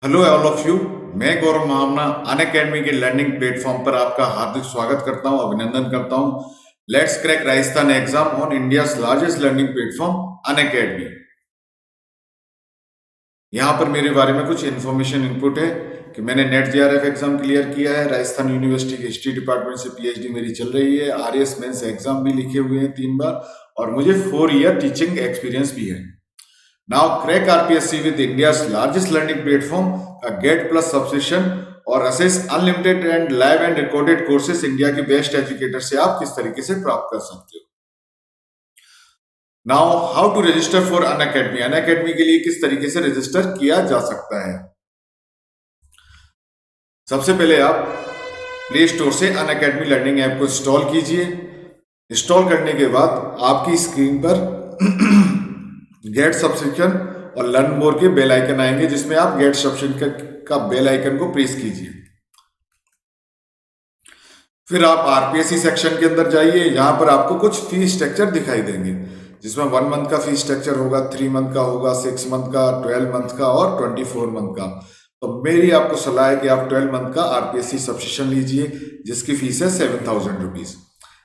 Hello all of you. मैं गौरव महामना Unacademy के learning platform पर आपका हार्दिक स्वागत करता हूं, अभिनंदन करता हूं। Let's crack Rajasthan exam on India's largest learning platform Unacademy. यहाँ पर मेरे बारे में कुछ इन्फॉर्मेशन इनपुट है कि मैंने नेट जेआरएफ एग्जाम क्लियर किया है। राजस्थान यूनिवर्सिटी के हिस्ट्री डिपार्टमेंट से पीएचडी मेरी चल रही है। आरएएस मेंस एग्जाम भी लिखे हुए हैं 3 बार और मुझे 4 ईयर टीचिंग एक्सपीरियंस भी है। Now crack RPSC with India's largest learning platform, a GET Plus subscription और assess unlimited and live and recorded courses India के बेस्ट एजुकेटर से आप किस तरीके से प्राप्त कर सकते हो। Now how to register for Unacademy। Unacademy के लिए किस तरीके से रजिस्टर किया जा सकता है। सबसे पहले आप प्ले स्टोर से अनअकैडमी लर्निंग ऐप को इंस्टॉल कीजिए। इंस्टॉल करने के बाद आपकी स्क्रीन पर गेट सब्सक्रिप्शन और लर्न मोर के बेल आइकन आएंगे, जिसमें आप गेट सब्सक्रिप्शन का बेल आइकन को प्रेस कीजिए। फिर आप आरपीएससी सेक्शन के अंदर जाइए। यहाँ पर आपको कुछ फी स्ट्रक्चर दिखाई देंगे, जिसमें 1 मंथ का फी स्ट्रक्चर होगा, 3 मंथ का होगा, 6 मंथ का, 12 मंथ का और 24 मंथ का। तो मेरी आपको सलाह है कि आप 12 मंथ का आरपीएससी सब्सक्रिप्शन लीजिए, जिसकी फीस है 7000 रुपीज।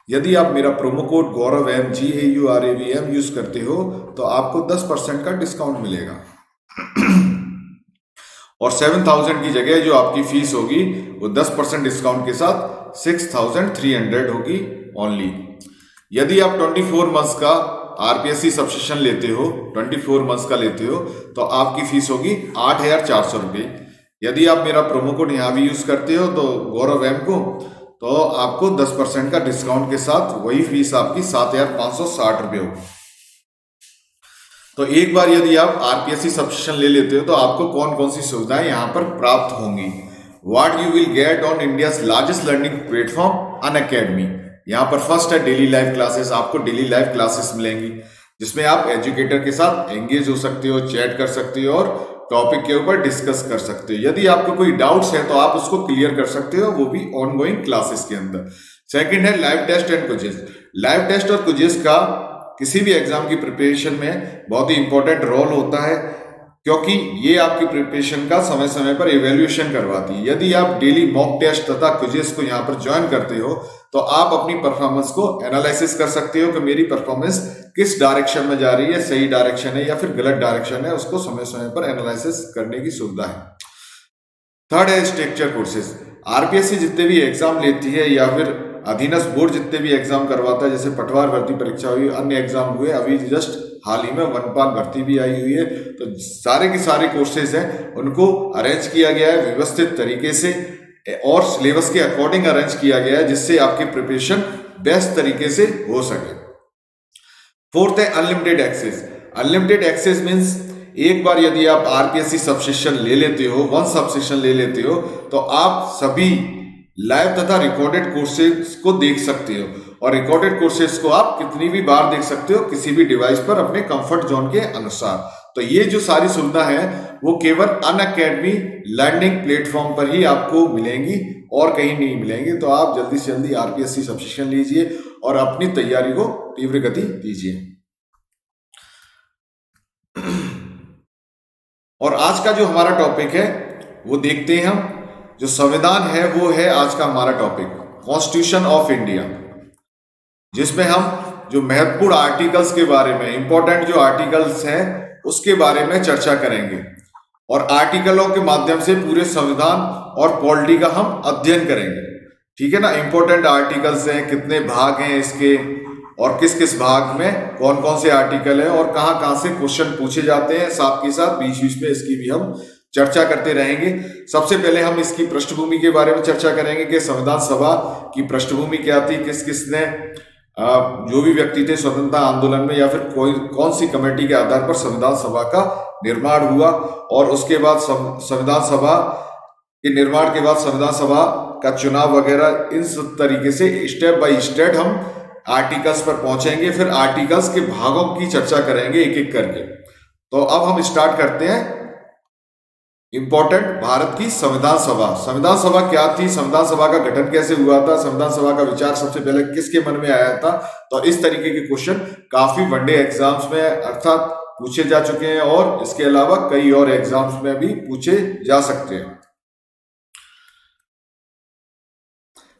यदि आप मेरा प्रोमो कोड गौरव GAURAVM यूज करते हो तो आपको 10% का डिस्काउंट मिलेगा और 7000 की जगह जो आपकी फीस होगी वो 10% डिस्काउंट के साथ 6300 होगी ओनली। यदि आप 24 मंथ्स का आरपीएससी सब्सक्रिप्शन लेते हो, 24 मंथ्स का लेते हो, तो आपकी फीस होगी 8400 रुपये। यदि आप मेरा प्रोमो कोड यहाँ भी यूज करते हो तो गौरव एम को, तो आपको 10% का डिस्काउंट के साथ वही फीस आपकी 7560 रुपये होगी। तो एक बार यदि आप आरपीएससी सब्सक्रिप्शन ले लेते हो तो आपको कौन कौन सी सुविधाएं यहाँ पर प्राप्त होंगी। What you will get on India's largest learning platform Unacademy. यहाँ पर फर्स्ट है डेली लाइव क्लासेस। आपको डेली लाइव क्लासेस मिलेंगी, जिसमें आप एजुकेटर के साथ एंगेज हो सकते हो, चैट कर सकते हो और टॉपिक के ऊपर डिस्कस कर सकते हो। यदि आपको कोई डाउट्स है तो आप उसको क्लियर कर सकते हो, वो भी ऑनगोइंग क्लासेस के अंदर। सेकंड है live test and quiz. Live test और क्विज़ का किसी भी एग्जाम की प्रिपरेशन में बहुत ही इंपॉर्टेंट रोल होता है, क्योंकि ये आपकी प्रिपरेशन का समय समय पर इवेल्युएशन करवाती है। यदि आप डेली मॉक टेस्ट तथा क्विज़ को यहाँ पर ज्वाइन करते हो तो आप अपनी परफॉर्मेंस को एनालिसिस कर सकते हो कि मेरी परफॉर्मेंस किस डायरेक्शन में जा रही है, सही डायरेक्शन है या फिर गलत डायरेक्शन है, उसको समय समय पर एनालिसिस करने की सुविधा है। थर्ड है स्ट्रक्चर कोर्सेज। आरपीएससी जितने भी एग्जाम लेती है या फिर अधीनस्थ बोर्ड जितने भी एग्जाम करवाता है, जैसे पटवार भर्ती परीक्षा हुई, अन्य एग्जाम हुए, अभी जस्ट हाल ही में वनपाल भर्ती भी आई हुई है, तो सारे के सारे कोर्सेज हैं उनको अरेंज किया गया है व्यवस्थित तरीके से और सिलेबस के अकॉर्डिंग अरेंज किया गया है, जिससे आपकी प्रिपरेशन बेस्ट तरीके से हो सके। फोर्थ है unlimited access. Unlimited access means एक बार यदि आप आरपीएससी सब्सक्रिप्शन ले लेते हो, वन सब्सक्रिप्शन ले लेते हो, तो आप सभी लाइव तथा रिकॉर्डेड कोर्सेज को देख सकते हो और रिकॉर्डेड कोर्सेज को आप कितनी भी बार देख सकते हो किसी भी डिवाइस पर अपने कंफर्ट जोन के अनुसार। तो ये जो सारी सुविधा है वो केवल अनअकैडमी लर्निंग प्लेटफॉर्म पर ही आपको मिलेंगी और कहीं नहीं मिलेंगी। तो आप जल्दी से जल्दी आरपीएससी सब्सक्रिप्शन लीजिए और अपनी तैयारी को तीव्र गति दीजिए। और आज का जो हमारा टॉपिक है वो देखते हैं हम। जो संविधान है वो है आज का हमारा टॉपिक, कॉन्स्टिट्यूशन ऑफ इंडिया, जिसमें हम जो महत्वपूर्ण आर्टिकल्स के बारे में, इंपॉर्टेंट जो आर्टिकल्स हैं उसके बारे में चर्चा करेंगे और आर्टिकलों के माध्यम से पूरे संविधान और पॉलिटी का हम अध्ययन करेंगे। ठीक है ना। इंपॉर्टेंट आर्टिकल्स हैं, कितने भाग हैं इसके और किस किस भाग में कौन कौन से आर्टिकल है और कहाँ कहाँ से क्वेश्चन पूछे जाते हैं, साथ के साथ बीच बीच में इसकी भी हम चर्चा करते रहेंगे। सबसे पहले हम इसकी पृष्ठभूमि के बारे में चर्चा करेंगे कि संविधान सभा की पृष्ठभूमि क्या थी, किस किसने जो भी व्यक्ति थे स्वतंत्रता आंदोलन में या फिर कौन सी कमेटी के आधार पर संविधान सभा का निर्माण हुआ, और उसके बाद संविधान सभा के निर्माण के बाद संविधान सभा का चुनाव वगैरह, इन सब तरीके से स्टेप बाय स्टेप हम आर्टिकल्स पर पहुंचेंगे। फिर आर्टिकल्स के भागों की चर्चा करेंगे एक एक करके। तो अब हम स्टार्ट करते हैं। इंपॉर्टेंट भारत की संविधान सभा। संविधान सभा क्या थी, संविधान सभा का गठन कैसे हुआ था, संविधान सभा का विचार सबसे पहले किसके मन में आया था। तो इस तरीके के क्वेश्चन काफी वनडे एग्जाम्स में, अर्थात पूछे जा चुके हैं और इसके अलावा कई और एग्जाम्स में भी पूछे जा सकते हैं।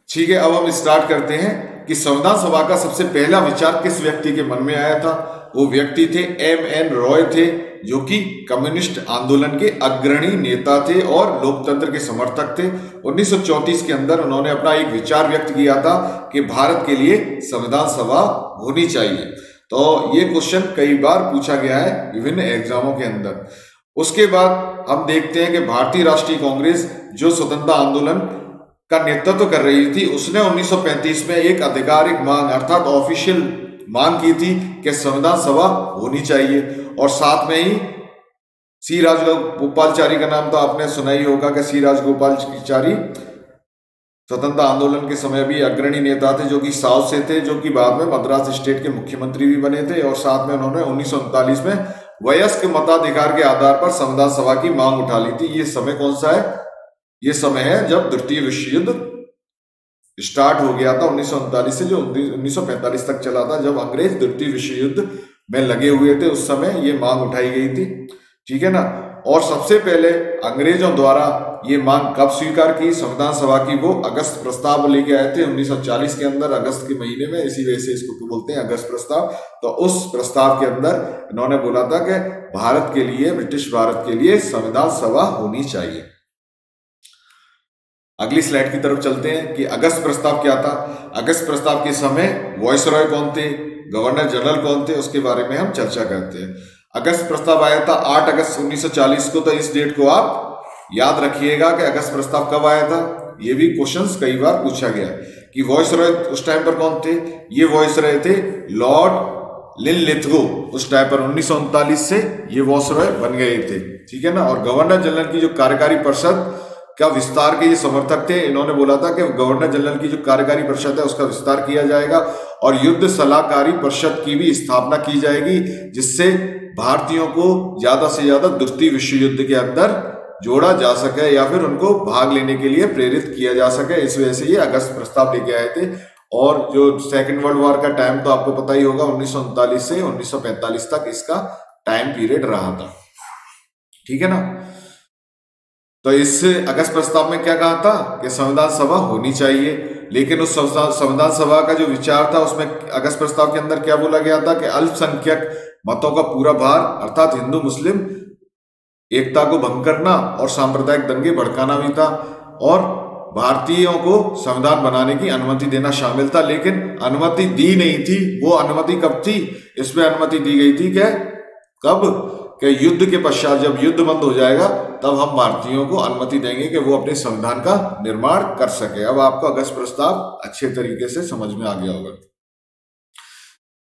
ठीक है, अब हम स्टार्ट करते हैं कि संविधान सभा का सबसे पहला विचार किस व्यक्ति के मन में आया था। वो व्यक्ति थे M.N. रॉय थे, जो कि कम्युनिस्ट आंदोलन के अग्रणी नेता थे और लोकतंत्र के समर्थक थे। 1934 के अंदर उन्होंने अपना एक विचार व्यक्त किया था कि भारत के लिए संविधान सभा होनी चाहिए। तो ये क्वेश्चन कई बार पूछा गया है विभिन्न एग्जामों के अंदर। उसके बाद हम देखते हैं कि भारतीय राष्ट्रीय कांग्रेस जो स्वतंत्रता आंदोलन का नेतृत्व कर रही थी, उसने 1935 में एक आधिकारिक मांग अर्थात ऑफिशियल मांग की थी कि संविधान सभा होनी चाहिए। और साथ में ही सी राजगोपालचारी का नाम तो आपने सुना ही होगा कि सी राजगोपालचारी स्वतंत्रता आंदोलन के समय भी अग्रणी नेता थे, जो कि साउथ से थे, जो कि बाद में मद्रास स्टेट के मुख्यमंत्री भी बने थे। और साथ में उन्होंने 1939 में वयस्क मताधिकार के आधार पर संविधान सभा की मांग उठा ली थी। ये समय कौन सा है? ये समय है जब द्वितीय विश्व युद्ध स्टार्ट हो गया था 1939 से, जो 1945 तक चला था, जब अंग्रेज द्वितीय विश्व युद्ध में लगे हुए थे। उस समय ये मांग उठाई गई थी। ठीक है ना। और सबसे पहले अंग्रेजों द्वारा ये मांग कब स्वीकार की संविधान सभा की? वो अगस्त प्रस्ताव लेके आए थे 1940 के अंदर, अगस्त के महीने में। इसी वजह से इसको क्यों बोलते हैं अगस्त प्रस्ताव। तो उस प्रस्ताव के अंदर इन्होंने बोला था कि भारत के लिए, ब्रिटिश भारत के लिए संविधान सभा होनी चाहिए। अगली स्लाइड की तरफ चलते हैं कि अगस्त प्रस्ताव क्या था। अगस्त प्रस्ताव के समय वायसरॉय कौन थे, गवर्नर जनरल कौन थे, उसके बारे में हम चर्चा करते हैं। अगस्त प्रस्ताव आया था 8 अगस्त 1940 को। तो इस डेट को आप याद रखिएगा कि अगस्त प्रस्ताव कब आया था। ये भी क्वेश्चंस कई बार पूछा गया कि वायसरॉय उस टाइम पर कौन थे। ये वायसरॉय थे लॉर्ड लिनलिथगो। उस टाइम पर 1939 से ये वायसरॉय बन गए थे। ठीक है ना। और गवर्नर जनरल की जो कार्यकारी परिषद का विस्तार के ये समर्थक थे। इन्होंने बोला था कि गवर्नर जनरल की जो कार्यकारी परिषद है उसका विस्तार किया जाएगा और युद्ध सलाहकारी परिषद की भी स्थापना की जाएगी, जिससे भारतीयों को ज्यादा से ज्यादा द्वितीय विश्व युद्ध के अंदर जोड़ा जा सके या फिर उनको भाग लेने के लिए प्रेरित किया जा सके। इस वजह से ये अगस्त प्रस्ताव लेके आए थे। और जो सेकेंड वर्ल्ड वॉर का टाइम तो आपको पता ही होगा, 1939 से 1945 तक इसका टाइम पीरियड रहा था। ठीक है ना। तो इस अगस्त प्रस्ताव में क्या कहा था कि संविधान सभा होनी चाहिए। लेकिन उस संविधान सभा का जो विचार था उसमें अगस्त प्रस्ताव के अंदर क्या बोला गया था कि अल्पसंख्यक मतों का पूरा भार अर्थात हिंदू मुस्लिम एकता को भंग करना और सांप्रदायिक दंगे भड़काना भी था, और भारतीयों को संविधान बनाने की अनुमति देना शामिल था। लेकिन अनुमति दी नहीं थी। वो अनुमति कब थी? इसमें अनुमति दी गई थी कि कब? कि युद्ध के पश्चात, जब युद्ध बंद हो जाएगा तब हम भारतीयों को अनुमति देंगे कि वो अपने संविधान का निर्माण कर सके। अब आपको अगस्त प्रस्ताव अच्छे तरीके से समझ में आ गया होगा।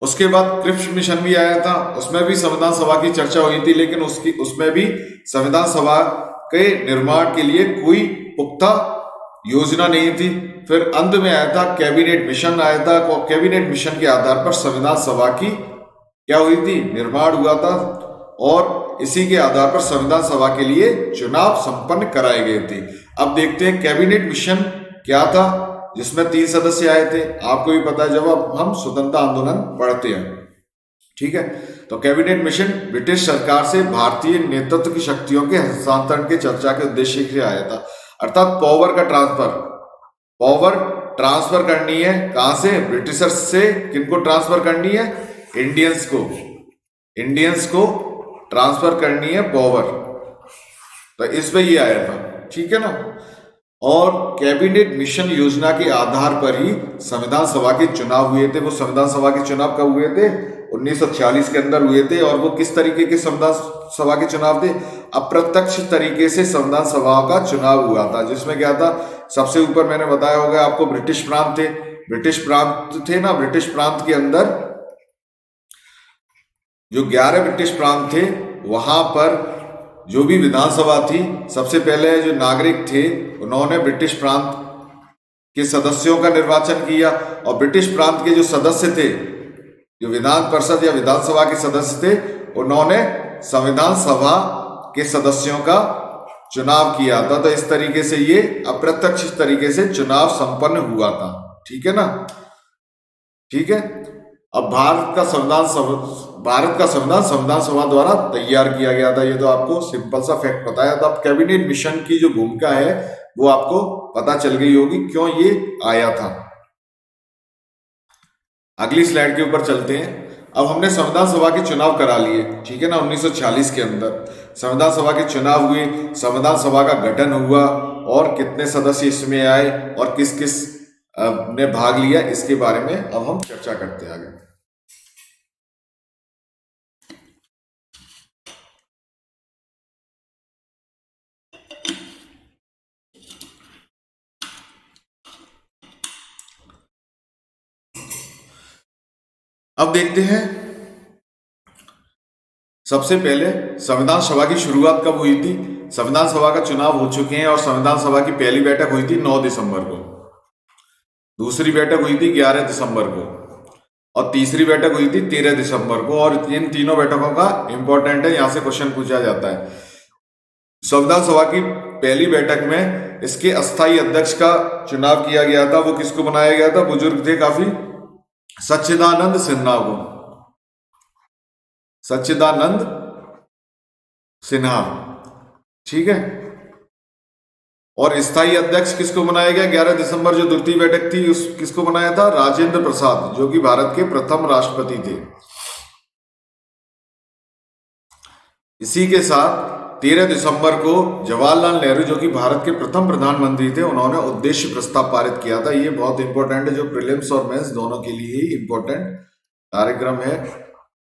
उसके बाद क्रिप्स मिशन भी आया था, उसमें भी संविधान सभा की चर्चा हुई थी, लेकिन उसमें भी संविधान सभा के निर्माण के लिए कोई पुख्ता योजना नहीं थी। फिर अंत में आया था कैबिनेट मिशन आया था। कैबिनेट मिशन के आधार पर संविधान सभा की क्या हुई थी? निर्माण हुआ था। और इसी के आधार पर संविधान सभा के लिए चुनाव संपन्न कराए गए थे। अब देखते हैं कैबिनेट मिशन क्या था, जिसमें 3 सदस्य आए थे। आपको भी पता है जब हम स्वतंत्रता आंदोलन पढ़ते हैं। ठीक है। तो कैबिनेट मिशन ब्रिटिश सरकार से भारतीय नेतृत्व की शक्तियों के हस्तांतरण के चर्चा के उद्देश्य से आया था। अर्थात पावर का ट्रांसफर करनी है। कहां से? ब्रिटिशर्स से। किनको ट्रांसफर करनी है? इंडियंस को ट्रांसफर करनी है पावर। तो इस पे ये आया था। ठीक है ना। और कैबिनेट मिशन योजना के आधार पर ही संविधान सभा के चुनाव हुए थे। वो संविधान सभा के चुनाव कब हुए थे? 1946 के अंदर हुए थे। और वो किस तरीके के संविधान सभा के चुनाव थे? अप्रत्यक्ष तरीके से संविधान सभा का चुनाव हुआ था, जिसमें क्या था? सबसे ऊपर मैंने बताया होगा आपको ब्रिटिश प्रांत थे। ब्रिटिश प्रांत के अंदर जो 11 ब्रिटिश प्रांत थे, वहां पर जो भी विधानसभा थी, सबसे पहले जो नागरिक थे उन्होंने ब्रिटिश प्रांत के सदस्यों का निर्वाचन किया। और ब्रिटिश प्रांत के जो सदस्य थे, जो विधान परिषद या विधानसभा के सदस्य थे, उन्होंने संविधान सभा के सदस्यों का चुनाव किया था। तो इस तरीके से ये अप्रत्यक्ष तरीके से चुनाव संपन्न हुआ था। ठीक है ना। ठीक है। अब भारत का संविधान संविधान सभा द्वारा तैयार किया गया था। ये तो आपको सिंपल सा फैक्ट बताया था। अब कैबिनेट मिशन की जो भूमिका है वो आपको पता चल गई होगी क्यों ये आया था। अगली स्लाइड के ऊपर चलते हैं। अब हमने संविधान सभा के चुनाव करा लिए, ठीक है ना। 1946 के अंदर संविधान सभा के चुनाव हुए, संविधान सभा का गठन हुआ और कितने सदस्य इसमें आए और किस किस ने भाग लिया, इसके बारे में अब हम चर्चा करते हैं आगे। अब देखते हैं सबसे पहले संविधान सभा की शुरुआत कब हुई थी। संविधान सभा का चुनाव हो चुके हैं और संविधान सभा की पहली बैठक हुई थी 9 दिसंबर को, दूसरी बैठक हुई थी 11 दिसंबर को और तीसरी बैठक हुई थी 13 दिसंबर को। और इन तीनों बैठकों का इंपॉर्टेंट है, यहां से क्वेश्चन पूछा जाता है। संविधान सभा की पहली बैठक में इसके अस्थायी अध्यक्ष का चुनाव किया गया था। वो किसको बनाया गया था, बुजुर्ग थे काफी, सच्चिदानंद सिन्हा को, सच्चिदानंद सिन्हा, ठीक है। और स्थायी अध्यक्ष किसको बनाया गया, 11 दिसंबर जो द्वितीय बैठक थी उस किसको बनाया था, राजेंद्र प्रसाद, जो कि भारत के प्रथम राष्ट्रपति थे। इसी के साथ 13 दिसंबर को जवाहरलाल नेहरू, जो कि भारत के प्रथम प्रधानमंत्री थे, उन्होंने उद्देश्य प्रस्ताव पारित किया था। ये बहुत इंपॉर्टेंट है, जो प्रीलिम्स और मेंस दोनों के लिए ही इंपॉर्टेंट कार्यक्रम है।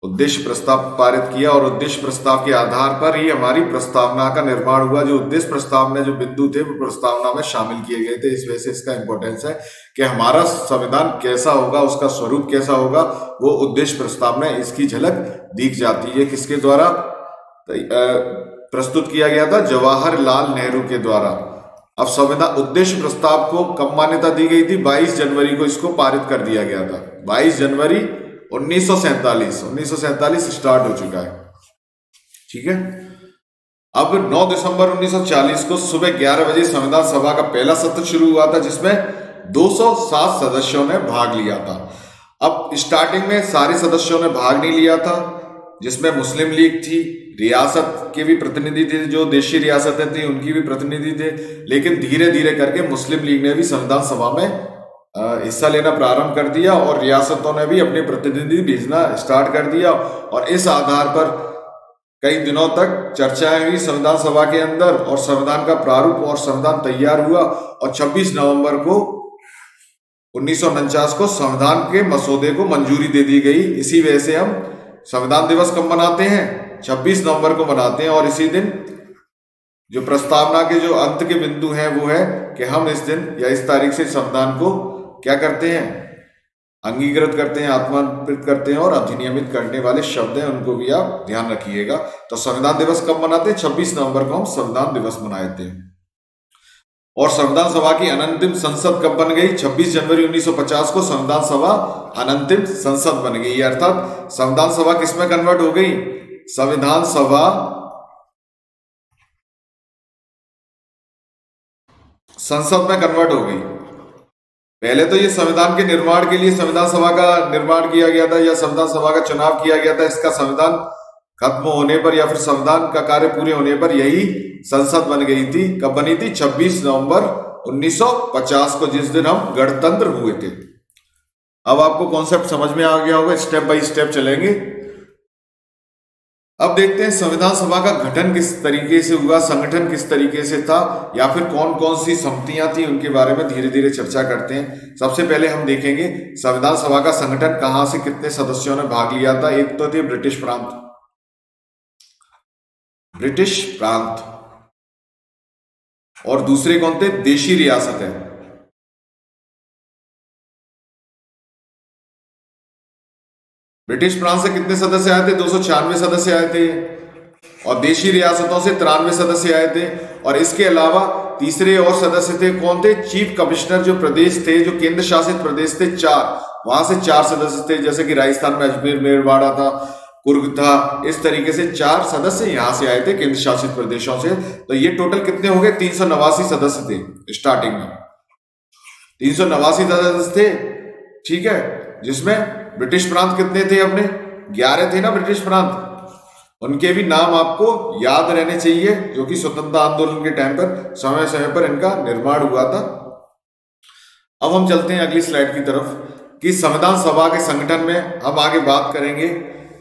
उद्देश्य प्रस्ताव पारित किया और उद्देश्य प्रस्ताव के आधार पर ही हमारी प्रस्तावना का निर्माण हुआ। जो उद्देश्य प्रस्ताव में जो बिंदु थे वो प्रस्तावना में शामिल किए गए थे। इस वजह से इसका इंपॉर्टेंस है कि हमारा संविधान कैसा होगा, उसका स्वरूप कैसा होगा, वो उद्देश्य प्रस्ताव में इसकी झलक दिख जाती है। किसके द्वारा प्रस्तुत किया गया था, जवाहरलाल नेहरू के द्वारा। अब संविधान उद्देश्य प्रस्ताव को कब मान्यता दी गई थी, 22 जनवरी को इसको पारित कर दिया गया था। 22 जनवरी 1947 स्टार्ट हो चुका है, ठीक है। अब 9 दिसंबर 1940 को सुबह 11 बजे संविधान सभा का पहला सत्र शुरू हुआ था, जिसमें 207 सदस्यों ने भाग लिया था। अब स्टार्टिंग में सारे सदस्यों ने भाग नहीं लिया था, जिसमें मुस्लिम लीग थी, रियासत के भी प्रतिनिधि थे, जो देशी रियासतें थी उनकी भी प्रतिनिधि थे। लेकिन धीरे धीरे करके मुस्लिम लीग ने भी संविधान सभा में हिस्सा लेना प्रारंभ कर दिया और रियासतों ने भी अपने प्रतिनिधि भेजना स्टार्ट कर दिया। और इस आधार पर कई दिनों तक चर्चाएं हुई संविधान सभा के अंदर और संविधान का प्रारूप और संविधान तैयार हुआ। और 26 नवंबर को 1949 को संविधान के मसौदे को मंजूरी दे दी गई। इसी वजह से हम संविधान दिवस कब मनाते हैं, 26 नवंबर को मनाते हैं। और इसी दिन जो प्रस्तावना के जो अंत के बिंदु हैं वो है कि हम इस दिन या इस तारीख से संविधान को क्या करते हैं, अंगीकृत करते हैं, आत्मार्पित करते हैं और अधिनियमित करने वाले शब्द हैं उनको भी आप ध्यान रखिएगा। तो संविधान दिवस कब मनाते हैं, 26 नवंबर को हम संविधान दिवस मनाते हैं। और संविधान सभा की अनंतिम संसद कब बन गई, 26 जनवरी 1950 को संविधान सभा अनंतिम संसद बन गई। अर्थात संविधान सभा किसमें कन्वर्ट हो गई, संविधान सभा संसद में कन्वर्ट हो गई। पहले तो ये संविधान के निर्माण के लिए संविधान सभा का निर्माण किया गया था या संविधान सभा का चुनाव किया गया था। इसका संविधान खत्म होने पर या फिर संविधान का कार्य पूरे होने पर यही संसद बन गई थी। कब बनी थी, 26 नवंबर 1950 को, जिस दिन हम गणतंत्र हुए थे। अब आपको कॉन्सेप्ट समझ में आ गया होगा, स्टेप बाय स्टेप चलेंगे। अब देखते हैं संविधान सभा का गठन किस तरीके से हुआ, संगठन किस तरीके से था, या फिर कौन कौन सी समितियां थी, उनके बारे में धीरे धीरे चर्चा करते हैं। सबसे पहले हम देखेंगे संविधान सभा का संगठन कहां से कितने सदस्यों ने भाग लिया था। एक तो थे ब्रिटिश प्रांत, ब्रिटिश प्रांत, और दूसरे कौन थे, देशी रियासतें। ब्रिटिश प्रांत से कितने सदस्य आए थे, 296 सदस्य आए थे, और देशी रियासतों से 93 सदस्य आए थे। और इसके अलावा तीसरे और सदस्य थे, कौन थे, चीफ कमिश्नर, जो प्रदेश थे, जो केंद्र शासित प्रदेश थे 4, वहां से 4 सदस्य थे। जैसे कि राजस्थान में अजमेर मेरवाड़ा था, कुर्ग था, इस तरीके से 4 सदस्य यहां से आए थे केंद्र शासित प्रदेशों से। तो ये टोटल कितने हो गए, 389 सदस्य थे स्टार्टिंग में, 389 सदस्य थे, ठीक है, जिसमें ब्रिटिश प्रांत कितने थे अपने? 11 थे ना ब्रिटिश प्रांत। उनके भी नाम आपको याद रहने चाहिए, जो कि स्वतंत्रता आंदोलन के टाइम पर समय समय पर इनका निर्माण हुआ था। अब हम चलते हैं अगली स्लाइड की तरफ कि संविधान सभा के संगठन में हम आगे बात करेंगे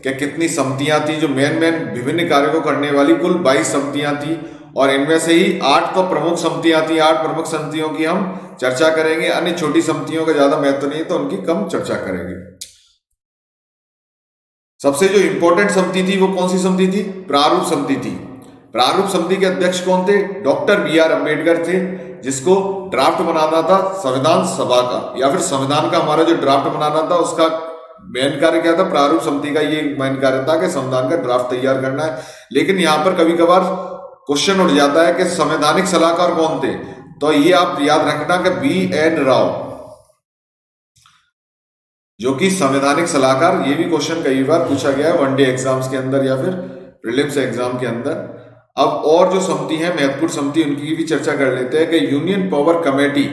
कि कितनी समितियां थी। जो मेन विभिन्न कार्यों को करने वाली कुल 22 समितियां थी, और इनमें से ही 8 तो प्रमुख समितियां थी। 8 प्रमुख समितियों की हम चर्चा करेंगे, अन्य छोटी समितियों का ज्यादा महत्व नहीं है तो उनकी कम चर्चा करेंगे। सबसे जो इंपॉर्टेंट समिति थी वो कौन सी समिति थी? प्रारूप समिति थी। प्रारूप समिति के अध्यक्ष कौन थे? डॉक्टर BR अम्बेडकर थे, जिसको ड्राफ्ट बनाना था संविधान सभा का, या फिर संविधान का हमारा जो ड्राफ्ट बनाना था उसका मेन कार्य क्या था? प्रारूप समिति का ये मेन कार्य था कि संविधान का ड्राफ्ट तैयार करना है। लेकिन यहां पर कभी कभार क्वेश्चन उठ जाता है कि संवैधानिक सलाहकार कौन थे? तो ये आप याद रखना कि BN राव, जो कि संवैधानिक सलाहकार, ये भी क्वेश्चन कई बार पूछा गया है वनडे एग्जाम्स के अंदर या फिर प्रीलिम्स एग्जाम के अंदर। अब और जो समिति है महत्वपूर्ण समिति, उनकी भी चर्चा कर लेते हैं कि union power committee.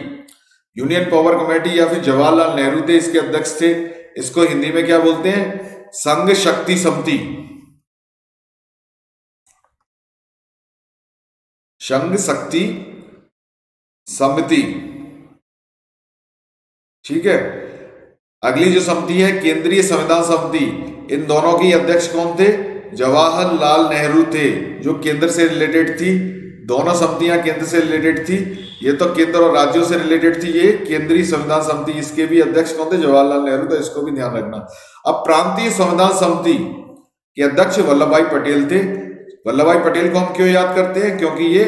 Union power committee या फिर जवाहरलाल नेहरू थे इसके अध्यक्ष थे। इसको हिंदी में क्या बोलते हैं? संघ शक्ति समिति। संघ शक्ति समिति, ठीक है। अगली जो समिति है केंद्रीय संविधान समिति। इन दोनों की अध्यक्ष कौन थे? जवाहरलाल नेहरू थे, जो केंद्र से रिलेटेड थी। दोनों समितियां केंद्र से रिलेटेड थी। ये तो केंद्र और राज्यों से रिलेटेड थी, ये केंद्रीय संविधान समिति। इसके भी अध्यक्ष कौन थे? जवाहरलाल नेहरू। तो इसको भी ध्यान रखना। अब प्रांतीय संविधान समिति के अध्यक्ष वल्लभ भाई पटेल थे। वल्लभ भाई पटेल को हम क्यों याद करते हैं? क्योंकि ये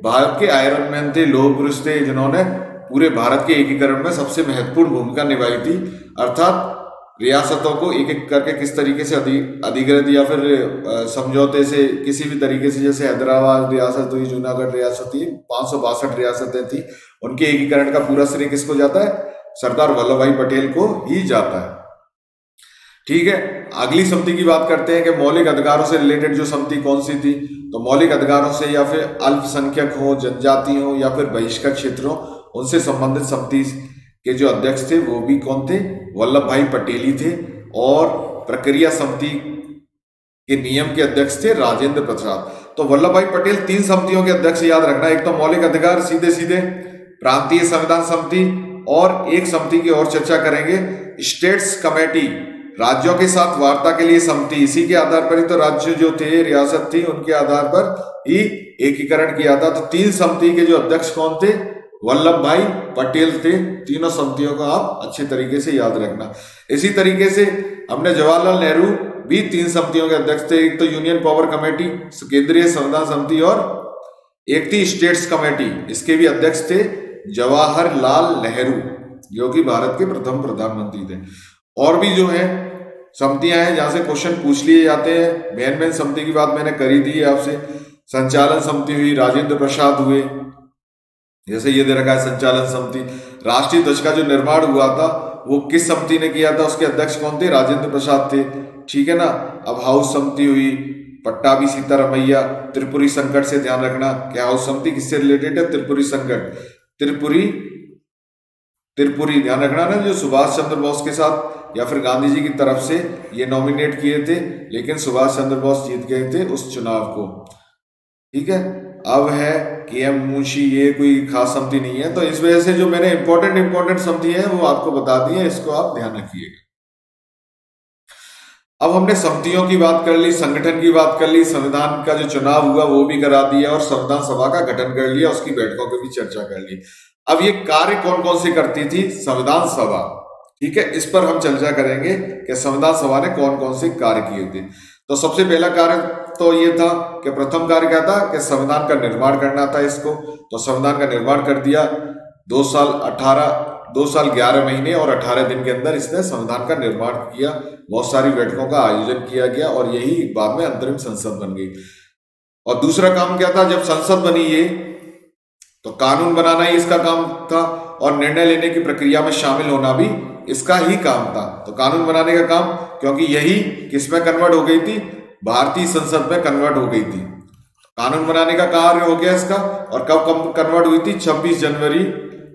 भारत के आयरन मैन थे, लौह पुरुष थे, जिन्होंने पूरे भारत के एकीकरण में सबसे महत्वपूर्ण भूमिका निभाई थी। अर्थात रियासतों को एक एक करके किस तरीके से अधिकृत या फिर समझौते से किसी भी तरीके से, जैसे हैदराबाद रियासत हुई, जूनागढ़ रियासत हुई, 562 रियासतें थी, उनके एकीकरण का पूरा श्रेय किसको जाता है? सरदार वल्लभ भाई पटेल को ही जाता है। ठीक है, अगली समिति की बात करते हैं कि मौलिक अधिकारों से रिलेटेड जो समिति कौन सी थी। तो मौलिक अधिकारों से या फिर अल्पसंख्यक हो, जनजाति हो या फिर बहिष्कृत क्षेत्र हो, उनसे संबंधित समिति के जो अध्यक्ष थे वो भी कौन थे? वल्लभ भाई पटेल ही थे। और प्रक्रिया समिति के नियम के अध्यक्ष थे राजेंद्र प्रसाद। तो वल्लभ भाई पटेल 3 समितियों के अध्यक्ष याद रखना। एक तो मौलिक अधिकार सीधे सीधे, प्रांतीय संविधान समिति, और एक समिति की और चर्चा करेंगे, स्टेट्स कमेटी, राज्यों के साथ वार्ता के लिए समिति। इसी के आधार पर ही तो राज्य जो थे, रियासत थी, उनके आधार पर ही एकीकरण किया था। तो 3 समिति के जो अध्यक्ष कौन थे? वल्लभ भाई पटेल थे। तीनों समितियों का आप अच्छे तरीके से याद रखना। इसी तरीके से हमने जवाहरलाल नेहरू भी 3 समितियों के अध्यक्ष थे। एक तो यूनियन पावर कमेटी, केंद्रीय संविधान समिति, और एक थी स्टेट्स कमेटी। इसके भी अध्यक्ष थे जवाहरलाल नेहरू, जो कि भारत के प्रथम प्रधानमंत्री थे। और भी जो है समितियां हैं जहां से क्वेश्चन पूछ लिए जाते हैं। मेन समिति की बात मैंने करी थी आपसे। संचालन समिति हुई, राजेंद्र प्रसाद हुए, जैसे ये दे रखा है संचालन समिति। राष्ट्रीय ध्वज का जो निर्माण हुआ था वो किस समिति ने किया था? उसके अध्यक्ष कौन थे? राजेंद्र प्रसाद थे। ठीक है ना। अब हाउस समिति हुई, पट्टाभी सीतारमैया, त्रिपुरी संकट से ध्यान रखना कि हाउस समिति किससे रिलेटेड है? त्रिपुरी संकट, त्रिपुरी ध्यान रखना ना, जो सुभाष चंद्र बोस के साथ या फिर गांधी जी की तरफ से ये नॉमिनेट किए थे, लेकिन सुभाष चंद्र बोस जीत गए थे उस चुनाव को। ठीक है। अब है KM मुंशी, ये कोई खास समिति नहीं है। तो इस वजह से जो मैंने इंपॉर्टेंट समिति है वो आपको बता दी है, इसको आप ध्यान रखिएगा। अब हमने समितियों की बात कर ली, संगठन की बात कर ली, संविधान का जो चुनाव हुआ वो भी करा दिया, और संविधान सभा का गठन कर लिया, उसकी बैठकों की भी चर्चा कर ली। अब ये कार्य कौन कौन से करती थी संविधान सभा? ठीक है, इस पर हम चर्चा करेंगे कि संविधान सभा ने कौन कौन से कार्य किए थे। तो सबसे पहला कार्य तो ये था कि प्रथम कार्य क्या था कि संविधान का निर्माण करना था इसको। तो संविधान का निर्माण कर दिया। 2 साल 11 महीने और 18 दिन के अंदर इसने संविधान का निर्माण किया। बहुत सारी बैठकों का आयोजन किया गया और यही बाद में अंतरिम संसद बन गई। और दूसरा काम क्या था? जब संसद बनी ये, तो कानून बनाना ही इसका काम था, और निर्णय लेने की प्रक्रिया में शामिल होना भी इसका ही काम था। तो कानून बनाने का काम, क्योंकि यही किसमें कन्वर्ट हो गई थी? भारतीय संसद में कन्वर्ट हो गई थी। कानून बनाने का कार्य हो गया इसका। और कब कन्वर्ट हुई थी? 26 जनवरी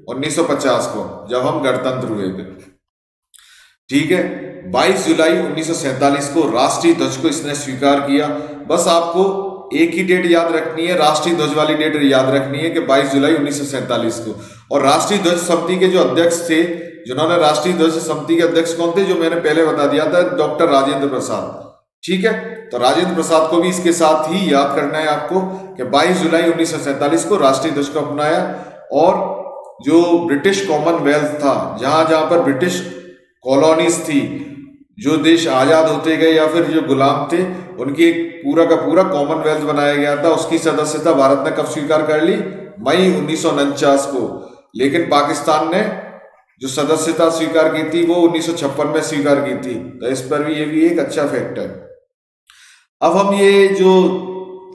1950 को, जब हम गणतंत्र हुए थे। ठीक है। 22 जुलाई 1947 को राष्ट्रीय ध्वज को इसने स्वीकार किया। बस आपको एक ही डेट याद रखनी है, राष्ट्रीय ध्वज वाली डेट याद रखनी है कि 22 जुलाई 1947 को। और राष्ट्रीय ध्वज समिति के जो अध्यक्ष थे, जिन्होंने राष्ट्रीय ध्वज समिति के अध्यक्ष कौन थे, जो मैंने पहले बता दिया था, डॉक्टर राजेंद्र प्रसाद। ठीक है, तो राजेंद्र प्रसाद को भी इसके साथ ही याद करना है आपको कि 22 जुलाई 1947 को राष्ट्रीय ध्वज को अपनाया। और जो ब्रिटिश कॉमनवेल्थ था, जहां जहां पर ब्रिटिश कॉलोनीज थी, जो देश आजाद होते गए या फिर जो गुलाम थे, उनकी एक पूरा का पूरा कॉमनवेल्थ बनाया गया था। उसकी सदस्यता भारत ने कब स्वीकार कर ली? मई 1949 को। लेकिन पाकिस्तान ने जो सदस्यता स्वीकार की थी वो 1956 में स्वीकार की थी। तो इस पर भी ये भी एक अच्छा फैक्ट है। अब हम ये जो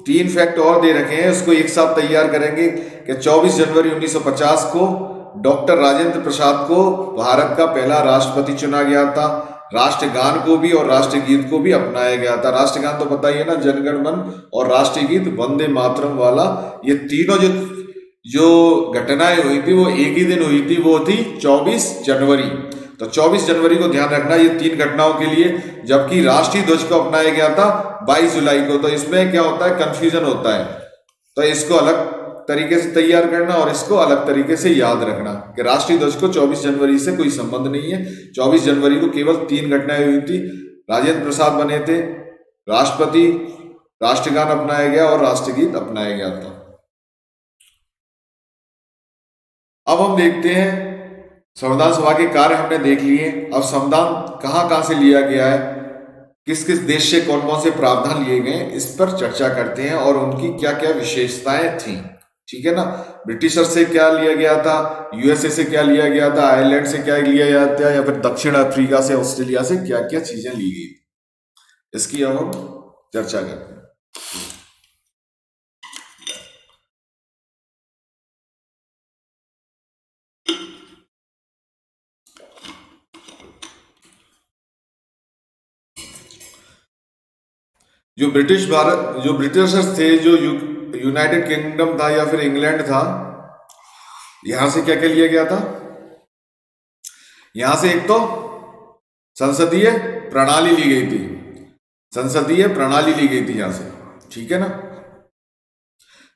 3 फैक्ट और दे रखे हैं उसको एक साथ तैयार करेंगे कि 24 जनवरी 1950 को डॉक्टर राजेंद्र प्रसाद को भारत का पहला राष्ट्रपति चुना गया था। राष्ट्रगान को भी और राष्ट्रगीत को भी अपनाया गया था। राष्ट्रगान तो पता ही है ना, जनगण मन, और राष्ट्रीय गीत वंदे मातरम वाला। ये तीनों जो घटनाएं हुई थी वो एक ही दिन हुई थी, वो थी 24 जनवरी। तो 24 जनवरी को ध्यान रखना ये 3 घटनाओं के लिए, जबकि राष्ट्रीय ध्वज को अपनाया गया था 22 जुलाई को। तो इसमें क्या होता है, कंफ्यूजन होता है। तो इसको अलग तरीके से तैयार करना और इसको अलग तरीके से याद रखना कि राष्ट्रीय ध्वज को 24 जनवरी से कोई संबंध नहीं है। 24 जनवरी को केवल 3 घटनाएं हुई थी। राजेंद्र प्रसाद बने थे राष्ट्रपति, राष्ट्रगान अपनाया गया और राष्ट्रगीत अपनाया गया था। अब हम देखते हैं संविधान सभा के कार्य हमने देख लिए। अब संविधान कहां कहां से लिया गया है, किस किस देश से कौन कौन से प्रावधान लिए गए, इस पर चर्चा करते हैं और उनकी क्या क्या विशेषताएं थी। ठीक है ना, ब्रिटिशर से क्या लिया गया था, यूएसए से क्या लिया गया था, आयरलैंड से क्या लिया गया था, या फिर दक्षिण अफ्रीका से, ऑस्ट्रेलिया से क्या क्या चीजें ली गई, इसकी अब हम चर्चा करते हैं। जो ब्रिटिशर्स थे, जो यूनाइटेड किंगडम था या फिर इंग्लैंड था, यहां से क्या क्या लिया गया था? यहां से एक तो संसदीय प्रणाली ली गई थी, संसदीय प्रणाली ली गई थी यहां से। ठीक है ना,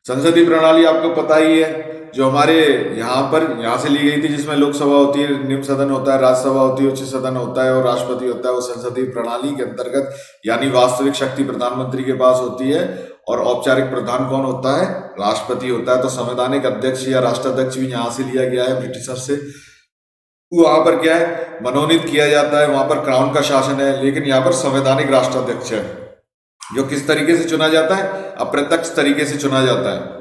संसदीय प्रणाली आपको पता ही है, जो हमारे यहां से ली गई थी, जिसमें लोकसभा होती है, निम्न सदन होता है, राज्यसभा होती है, उच्च सदन होता है और राष्ट्रपति होता है। वो संसदीय प्रणाली के अंतर्गत, यानी वास्तविक शक्ति प्रधानमंत्री के पास होती है और औपचारिक प्रधान कौन होता है? राष्ट्रपति होता है। तो संवैधानिक अध्यक्ष या राष्ट्राध्यक्ष भी यहां से लिया गया है ब्रिटिशर से। वहां पर क्या है, मनोनीत किया जाता है, वहां पर क्राउन का शासन है, लेकिन यहाँ पर संवैधानिक राष्ट्राध्यक्ष है, जो किस तरीके से चुना जाता है? अप्रत्यक्ष तरीके से चुना जाता है।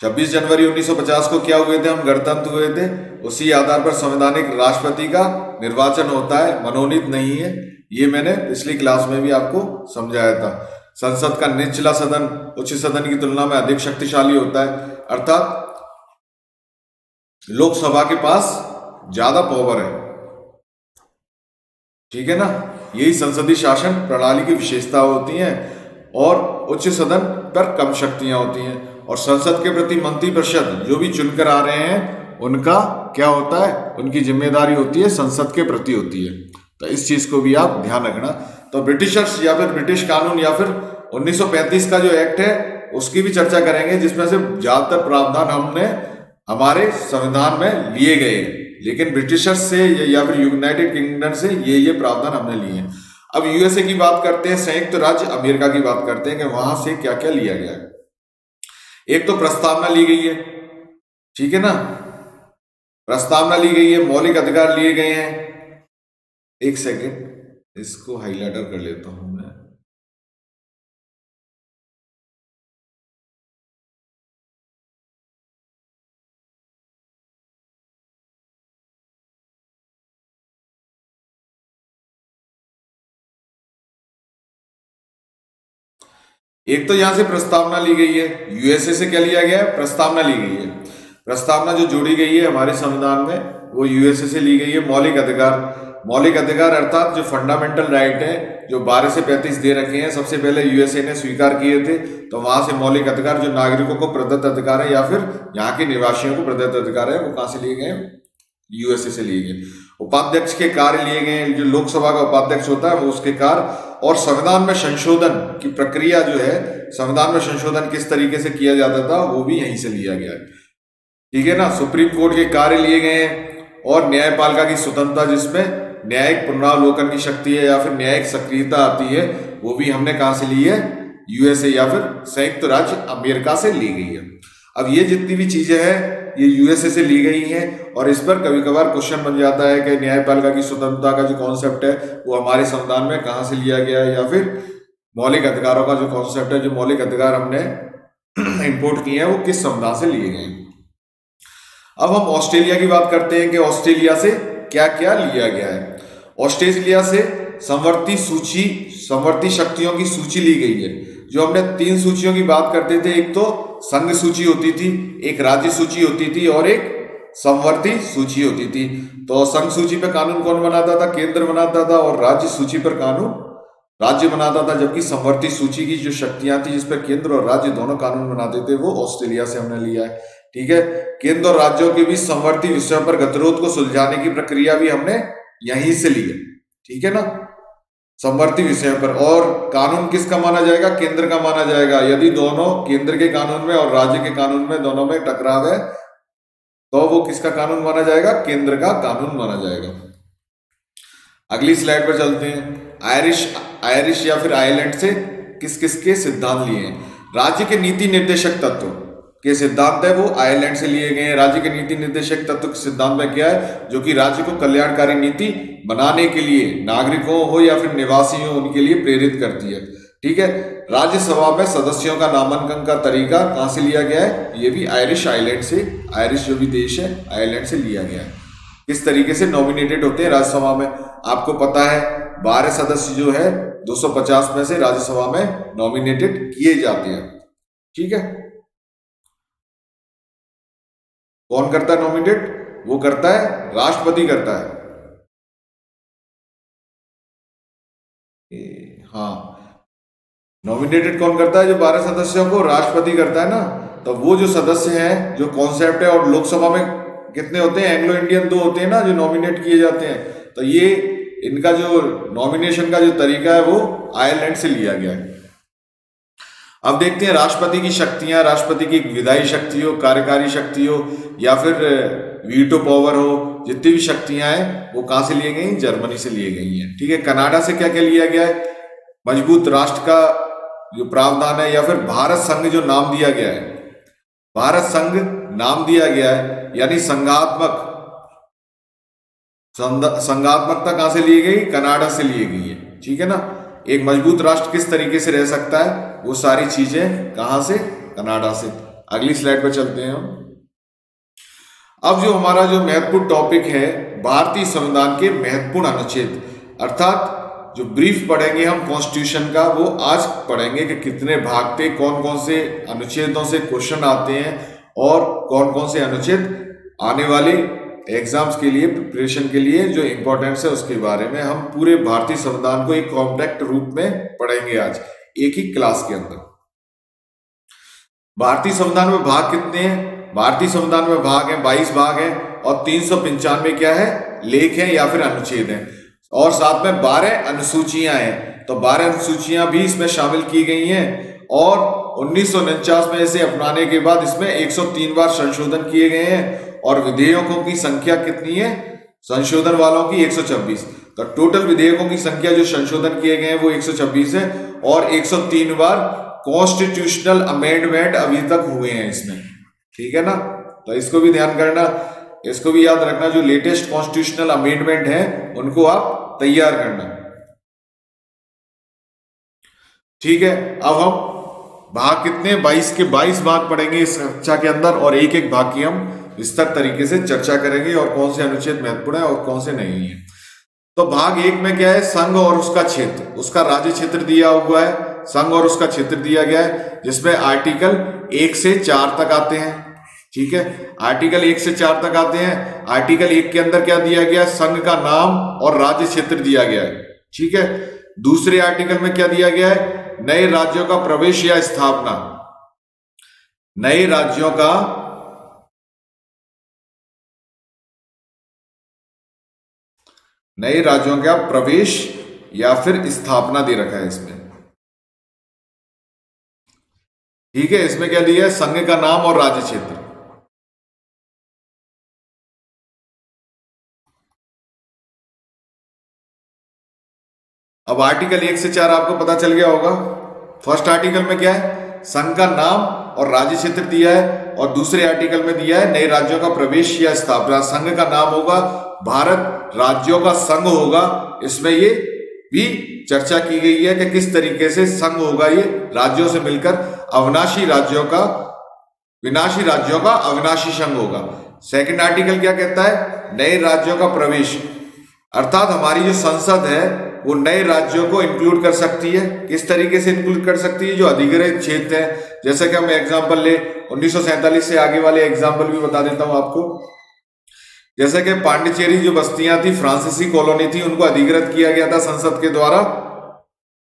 26 जनवरी 1950 को क्या हुए थे, हम गणतंत्र हुए थे, उसी आधार पर संवैधानिक राष्ट्रपति का निर्वाचन होता है, मनोनीत नहीं है। ये मैंने पिछली क्लास में भी आपको समझाया था। संसद का निचला सदन उच्च सदन की तुलना में अधिक शक्तिशाली होता है, अर्थात लोकसभा के पास ज्यादा पावर है। ठीक है ना, यही संसदीय शासन प्रणाली की विशेषता होती है। और उच्च सदन पर कम शक्तियां होती हैं। और संसद के प्रति मंत्रिपरिषद जो भी चुनकर आ रहे हैं, उनका क्या होता है, उनकी जिम्मेदारी होती है संसद के प्रति होती है। तो इस चीज को भी आप ध्यान रखना। तो ब्रिटिशर्स या फिर ब्रिटिश कानून या फिर 1935 का जो एक्ट है उसकी भी चर्चा करेंगे, जिसमें से ज्यादातर प्रावधान हमने हमारे संविधान में लिए गए, लेकिन ब्रिटिशर्स से या फिर यूनाइटेड किंगडम से ये प्रावधान हमने लिए हैं। अब यूएसए की बात करते हैं, संयुक्त राज्य अमेरिका की बात करते हैं कि वहां से क्या क्या लिया गया है। एक तो प्रस्तावना ली गई है, ठीक है ना, प्रस्तावना ली गई है, मौलिक अधिकार लिए गए हैं। एक सेकेंड, इसको हाइलाइटर कर लेता हूं मैं। एक तो यहां से प्रस्तावना ली गई है, यूएसए से क्या लिया गया है, प्रस्तावना ली गई है। प्रस्तावना जो जोड़ी गई है हमारे संविधान में वो यूएसए से ली गई है। मौलिक अधिकार अर्थात जो फंडामेंटल राइट है, जो 12 से 35 दे रखे हैं, सबसे पहले यूएसए ने स्वीकार किए थे। तो वहां से मौलिक अधिकार जो नागरिकों को प्रदत्त अधिकार है या फिर यहाँ के निवासियों को प्रदत्त अधिकार है, वो कहां से लिए गए, यूएसए से लिए गए। उपाध्यक्ष के कार्य लिए गए हैं, जो लोकसभा का उपाध्यक्ष होता है वो उसके कार्य, और संविधान में संशोधन की प्रक्रिया जो है, संविधान में संशोधन किस तरीके से किया जाता था वो भी यहीं से लिया गया है। ठीक है ना। सुप्रीम कोर्ट के कार्य लिए गए हैं और न्यायपालिका की स्वतंत्रता, जिसमें न्यायिक पुनरावलोकन की शक्ति है या फिर न्यायिक सक्रियता आती है, वो भी हमने कहां से ली है, यूएसए या फिर संयुक्त राज्य अमेरिका से ली गई है। अब ये जितनी भी चीजें हैं ये यूएसए से ली गई हैं, और इस पर कभी कभार क्वेश्चन बन जाता है कि न्यायपालिका की स्वतंत्रता का जो कॉन्सेप्ट है वो हमारे संविधान में कहां से लिया गया है, या फिर मौलिक अधिकारों का जो कॉन्सेप्ट है, जो मौलिक अधिकार हमने इंपोर्ट किए हैं वो किस संविधान से लिए गए हैं। अब हम ऑस्ट्रेलिया की बात करते हैं कि ऑस्ट्रेलिया से क्या क्या लिया गया है। ऑस्ट्रेलिया से संवर्ती शक्तियों की सूची ली गई है। जो हमने 3 सूचियों की बात करते थे, एक तो संघ सूची होती थी, एक राज्य सूची होती थी और एक संवर्ती सूची होती थी। तो संघ सूची पर कानून कौन बनाता था, केंद्र बनाता था, और राज्य सूची पर कानून राज्य बनाता था। जबकि संवर्ती सूची की जो शक्तियां थी जिस पर केंद्र और राज्य दोनों कानून बनाते थे वो ऑस्ट्रेलिया से हमने लिया है। ठीक है। केंद्र और राज्यों के बीच संवर्ती विषयों पर गतिरोध को सुलझाने की प्रक्रिया भी हमने यहीं से ली है। ठीक है ना। संवर्ती विषय पर, और कानून किसका माना जाएगा, केंद्र का माना जाएगा। यदि दोनों केंद्र के कानून में और राज्य के कानून में दोनों में टकराव है तो वो किसका कानून माना जाएगा, केंद्र का कानून माना जाएगा। अगली स्लाइड पर चलते हैं। आयरिश या फिर आयरलैंड से किस किस के सिद्धांत लिए हैं। राज्य के नीति निर्देशक तत्व के सिद्धांत है वो आयरलैंड से लिए गए हैं। राज्य के नीति निर्देशक तत्व के सिद्धांत में क्या है, जो कि राज्य को कल्याणकारी नीति बनाने के लिए नागरिकों हो या फिर निवासी हो उनके लिए प्रेरित करती है। ठीक है। राज्यसभा में सदस्यों का नामांकन का तरीका कहां से लिया गया है, ये भी आयरलैंड से, आयरिश जो भी देश है आयरलैंड से लिया गया है। किस तरीके से नॉमिनेटेड होते हैं राज्यसभा में, आपको पता है 12 सदस्य जो है 250 में से राज्यसभा में नॉमिनेटेड किए जाते हैं। ठीक है। कौन करता है नॉमिनेट, वो करता है राष्ट्रपति करता है। हाँ, नॉमिनेटेड कौन करता है, जो 12 सदस्यों को राष्ट्रपति करता है ना। तो वो जो सदस्य हैं, जो कॉन्सेप्ट है, और लोकसभा में कितने होते हैं, एंग्लो इंडियन 2 होते हैं ना जो नॉमिनेट किए जाते हैं। तो ये इनका जो नॉमिनेशन का जो तरीका है वो आयरलैंड से लिया गया है। अब देखते हैं राष्ट्रपति की शक्तियां, राष्ट्रपति की विधायी शक्ति हो, कार्यकारी शक्ति हो या फिर वीटो पावर हो, जितनी भी शक्तियां हैं वो कहां से लिए गई, जर्मनी से लिए गई हैं। ठीक है। कनाडा से क्या क्या लिया गया है, मजबूत राष्ट्र का जो प्रावधान है, या फिर भारत संघ जो नाम दिया गया है, भारत संघ नाम दिया गया है, यानी संघात्मकता कहां से ली गई, कनाडा से ली गई है। ठीक है ना। एक मजबूत राष्ट्र किस तरीके से रह सकता है, वो सारी चीजें कहां से, कनाडा से। अगली स्लाइड पर चलते हैं हम। अब जो हमारा जो महत्वपूर्ण टॉपिक है, भारतीय संविधान के महत्वपूर्ण अनुच्छेद, अर्थात जो ब्रीफ पढ़ेंगे हम कॉन्स्टिट्यूशन का, वो आज पढ़ेंगे कि कितने भाग थे, कौन कौन से अनुच्छेदों से क्वेश्चन आते हैं, और कौन कौन से अनुच्छेद आने वाले एग्जाम्स के लिए, प्रिपरेशन के लिए जो इंपॉर्टेंस है उसके बारे में हम पूरे भारतीय संविधान को एक कॉम्पैक्ट रूप में पढ़ेंगे आज एक ही क्लास के अंदर। भारतीय संविधान में भाग कितने हैं, भारतीय संविधान में भाग हैं 22 भाग हैं, और 395 क्या है, लेख हैं या फिर अनुच्छेद हैं, और साथ में 12 अनुसूचियां हैं। तो 12 अनुसूचियां भी इसमें शामिल की गई हैं, और 1949 में इसे अपनाने के बाद इसमें 103 बार संशोधन किए गए हैं, और विधेयकों की संख्या कितनी है, संशोधन वालों की 126। तो टोटल विधेयकों की संख्या जो संशोधन किए गए हैं वो 126 है, और 103 बार कॉन्स्टिट्यूशनल अमेंडमेंट अभी तक हुए हैं इसमें। ठीक है ना। तो इसको भी ध्यान करना, इसको भी याद रखना, जो लेटेस्ट कॉन्स्टिट्यूशनल अमेंडमेंट है उनको आप तैयार करना। ठीक है। अब हम भाग कितने, 22 के 22 भाग पढ़ेंगे इस कक्षा के अंदर, और एक एक भाग की हम विस्तार तरीके से चर्चा करेंगे, और कौन से अनुच्छेद महत्वपूर्ण है और कौन से नहीं है। तो भाग 1 में क्या है, संघ और उसका क्षेत्र, उसका राज्य क्षेत्र दिया हुआ है, संघ और उसका क्षेत्र दिया गया है, जिसमें आर्टिकल 1 से 4 तक आते हैं। ठीक है। आर्टिकल 1 से 4 तक आते हैं। आर्टिकल 1 के अंदर क्या दिया गया, संघ का नाम और राज्य क्षेत्र दिया गया है। ठीक है। दूसरे आर्टिकल में क्या दिया गया है, नए राज्यों का प्रवेश या स्थापना, नए राज्यों का नए राज्यों का प्रवेश या फिर स्थापना दे रखा है इसमें। ठीक है, इसमें क्या दिया है, संघ का नाम और राज्य क्षेत्र। अब आर्टिकल 1 से 4 आपको पता चल गया होगा। फर्स्ट आर्टिकल में क्या है, संघ का नाम और राज्य क्षेत्र दिया है, और दूसरे आर्टिकल में दिया है नए राज्यों का प्रवेश या स्थापना। संघ का नाम होगा भारत राज्यों का संघ होगा। इसमें ये भी चर्चा की गई है कि किस तरीके से संघ होगा, ये राज्यों से मिलकर अविनाशी राज्यों का, विनाशी राज्यों का अविनाशी संघ होगा। सेकंड आर्टिकल क्या कहता है, नए राज्यों का प्रवेश, अर्थात हमारी जो संसद है वो नए राज्यों को इंक्लूड कर सकती है। किस तरीके से इंक्लूड कर सकती है, जो अधिग्रहित क्षेत्र है। जैसे कि हम एग्जांपल ले 1947 से आगे वाले एग्जांपल भी बता देता हूं आपको। जैसे कि पांडिचेरी जो बस्तियां थी, फ्रांसीसी कॉलोनी थी, उनको अधिग्रहित किया गया था संसद के द्वारा।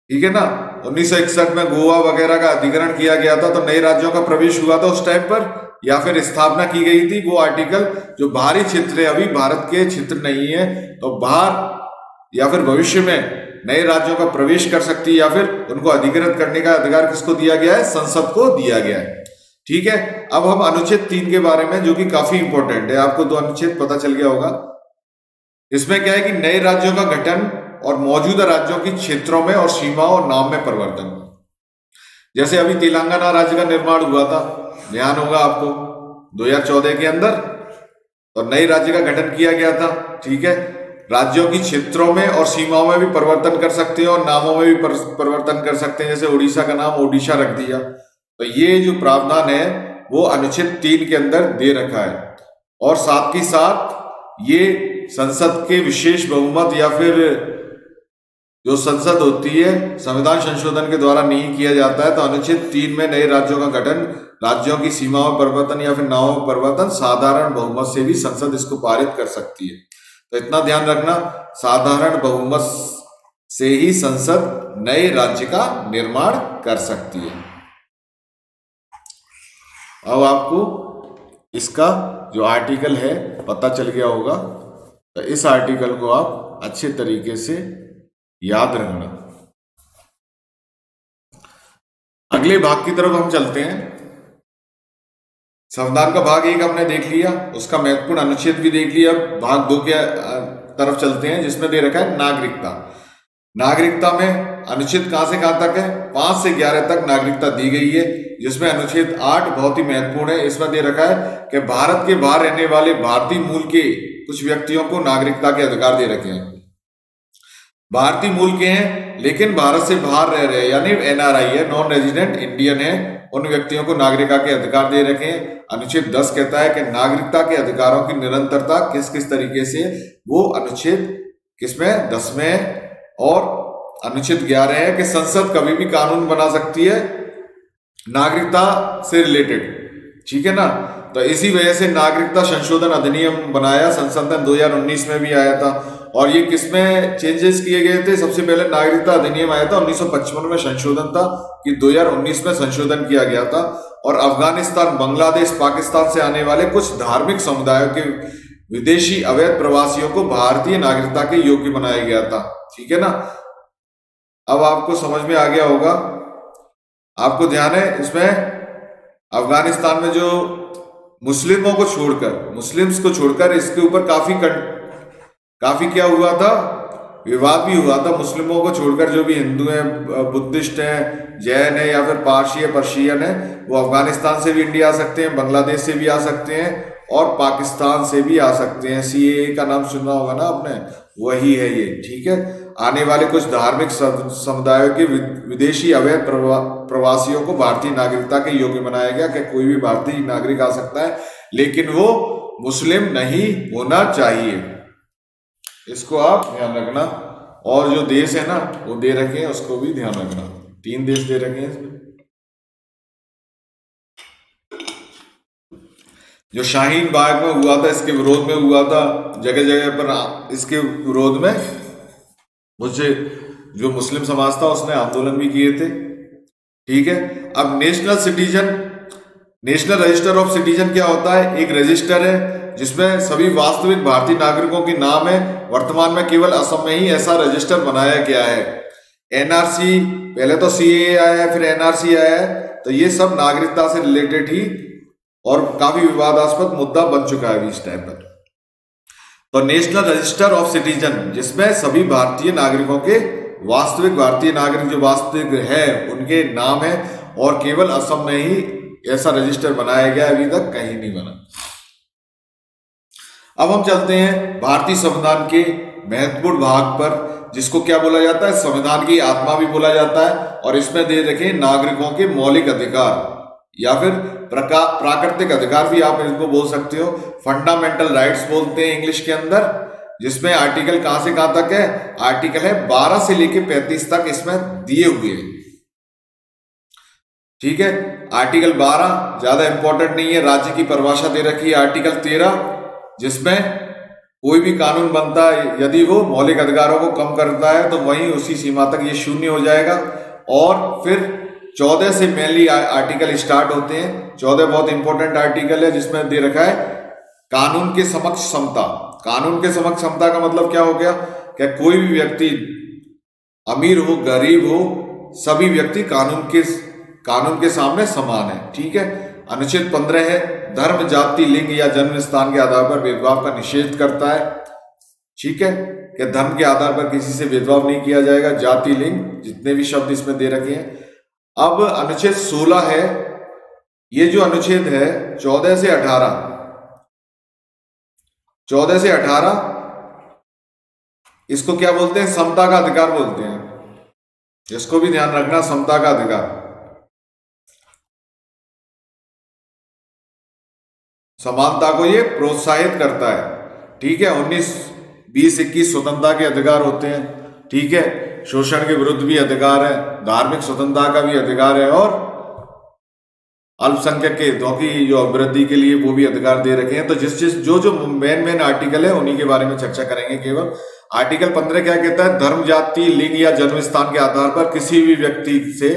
ठीक है ना, 1961 में गोवा वगैरह का अधिग्रहण किया गया था, तो नए राज्यों का प्रवेश हुआ था उस टाइम पर, या फिर स्थापना की गई थी। वो आर्टिकल जो बाहरी क्षेत्र है, अभी भारत के क्षेत्र नहीं है, तो बाहर या फिर भविष्य में नए राज्यों का प्रवेश कर सकती है, या फिर उनको अधिग्रहित करने का अधिकार किसको दिया गया है, संसद को दिया गया है। ठीक है, अब हम अनुच्छेद 3 के बारे में, जो कि काफी इंपॉर्टेंट है, आपको 2 अनुच्छेद पता चल गया होगा। इसमें क्या है कि नए राज्यों का गठन और मौजूदा राज्यों की क्षेत्रों में और सीमाओं और नाम में परिवर्तन। जैसे अभी तेलंगाना राज्य का निर्माण हुआ था, ध्यान होगा आपको, 2014 के अंदर, तो नए राज्य का गठन किया गया था। ठीक है, राज्यों की क्षेत्रों में और सीमाओं में भी परिवर्तन कर सकते हैं और नामों में भी परिवर्तन कर सकते हैं। जैसे उड़ीसा का नाम ओडिशा रख दिया। तो ये जो प्रावधान है वो अनुच्छेद 3 के अंदर दे रखा है। और साथ ही साथ ये संसद के विशेष बहुमत या फिर जो संसद होती है संविधान संशोधन के द्वारा नहीं किया जाता है। तो अनुच्छेद 3 में नए राज्यों का गठन, राज्यों की सीमाओं में परिवर्तन या फिर नामों में परिवर्तन साधारण बहुमत से भी संसद इसको पारित कर सकती है। तो इतना ध्यान रखना, साधारण बहुमत से ही संसद नए राज्य का निर्माण कर सकती है। अब आपको इसका जो आर्टिकल है पता चल गया होगा, तो इस आर्टिकल को आप अच्छे तरीके से याद रखना। अगले भाग की तरफ हम चलते हैं। संविधान का भाग 1 हमने देख लिया, उसका महत्वपूर्ण अनुच्छेद भी देख लिया। भाग 2 के तरफ चलते हैं, जिसमें दे रखा है नागरिकता। नागरिकता में अनुच्छेद कहां से कहां तक है, 5 से 11 तक नागरिकता दी गई है, जिसमें अनुच्छेद 8 बहुत ही महत्वपूर्ण है। इसमें दे रखा है कि भारत के बाहर रहने वाले भारतीय मूल के कुछ व्यक्तियों को नागरिकता के अधिकार दे रखे हैं। भारतीय मूल के हैं लेकिन भारत से बाहर रह रहे हैं, यानी NRI है, नॉन रेजिडेंट इंडियन है, उन व्यक्तियों को नागरिकता के अधिकार दे रखे हैं। अनुच्छेद 10 कहता है कि नागरिकता के अधिकारों की निरंतरता किस किस तरीके से, वो अनुच्छेद किसमें, 10 में। और अनुच्छेद 11 है कि संसद कभी भी कानून बना सकती है नागरिकता से रिलेटेड। ठीक है ना, तो इसी वजह से नागरिकता संशोधन अधिनियम बनाया संसद ने, 2019 में भी आया था। और ये किसमें चेंजेस किए गए थे, सबसे पहले नागरिकता अधिनियम आया था 1955 में, संशोधन था कि 2019 में संशोधन किया गया था। और अफगानिस्तान, बांग्लादेश, पाकिस्तान से आने वाले कुछ धार्मिक समुदायों के विदेशी अवैध प्रवासियों को भारतीय नागरिकता के योग्य बनाया गया था। ठीक है ना, अब आपको समझ में आ गया होगा। आपको ध्यान है इसमें अफगानिस्तान में जो मुस्लिमों को छोड़कर, मुस्लिम्स को छोड़कर, इसके ऊपर काफी क्या हुआ था, विवाद भी हुआ था। मुस्लिमों को छोड़कर जो भी हिंदू हैं, बुद्धिस्ट हैं, जैन है या फिर पारसी है, पर्शियन है, वो अफगानिस्तान से भी इंडिया आ सकते हैं, बांग्लादेश से भी आ सकते हैं और पाकिस्तान से भी आ सकते हैं। CAA का नाम सुना होगा ना आपने, वही है ये। ठीक है, आने वाले कुछ धार्मिक समुदायों के विदेशी अवैध प्रवासियों को भारतीय नागरिकता के योग्य बनाया गया कि कोई भी भारतीय नागरिक आ सकता है, लेकिन वो मुस्लिम नहीं होना चाहिए। इसको आप ध्यान रखना। और जो देश है ना वो दे रखे हैं, उसको भी ध्यान रखना। 3 देश दे रखे हैं इसमें। जो शाहीन बाग में हुआ था, इसके विरोध में हुआ था, जगह जगह पर इसके विरोध में मुझे जो मुस्लिम समाज था उसने आंदोलन भी किए थे। ठीक है, अब नेशनल रजिस्टर ऑफ सिटीजन क्या होता है, एक रजिस्टर है जिसमें सभी वास्तविक भारतीय नागरिकों के नाम है। वर्तमान में केवल असम में ही ऐसा रजिस्टर बनाया गया है। एनआरसी, पहले तो सीएए आया है, फिर एनआरसी आया है, तो ये सब नागरिकता से रिलेटेड ही और काफी विवादास्पद मुद्दा बन चुका है अभी इस टाइम पर। तो नेशनल रजिस्टर ऑफ सिटीजन, जिसमें सभी भारतीय नागरिकों के, वास्तविक भारतीय नागरिक जो वास्तविक है उनके नाम है, और केवल असम में ही ऐसा रजिस्टर बनाया गया, अभी तक कहीं नहीं बना। अब हम चलते हैं भारतीय संविधान के महत्वपूर्ण भाग पर, जिसको क्या बोला जाता है, संविधान की आत्मा भी बोला जाता है। और इसमें दे रखे नागरिकों के मौलिक अधिकार या फिर प्राकृतिक अधिकार भी आप इसको बोल सकते हो, फंडामेंटल राइट्स बोलते हैं इंग्लिश के अंदर, जिसमें आर्टिकल कहां से कहां तक है, आर्टिकल है 12 से लेके 35 तक इसमें दिए हुए हैं। ठीक है, आर्टिकल 12 ज्यादा इंपॉर्टेंट नहीं है, राज्य की परिभाषा दे रखी है। आर्टिकल 13 जिसमें कोई भी कानून बनता है यदि वो मौलिक अधिकारों को कम करता है तो वहीं उसी सीमा तक ये शून्य हो जाएगा। और फिर 14 से मेनली आर्टिकल स्टार्ट होते हैं। 14 बहुत इंपॉर्टेंट आर्टिकल है, जिसमें दे रखा है कानून के समक्ष समता। कानून के समक्ष समता का मतलब क्या हो गया, क्या कोई भी व्यक्ति अमीर हो गरीब हो, सभी व्यक्ति कानून के सामने समान है। ठीक है। अनुच्छेद 15 है, धर्म, जाति, लिंग या जन्म स्थान के आधार पर भेदभाव का निषेध करता है। ठीक है, कि धर्म के आधार पर किसी से भेदभाव नहीं किया जाएगा, जाति, लिंग, जितने भी शब्द इसमें दे रखे हैं। अब अनुच्छेद 16 है, ये जो अनुच्छेद है 14 से 18 इसको क्या बोलते हैं, समता का अधिकार बोलते हैं। इसको भी ध्यान रखना, समता का अधिकार, समानता को ये प्रोत्साहित करता है। ठीक है। 19, 20, 21 स्वतंत्रता के अधिकार होते हैं। ठीक है, शोषण के विरुद्ध भी अधिकार है, धार्मिक स्वतंत्रता का भी अधिकार है, और अल्पसंख्यक के हितों की जो अभिवृद्धि के लिए वो भी अधिकार दे रखे हैं। तो जो मेन आर्टिकल है उन्हीं के बारे में चर्चा करेंगे केवल। आर्टिकल 15 क्या कहता है, धर्म, जाति, लिंग या जन्म स्थान के आधार पर किसी भी व्यक्ति से,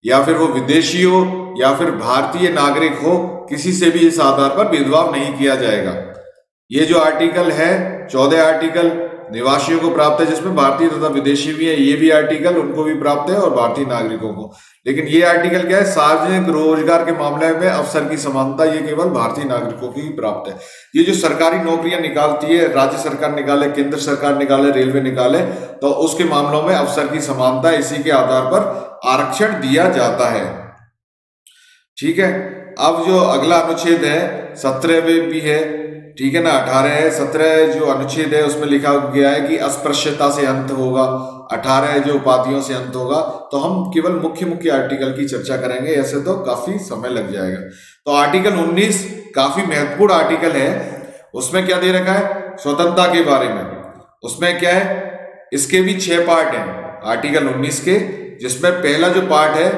या फिर वो विदेशी हो या फिर भारतीय नागरिक हो, किसी से भी इस आधार पर भेदभाव नहीं किया जाएगा। ये जो आर्टिकल है 14 आर्टिकल निवासियों को प्राप्त है, जिसमें भारतीय तथा विदेशी भी है। ये भी आर्टिकल उनको भी प्राप्त है और भारतीय नागरिकों को। लेकिन ये आर्टिकल क्या है, सार्वजनिक रोजगार के मामले में अवसर की समानता, ये केवल भारतीय नागरिकों की ही प्राप्त है। ये जो सरकारी नौकरियां निकालती है, राज्य सरकार निकाले, केंद्र सरकार निकाले, रेलवे निकाले, तो उसके मामलों में अवसर की समानता, इसी के आधार पर आरक्षण दिया जाता है। ठीक है। अब जो अगला अनुच्छेद है 17 में भी है, ठीक है ना, 18 है। 17 जो अनुच्छेद है उसमें लिखा गया है कि अस्पृश्यता से अंत होगा। 18 जो उपाधियों से अंत होगा। तो हम केवल मुख्य आर्टिकल की चर्चा करेंगे, ऐसे तो काफी समय लग जाएगा। तो आर्टिकल 19 काफी महत्वपूर्ण आर्टिकल है। उसमें क्या दे रखा है, स्वतंत्रता के बारे में। उसमें क्या है, इसके भी 6 पार्ट हैं आर्टिकल 19 के, जिसमें पहला जो पार्ट है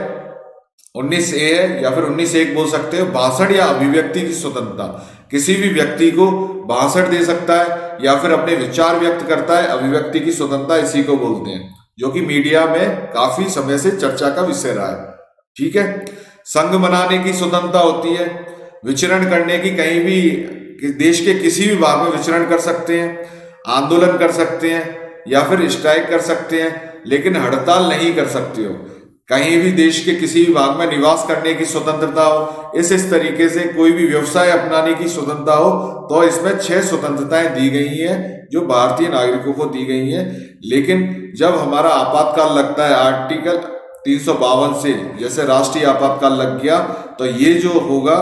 19A है, या फिर 19(1) बोल सकते हो, भाषण या अभिव्यक्ति की स्वतंत्रता। किसी भी व्यक्ति को भाषण दे सकता है या फिर अपने विचार व्यक्त करता है, अभिव्यक्ति की स्वतंत्रता इसी को बोलते हैं, जो कि मीडिया में काफी समय से चर्चा का विषय रहा है। ठीक है। संघ बनाने की स्वतंत्रता होती है, विचरण करने की, कहीं भी देश के किसी भी भाग में विचरण कर सकते हैं, आंदोलन कर सकते हैं या फिर स्ट्राइक कर सकते हैं, लेकिन हड़ताल नहीं कर सकते हो। कहीं भी देश के किसी भी भाग में निवास करने की स्वतंत्रता हो, इस तरीके से कोई भी व्यवसाय अपनाने की स्वतंत्रता हो। तो इसमें 6 स्वतंत्रताएं दी गई हैं जो भारतीय नागरिकों को दी गई हैं। लेकिन जब हमारा आपातकाल लगता है आर्टिकल 352 से, जैसे राष्ट्रीय आपातकाल लग गया, तो ये जो होगा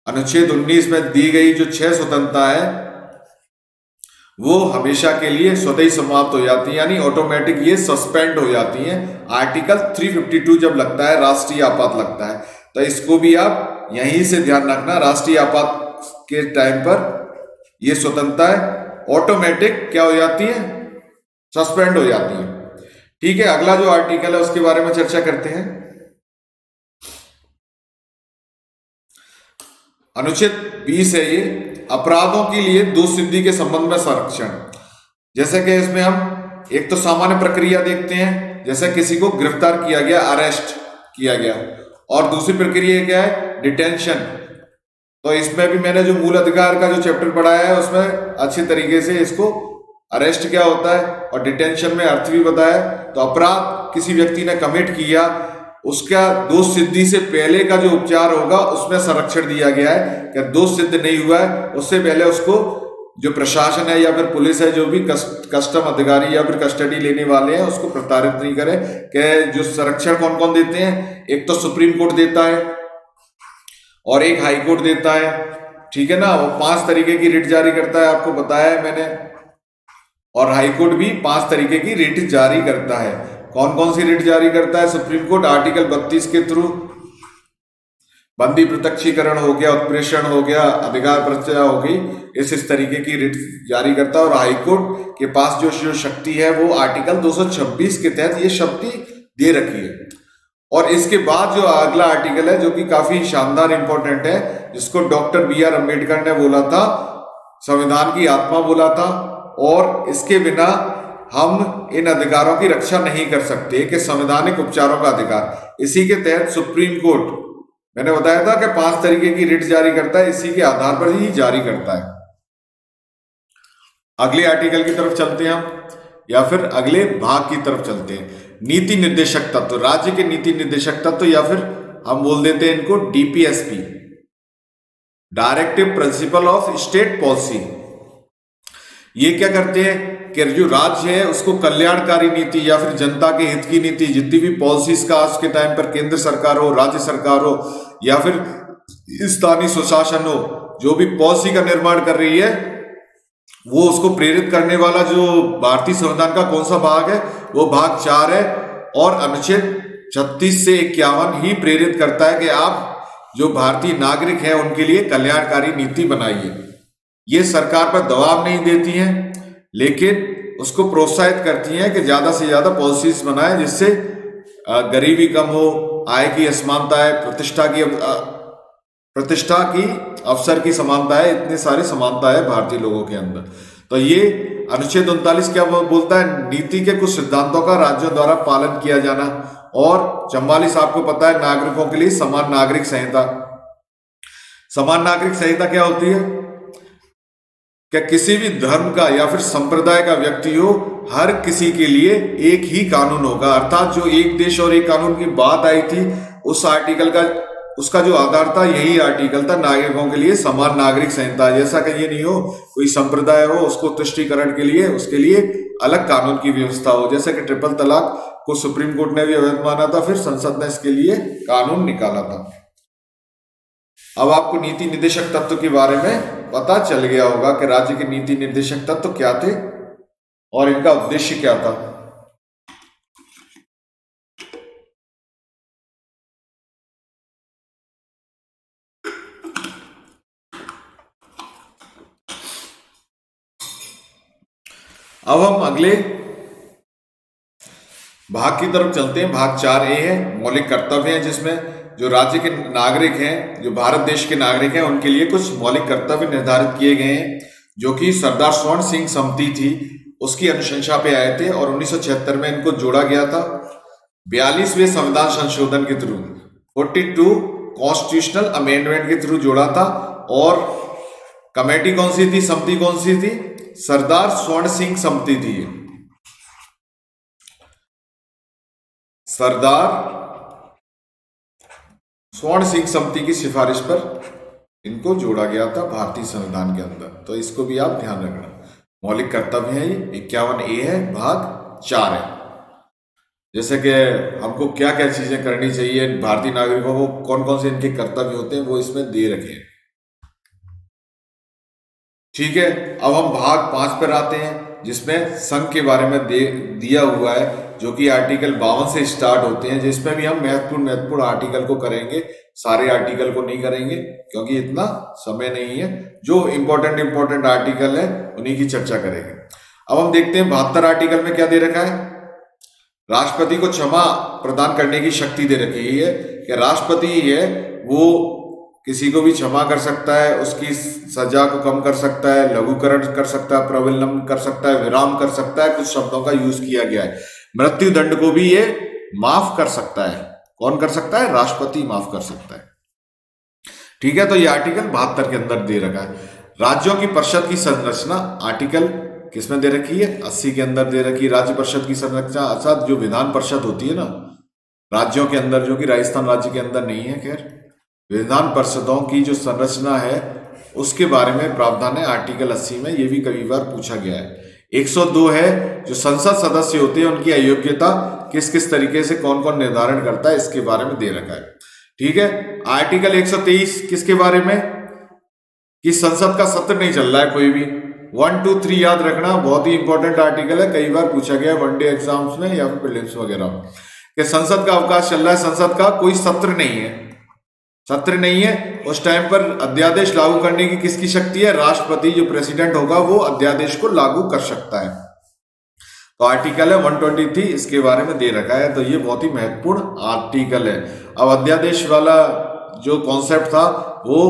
अनुच्छेद 19 में दी गई जो 6 स्वतंत्रता है वो हमेशा के लिए स्वतः ही समाप्त हो जाती है, यानी ऑटोमेटिक ये सस्पेंड हो जाती हैं। आर्टिकल 352 जब लगता है, राष्ट्रीय आपात लगता है, तो इसको भी आप यहीं से ध्यान रखना। राष्ट्रीय आपात के टाइम पर ये स्वतंत्रताएं ऑटोमेटिक क्या हो जाती है, सस्पेंड हो जाती है। ठीक है। अगला जो आर्टिकल है उसके बारे में चर्चा करते हैं। अनुच्छेद 20 है ये, अपराधों के लिए दोष सिद्धि के संबंध में संरक्षण। जैसे कि इसमें हम एक तो सामान्य प्रक्रिया देखते हैं, जैसे किसी को गिरफ्तार किया गया, अरेस्ट किया गया, और दूसरी प्रक्रिया क्या है, डिटेंशन, तो इसमें भी मैंने जो मूल अधिकार का जो चैप्टर पढ़ाया है उसमें अच्छी तरीके से इसको अरेस्ट क्या होता है और डिटेंशन में अर्थ भी बताया। तो अपराध किसी व्यक्ति ने कमिट किया, उसका दोष सिद्धि से पहले का जो उपचार होगा उसमें संरक्षण दिया गया है कि दोष सिद्ध नहीं हुआ है उससे पहले उसको जो प्रशासन है या फिर पुलिस है, जो भी कस्टम अधिकारी या फिर कस्टडी लेने वाले हैं, उसको प्रताड़ित नहीं करे। कि जो संरक्षण कौन कौन देते हैं, एक तो सुप्रीम कोर्ट देता है और एक हाई कोर्ट देता है, ठीक है ना। वो 5 तरीके की रिट जारी करता है, आपको बताया है मैंने। और हाई कोर्ट भी 5 तरीके की रिट जारी करता है। कौन कौन सी रिट जारी करता है? सुप्रीम कोर्ट आर्टिकल 32 के थ्रू बंदी प्रत्यक्षीकरण हो गया, उत्प्रेषण हो गया, अधिकार प्रत्यय हो गई, इस तरीके की रिट जारी करता है। और हाई कोर्ट के पास जो शक्ति है वो आर्टिकल 226 के तहत ये शक्ति दे रखी है। और इसके बाद जो अगला आर्टिकल है जो कि काफी शानदार इंपॉर्टेंट है, जिसको डॉक्टर बी आर अम्बेडकर ने बोला था संविधान की आत्मा बोला था, और इसके बिना हम इन अधिकारों की रक्षा नहीं कर सकते कि संवैधानिक उपचारों का अधिकार। इसी के तहत सुप्रीम कोर्ट, मैंने बताया था कि 5 तरीके की रिट जारी करता है, इसी के आधार पर ही जारी करता है। अगले आर्टिकल की तरफ चलते हैं हम, या फिर अगले भाग की तरफ चलते हैं। नीति निर्देशक तत्व, राज्य के नीति निर्देशक तत्व, या फिर हम बोल देते हैं इनको DPSP, directive principle of state policy. ये क्या करते हैं कि जो राज्य है उसको कल्याणकारी नीति या फिर जनता के हित की नीति, जितनी भी पॉलिसीज का आज के टाइम पर केंद्र सरकार हो, राज्य सरकार हो या फिर स्थानीय स्वशासन हो, जो भी पॉलिसी का निर्माण कर रही है, वो उसको प्रेरित करने वाला जो भारतीय संविधान का कौन सा भाग है, वो भाग 4 है। और अनुच्छेद 36 से 51 ही प्रेरित करता है कि आप जो भारतीय नागरिक हैं उनके लिए कल्याणकारी नीति बनाइए। ये सरकार पर दबाव नहीं देती हैं, लेकिन उसको प्रोत्साहित करती हैं कि ज्यादा से ज्यादा पॉलिसीज बनाए जिससे गरीबी कम हो, आय की असमानता है, प्रतिष्ठा की अवसर की समानता है, इतने सारी समानता है भारतीय लोगों के अंदर। तो ये अनुच्छेद 39 क्या बोलता है? नीति के कुछ सिद्धांतों का राज्यों द्वारा पालन किया जाना। और 44 आपको पता है नागरिकों के लिए समान नागरिक संहिता। समान नागरिक संहिता क्या होती है? क्या किसी भी धर्म का या फिर संप्रदाय का व्यक्ति हो, हर किसी के लिए एक ही कानून होगा। अर्थात जो एक देश और एक कानून की बात आई थी, उस आर्टिकल का उसका जो आधार था यही आर्टिकल था, नागरिकों के लिए समान नागरिक संहिता। जैसा कि ये नहीं हो कोई संप्रदाय हो उसको तुष्टीकरण के लिए उसके लिए अलग कानून की व्यवस्था हो। जैसे कि ट्रिपल तलाक को सुप्रीम कोर्ट ने भी अवैध माना था, फिर संसद ने इसके लिए कानून निकाला था। अब आपको नीति निर्देशक तत्व के बारे में पता चल गया होगा कि राज्य के नीति निर्देशक तत्व क्या थे और इनका उद्देश्य क्या था। अब हम अगले भाग की तरफ चलते हैं। भाग 4A है, मौलिक कर्तव्य हैं, जिसमें जो राज्य के नागरिक हैं, जो भारत देश के नागरिक हैं, उनके लिए कुछ मौलिक कर्तव्य निर्धारित किए गए हैं, जो कि सरदार स्वर्ण सिंह समिति थी उसकी अनुशंसा पे आए थे और 1976 में इनको जोड़ा गया था 42वें संविधान संशोधन के थ्रू, 42 कॉन्स्टिट्यूशनल अमेंडमेंट के थ्रू जोड़ा था। और कमेटी कौन सी थी, समिति कौन सी थी? सरदार स्वर्ण सिंह समिति थी। सरदार स्वर्ण सिंह समिति की सिफारिश पर इनको जोड़ा गया था भारतीय संविधान के अंदर। तो इसको भी आप ध्यान रखना। मौलिक कर्तव्य है, ये 51A है, भाग 4 है। जैसे कि हमको क्या क्या चीजें करनी चाहिए, भारतीय नागरिकों को कौन कौन से इनके कर्तव्य होते हैं, वो इसमें दे रखे हैं। ठीक है, अब हम भाग 5 पर आते हैं, जिसमें संघ के बारे में दिया हुआ है, जो कि आर्टिकल 52 से स्टार्ट होते हैं, जिसमें भी हम महत्वपूर्ण आर्टिकल को करेंगे, सारे आर्टिकल को नहीं करेंगे क्योंकि इतना समय नहीं है। जो इंपॉर्टेंट आर्टिकल है उन्हीं की चर्चा करेंगे। अब हम देखते हैं 72 आर्टिकल में क्या दे रखा है। राष्ट्रपति को क्षमा प्रदान करने की शक्ति दे रखी है कि राष्ट्रपति है वो किसी को भी क्षमा कर सकता है, उसकी सजा को कम कर सकता है, लघुकरण कर सकता है, प्रविलंब कर सकता है, विराम कर सकता है। कुछ शब्दों का यूज किया गया है। मृत्यु दंड को भी ये माफ कर सकता है। कौन कर सकता है? राष्ट्रपति माफ कर सकता है। ठीक है, तो ये आर्टिकल 72 के अंदर दे रखा है। राज्यों की परिषद की संरचना आर्टिकल किसमें दे रखी है? 80 के अंदर दे रखी है। राज्य परिषद की संरचना अर्थात जो विधान परिषद होती है ना राज्यों के अंदर, जो कि राजस्थान राज्य के अंदर नहीं है, खैर विधान परिषदों की जो संरचना है उसके बारे में प्रावधान है आर्टिकल 80 में। ये भी कई बार पूछा गया है। 102 है जो संसद सदस्य होते हैं उनकी अयोग्यता किस किस तरीके से कौन कौन निर्धारण करता है, इसके बारे में दे रखा है। ठीक है, आर्टिकल 123 किसके बारे में? कि संसद का सत्र नहीं चल रहा है कोई भी। 1, 2, 3 याद रखना, बहुत ही इंपॉर्टेंट आर्टिकल है, कई बार पूछा गया वनडे एग्जाम्स में या फिर प्रीलिम्स वगैरह में कि संसद का अवकाश चल रहा है, संसद का कोई सत्र नहीं है, सत्र नहीं है, उस टाइम पर अध्यादेश लागू करने की किसकी शक्ति है? राष्ट्रपति जो प्रेसिडेंट होगा वो अध्यादेश को लागू कर सकता है। तो आर्टिकल है 123 इसके बारे में दे रखा है। तो ये बहुत ही महत्वपूर्ण आर्टिकल है। अब अध्यादेश वाला जो कॉन्सेप्ट था वो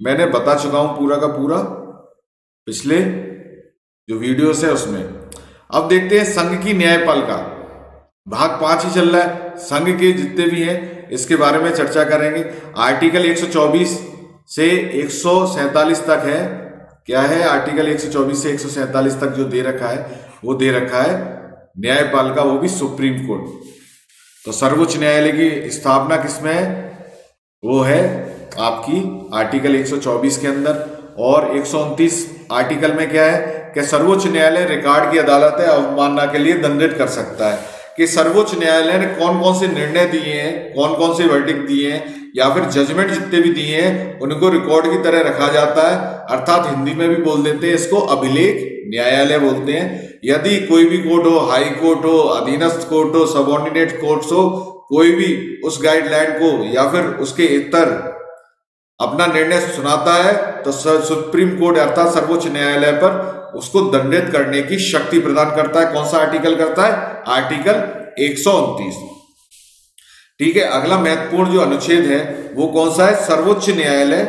मैंने बता चुका हूं पूरा का पूरा पिछले जो वीडियोस है उसमें। अब देखते हैं संघ की न्यायपालिका, भाग 5 ही चल रहा है, संघ के जितने भी हैं इसके बारे में चर्चा करेंगे। आर्टिकल 124 से 147 तक है, क्या है? आर्टिकल 124 से 147 तक जो दे रखा है वो दे रखा है न्यायपालिका, वो भी सुप्रीम कोर्ट। तो सर्वोच्च न्यायालय की स्थापना किसमें है? वो है आपकी आर्टिकल 124 के अंदर। और 129 आर्टिकल में क्या है कि सर्वोच्च न्यायालय रिकॉर्ड की अदालत है, अवमानना के लिए दंडित कर सकता है कि सर्वोच्च न्यायालय ने कौन कौन से निर्णय दिए हैं, कौन कौन से वर्डिक्ट दिए हैं या फिर जजमेंट जितने भी दिए हैं उनको रिकॉर्ड की तरह रखा जाता है। अर्थात हिंदी में भी बोल देते हैं इसको अभिलेख न्यायालय बोलते हैं। यदि कोई भी कोर्ट हो, हाई कोर्ट हो, अधीनस्थ कोर्ट हो, सबऑर्डिनेट कोर्ट्स हो, कोई भी उस गाइडलाइन को या फिर उसके इतर अपना निर्णय सुनाता है तो सुप्रीम कोर्ट अर्थात सर्वोच्च न्यायालय पर उसको दंडित करने की शक्ति प्रदान करता है। कौन सा आर्टिकल करता है? आर्टिकल 129। ठीक है, अगला महत्वपूर्ण जो अनुच्छेद है वो कौन सा है? सर्वोच्च न्यायालय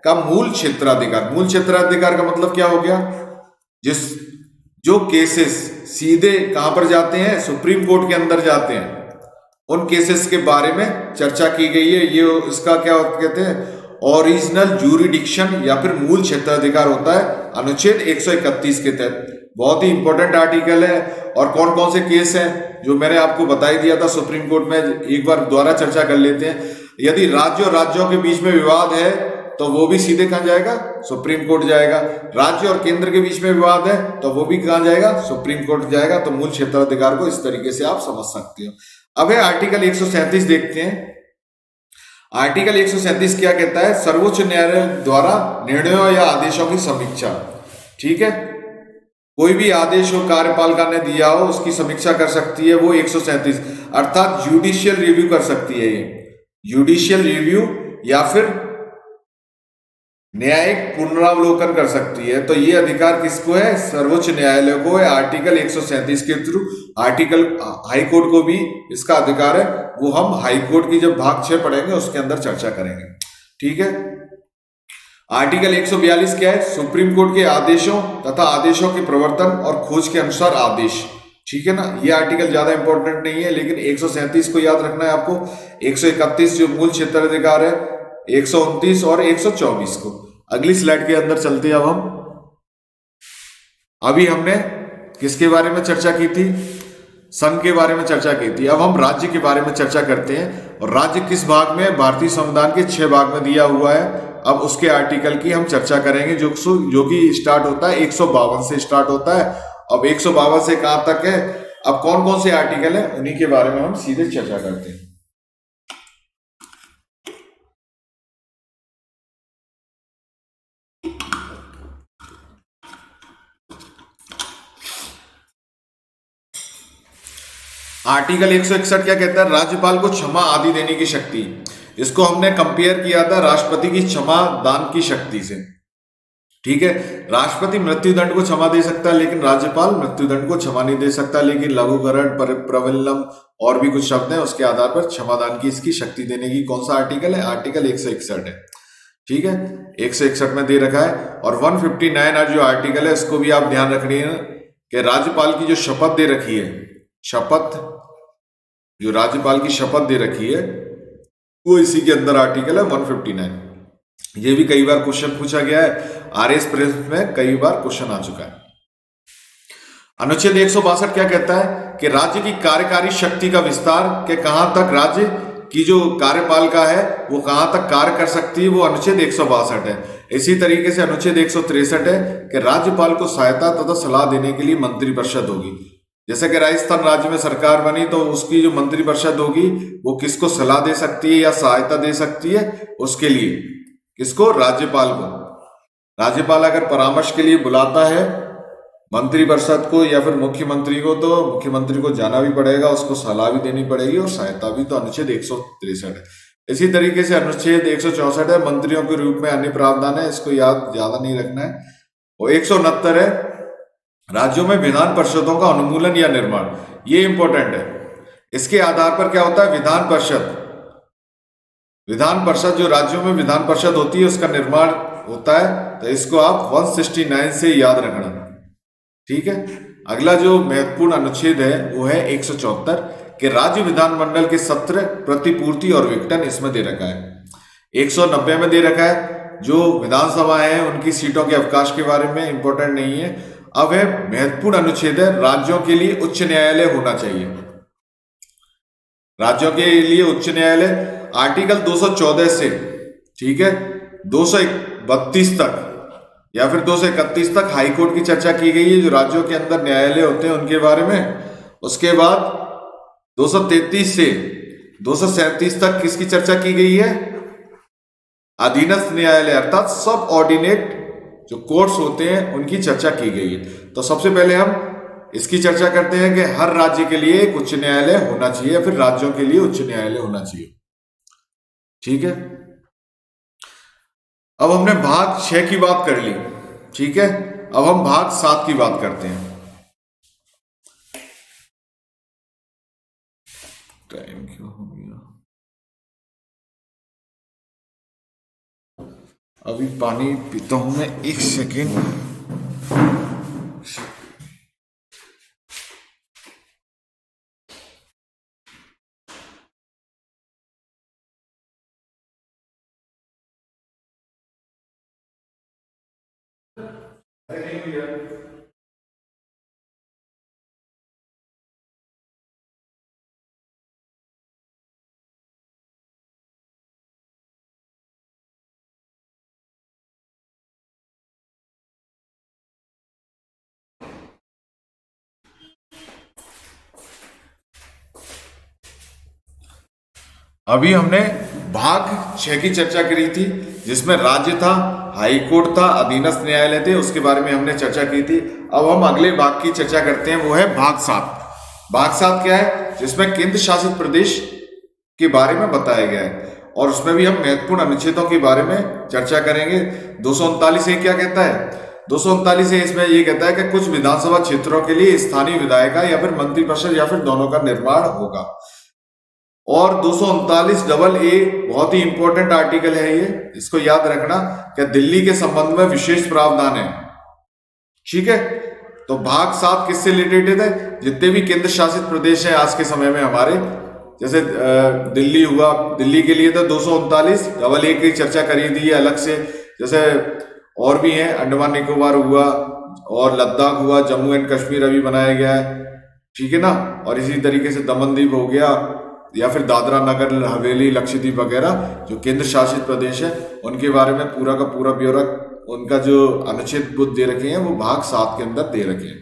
का मूल क्षेत्राधिकार। मूल क्षेत्राधिकार का मतलब क्या हो गया? जो केसेस सीधे कहां पर जाते हैं? सुप्रीम कोर्ट के अंदर जाते हैं, उन केसेस के बारे में चर्चा की गई है। ये इसका क्या कहते हैं? ओरिजिनल जूरिडिक्शन या फिर मूल क्षेत्राधिकार होता है अनुच्छेद 131 के तहत। बहुत ही इंपॉर्टेंट आर्टिकल है। और कौन कौन से केस हैं जो मैंने आपको बता ही दिया था सुप्रीम कोर्ट में, एक बार दोबारा चर्चा कर लेते हैं। यदि राज्य और राज्यों के बीच में विवाद है तो वो भी सीधे कहां जाएगा? सुप्रीम कोर्ट जाएगा। राज्य और केंद्र के बीच में विवाद है तो वो भी कहां जाएगा? सुप्रीम कोर्ट जाएगा। तो मूल क्षेत्राधिकार को इस तरीके से आप समझ सकते हो। अब है आर्टिकल 137 देखते हैं। आर्टिकल 137 क्या कहता है? सर्वोच्च न्यायालय द्वारा निर्णयों या आदेशों की समीक्षा। ठीक है, कोई भी आदेश हो कार्यपालिका ने दिया हो उसकी समीक्षा कर सकती है वो 137, अर्थात जुडिशियल रिव्यू कर सकती है। ये जुडिशियल रिव्यू या फिर न्यायिक पुनरावलोकन कर सकती है। तो ये अधिकार किसको है? सर्वोच्च न्यायालय को है आर्टिकल 137 के थ्रू। आर्टिकल हाई कोर्ट को भी इसका अधिकार है, वो हम हाई कोर्ट की जब भाग 6 पढ़ेंगे उसके अंदर चर्चा करेंगे। ठीक है, आर्टिकल 142 क्या है? सुप्रीम कोर्ट के आदेशों तथा आदेशों के प्रवर्तन और खोज के अनुसार आदेश। ठीक है ना, ये आर्टिकल ज्यादा इंपॉर्टेंट नहीं है, लेकिन 137 को याद रखना है आपको। 131 जो मूल क्षेत्राधिकार है, 129 और 124 को। अगली स्लाइड के अंदर चलते हैं। अब हम अभी हमने किसके बारे में चर्चा की थी? संघ के बारे में चर्चा की थी। अब हम राज्य के बारे में चर्चा करते हैं। और राज्य किस भाग में? भारतीय संविधान के 6 भाग में दिया हुआ है। अब उसके आर्टिकल की हम चर्चा करेंगे जो कि स्टार्ट होता है 152 से स्टार्ट होता है। अब 152 से कहां तक है? अब कौन कौन से आर्टिकल है उन्हीं के बारे में हम सीधे चर्चा करते हैं। आर्टिकल 161 क्या कहता है? राज्यपाल को क्षमा आदि देने की शक्ति। इसको हमने कंपेयर किया था राष्ट्रपति की क्षमा दान की शक्ति से। ठीक है, राष्ट्रपति मृत्युदंड को क्षमा दे सकता है लेकिन राज्यपाल मृत्युदंड को क्षमा नहीं दे सकता। लेकिन लघुकरण, प्रबलम और भी कुछ शब्द हैं उसके आधार पर क्षमादान की इसकी शक्ति देने की कौन सा आर्टिकल है? आर्टिकल 161 है। ठीक है, 161 में दे रखा है। और 159 जो आर्टिकल है इसको भी आप ध्यान रखिए कि राज्यपाल की जो शपथ दे रखी है, शपथ जो राज्यपाल की शपथ दे रखी है वो इसी के अंदर आर्टिकल है 159। ये भी कई बार क्वेश्चन पूछा गया है, आरएस प्रेस में कई बार क्वेश्चन आ चुका है। अनुच्छेद 162 क्या कहता है कि राज्य की कार्यकारी शक्ति का विस्तार के कहां तक राज्य की जो कार्यपालिका है वो कहां तक कार्य कर सकती है, वो अनुच्छेद 162 है। इसी तरीके से अनुच्छेद 163 है कि राज्यपाल को सहायता तथा सलाह देने के लिए मंत्रिपरिषद होगी। जैसे कि राजस्थान राज्य में सरकार बनी तो उसकी जो मंत्रिपरिषद होगी वो किसको सलाह दे सकती है या सहायता दे सकती है, उसके लिए किसको, राज्यपाल को। राज्यपाल अगर परामर्श के लिए बुलाता है मंत्रिपरिषद को या फिर मुख्यमंत्री को, तो मुख्यमंत्री को जाना भी पड़ेगा, उसको सलाह भी देनी पड़ेगी और सहायता भी। तो अनुच्छेद 163 है। इसी तरीके से अनुच्छेद 164 है, मंत्रियों के रूप में अन्य प्रावधान है, इसको याद ज्यादा नहीं रखना है। और 169 है, राज्यों में विधान परिषदों का अनुमूलन या निर्माण। ये इंपॉर्टेंट है। इसके आधार पर क्या होता है, विधान परिषद जो राज्यों में विधान परिषद होती है उसका निर्माण होता है। तो इसको आप 169 से याद रखना, ठीक है। अगला जो महत्वपूर्ण अनुच्छेद है वो है 174 कि राज्य विधानमंडल के सत्र प्रतिपूर्ति और विघटन इसमें दे रखा है। 190 में दे रखा है जो विधानसभा है उनकी सीटों के अवकाश के बारे में, इंपॉर्टेंट नहीं है। अब है महत्वपूर्ण अनुच्छेद है, राज्यों के लिए उच्च न्यायालय होना चाहिए। राज्यों के लिए उच्च न्यायालय आर्टिकल 214 से, ठीक है, 232 तक या फिर 231 तक हाईकोर्ट की चर्चा की गई है, जो राज्यों के अंदर न्यायालय होते हैं उनके बारे में। उसके बाद 233 से 237 तक किसकी चर्चा की गई है, अधीनस्थ न्यायालय अर्थात सब ऑर्डिनेट जो कोर्ट्स होते हैं उनकी चर्चा की गई है। तो सबसे पहले हम इसकी चर्चा करते हैं कि हर राज्य के लिए एक उच्च न्यायालय होना चाहिए या फिर राज्यों के लिए उच्च न्यायालय होना चाहिए, ठीक है। अब हमने भाग 6 की बात कर ली, ठीक है। अब हम भाग 7 की बात करते हैं। टाइम क्यों हो गया, अभी पानी पीता हूं मैं, 1 सेकेंड। अभी हमने भाग 6 की चर्चा करी थी जिसमें राज्य था, हाई कोर्ट था, अधीनस्थ न्यायालय थे, उसके बारे में हमने चर्चा की थी। अब हम अगले भाग की चर्चा करते हैं, वो है भाग 7। भाग 7 क्या है, जिसमें केंद्र शासित प्रदेश के बारे में बताया गया है और उसमें भी हम महत्वपूर्ण अनुच्छेदों के बारे में चर्चा करेंगे। 239 क्या कहता है, 239 इसमें ये कहता है कि कुछ विधानसभा क्षेत्रों के लिए स्थानीय विधायिका या फिर मंत्रिपरिषद या फिर दोनों का निर्माण होगा। और 239 बहुत ही इंपॉर्टेंट आर्टिकल है ये, इसको याद रखना कि दिल्ली के संबंध में विशेष प्रावधान है, ठीक है। तो भाग 7 किससे रिलेटेड है, जितने भी केंद्र शासित प्रदेश हैं आज के समय में हमारे, जैसे दिल्ली हुआ, दिल्ली के लिए तो 239 की चर्चा करी थी अलग से। जैसे और भी हैं, अंडमान निकोबार हुआ और लद्दाख हुआ, जम्मू एंड कश्मीर अभी बनाया गया है, ठीक है ना। और इसी तरीके से दमनदीप हो गया या फिर दादरा नगर हवेली, लक्षद्वीप वगैरह जो केंद्र शासित प्रदेश है उनके बारे में पूरा का पूरा ब्यौरा, उनका जो अनुच्छेद दे रखे हैं वो भाग 7 के अंदर दे रखे हैं,